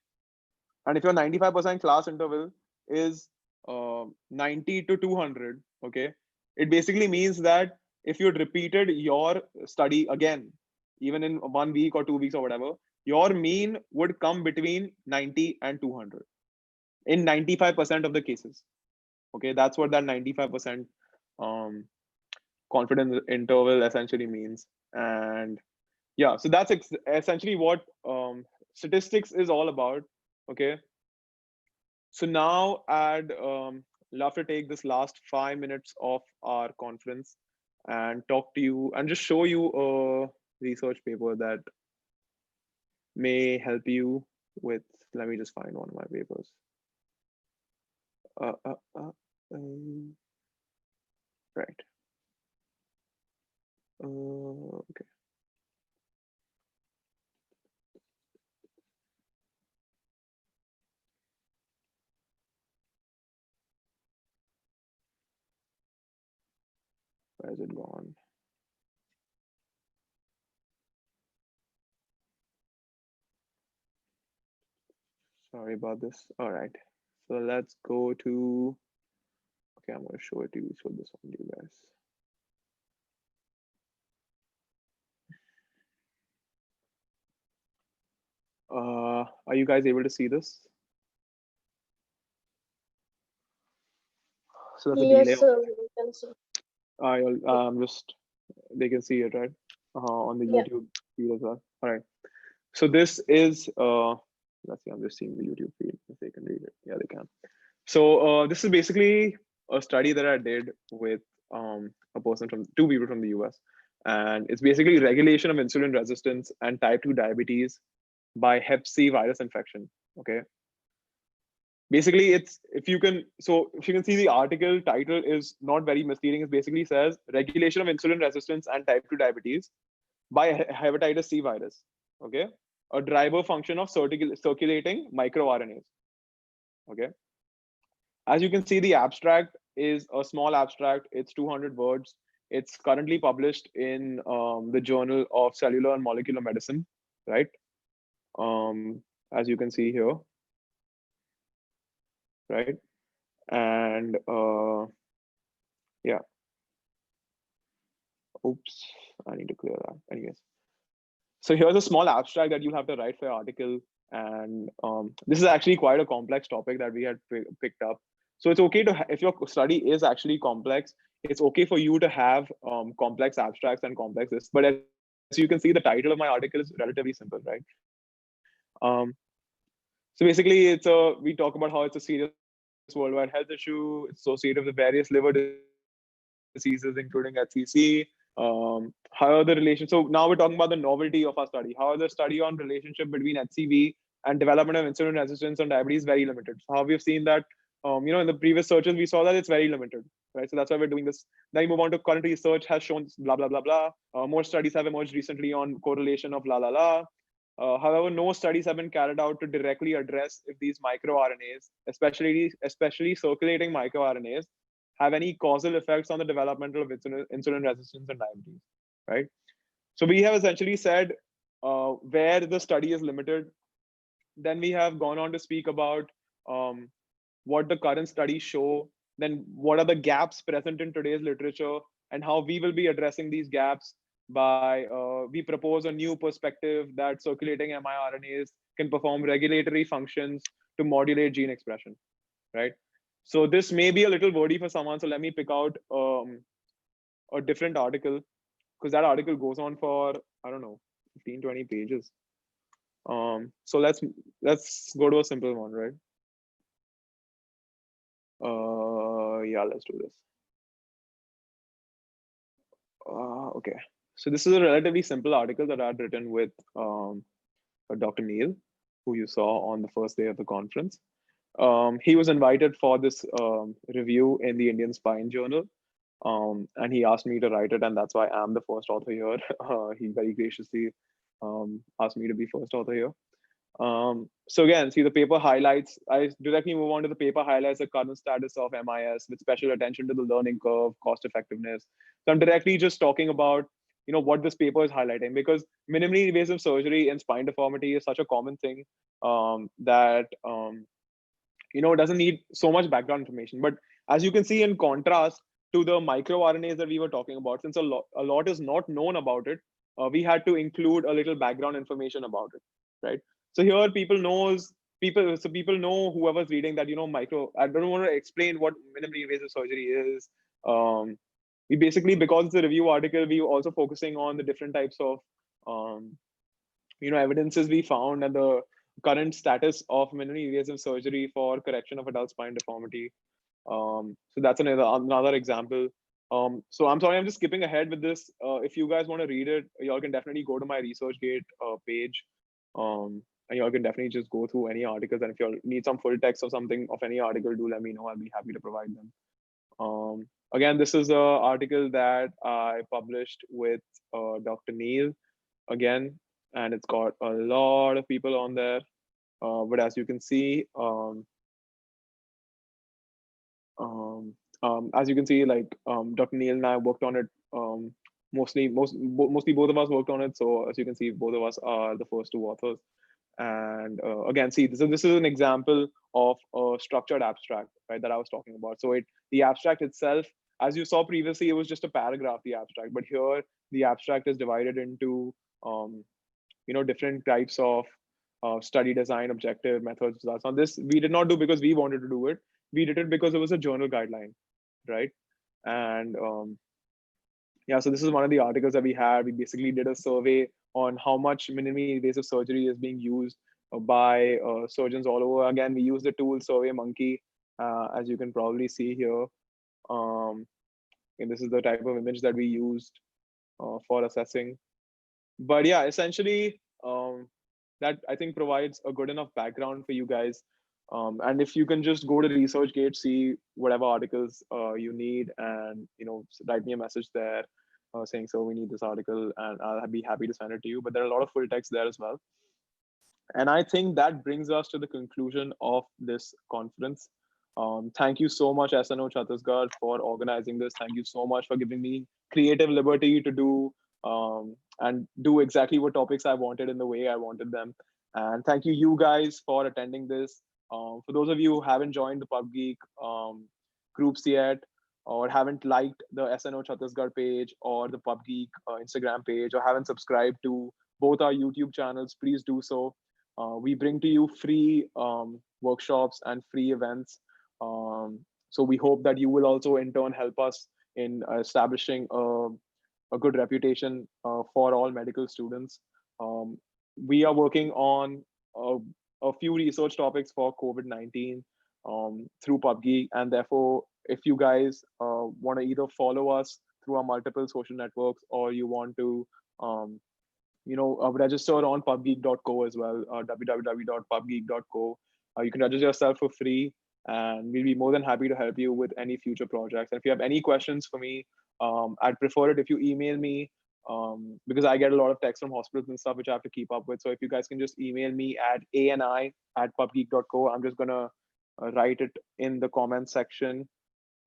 and if your 95% class interval is 90 to 200, okay, it basically means that if you'd repeated your study again, even in 1 week or 2 weeks or whatever, your mean would come between 90 and 200 in 95% of the cases. Okay, that's what that 95% um, confidence interval essentially means. And yeah, so that's essentially what statistics is all about. Okay, so now I'd love to take this last 5 minutes of our conference and talk to you and just show you a research paper that may help you with, let me just find one of my papers. Uh, uh, uh, right. Okay. Where is it gone? Sorry about this. All right. So let's go to, okay, I'm going to show it to you. Show this one to you guys. Are you guys able to see this? So that's a delay. Yes, sir, we can see. Just, they can see it, right? On the Yeah. YouTube feed as well. All right. So this is, let's see, I'm just seeing the YouTube feed if they can read it. Yeah, they can. So this is basically a study that I did with a person from, two people from the US. And it's basically regulation of insulin resistance and type 2 diabetes by hep C virus infection. Okay. Basically, it's, if you can see, the article title is not very misleading. It basically says regulation of insulin resistance and type 2 diabetes by hepatitis C virus. Okay, a driver function of circulating microRNAs. Okay, as you can see, the abstract is a small abstract. It's 200 words. It's currently published in the Journal of Cellular and Molecular Medicine, right? As you can see here, right? And yeah, oops, I need to clear that. Anyways, so here's a small abstract that you'll have to write for your article. And this is actually quite a complex topic that we had picked up. So it's okay to, if your study is actually complex, it's okay for you to have complex abstracts and complex lists. But as you can see, the title of my article is relatively simple, right? So basically, we talk about how it's a serious worldwide health issue. It's associated with various liver diseases, including HCC. How are the relation? So now we're talking about the novelty of our study. How are the study on relationship between HCV and development of insulin resistance and diabetes very limited? So how we've seen that, in the previous searches, we saw that it's very limited, right? So that's why we're doing this. Then we move on to current research has shown blah, blah, blah, blah. More studies have emerged recently on correlation of la, la, la. However, no studies have been carried out to directly address if these microRNAs, especially circulating microRNAs, have any causal effects on the developmental of insulin resistance and diabetes, right? So we have essentially said where the study is limited. Then we have gone on to speak about what the current studies show, then what are the gaps present in today's literature, and how we will be addressing these gaps by, we propose a new perspective that circulating miRNAs can perform regulatory functions to modulate gene expression, right? So this may be a little wordy for someone, so let me pick out a different article. because that article goes on for, I don't know, 15, 20 pages. So let's go to a simple one, right? Yeah, let's do this. Okay. So this is a relatively simple article that I'd written with Dr. Neil, who you saw on the first day of the conference. He was invited for this review in the Indian Spine Journal, and he asked me to write it, and that's why I'm the first author here. He very graciously asked me to be first author here. So again, see the paper highlights, I directly move on to the paper highlights the current status of MIS with special attention to the learning curve, cost effectiveness. So I'm directly just talking about, what this paper is highlighting, because minimally invasive surgery in spine deformity is such a common thing that, it doesn't need so much background information. But as you can see, in contrast to the microRNAs that we were talking about, since a lot is not known about it, we had to include a little background information about it, right? So here people know, whoever's reading that, I don't want to explain what minimally invasive surgery is. We basically, because it's a review article, we also focusing on the different types of evidences we found and the current status of minimally invasive surgery for correction of adult spine deformity. So that's another example. So I'm sorry, I'm just skipping ahead with this. If you guys want to read it, y'all can definitely go to my ResearchGate page. And y'all can definitely just go through any articles. And if y'all need some full text or something of any article, do let me know. I'll be happy to provide them. Again, this is an article that I published with Dr. Neil again, and it's got a lot of people on there. But as you can see, as you can see, like Dr. Neil and I worked on it. Mostly both of us worked on it. So as you can see, both of us are the first two authors. And again, see, this is an example of a structured abstract, right, that I was talking about. So the abstract itself, as you saw previously, it was just a paragraph, the abstract. But here, the abstract is divided into different types of study design, objective, methods. So this we did not do because we wanted to do it. We did it because it was a journal guideline, right? And yeah, so this is one of the articles that we had. We basically did a survey on how much minimally invasive surgery is being used by surgeons all over. Again, we use the tool SurveyMonkey, as you can probably see here. And this is the type of image that we used for assessing. But yeah, essentially, that I think provides a good enough background for you guys. And if you can just go to ResearchGate, see whatever articles you need, and write me a message there saying, so we need this article, and I'll be happy to send it to you. But there are a lot of full text there as well. And I think that brings us to the conclusion of this conference. Thank you so much, SNO Chhattisgarh, for organizing this. Thank you so much for giving me creative liberty to do and do exactly what topics I wanted in the way I wanted them. And thank you guys for attending this. For those of you who haven't joined the PubGeek groups yet, or haven't liked the SNO Chhattisgarh page or the PubGeek Instagram page, or haven't subscribed to both our YouTube channels, please do so. We bring to you free workshops and free events. So we hope that you will also in turn help us in establishing a good reputation for all medical students. We are working on a few research topics for COVID-19 through PubGeek, and therefore, if you guys want to either follow us through our multiple social networks, or you want to register on pubgeek.co as well, www.pubgeek.co. You can register yourself for free, and we'll be more than happy to help you with any future projects. And if you have any questions for me, I'd prefer it if you email me, because I get a lot of texts from hospitals and stuff which I have to keep up with. So if you guys can just email me at ani@pubgeek.co, I'm just gonna write it in the comments section.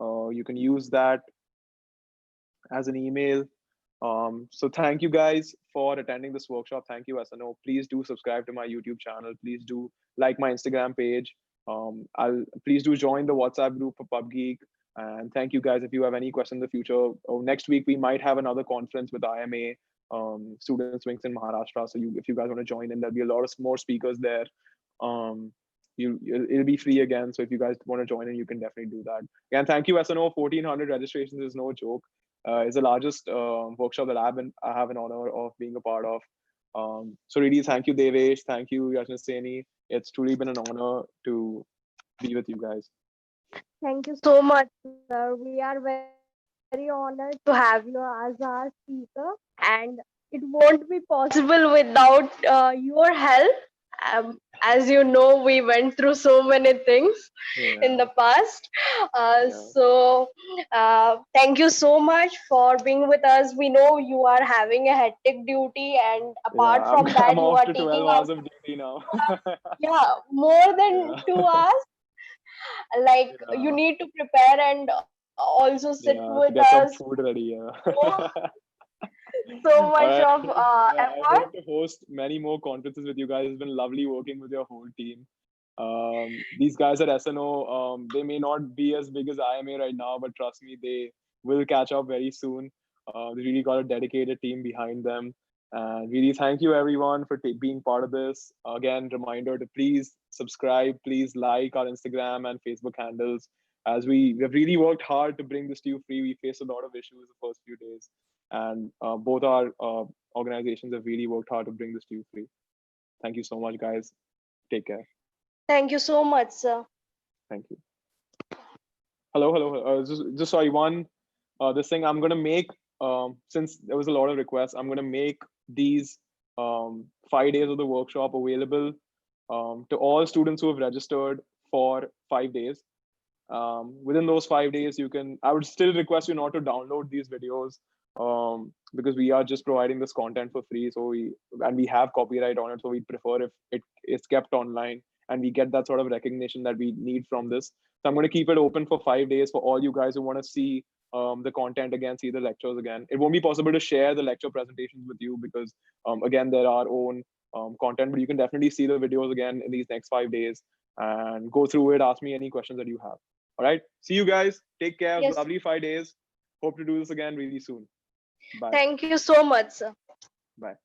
You can use that as an email. So thank you guys for attending this workshop. Thank you, SNO. Please do subscribe to my YouTube channel. Please do like my Instagram page. Please do join the WhatsApp group for PubGeek. And thank you guys. If you have any questions in the future, next week we might have another conference with IMA Students Wings in Maharashtra. So if you guys want to join in, there'll be a lot of more speakers there. It'll be free again. So if you guys want to join in, you can definitely do that. Again, thank you, SNO. 1,400 registrations is no joke. It's the largest workshop that I have an honor of being a part of. So really, thank you, Devesh. Thank you, Yashnaseni. It's truly been an honor to be with you guys. Thank you so much, sir. We are very honored to have you as our speaker, and it won't be possible without your help. As you know, we went through so many things in the Yeah, past. yeah, Thank you so much for being with us. We know you are having a hectic duty, and yeah. apart from I'm that, you off are to 12 taking out, hours of duty now. yeah, more than Yeah, 2 hours. Like, you yeah, need to prepare and also sit with yeah. To us. get some food ready. So, Yeah. so All much right. of Yeah, I effort. hope to host many more conferences with you guys. It's been lovely working with your whole team. These guys at SNO, they may not be as big as I am right now, but trust me, they will catch up very soon. They really got a dedicated team behind them. And really thank you everyone for being part of this. Again, reminder to please subscribe, please like our Instagram and Facebook handles. As we have really worked hard to bring this to you free. We faced a lot of issues the first few days, and both our organizations have really worked hard to bring this to you free. Thank you so much, guys. Take care. Thank you so much, sir. Thank you. Hello, hello. Just sorry. One, this thing I'm gonna make. Since there was a lot of requests, I'm gonna make these 5 days of the workshop available to all students who have registered for 5 days. Within those 5 days, you can. I would still request you not to download these videos because we are just providing this content for free. So we have copyright on it. So we prefer if it is kept online and we get that sort of recognition that we need from this. So I'm going to keep it open for 5 days for all you guys who want to see the content again, see the lectures again. It won't be possible to share the lecture presentations with you because again, they're our own content, but you can definitely see the videos again in these next 5 days and go through it. Ask me any questions that you have. All right. See you guys. Take care. Yes. Lovely 5 days. Hope to do this again really soon. Bye. Thank you so much, sir. Bye.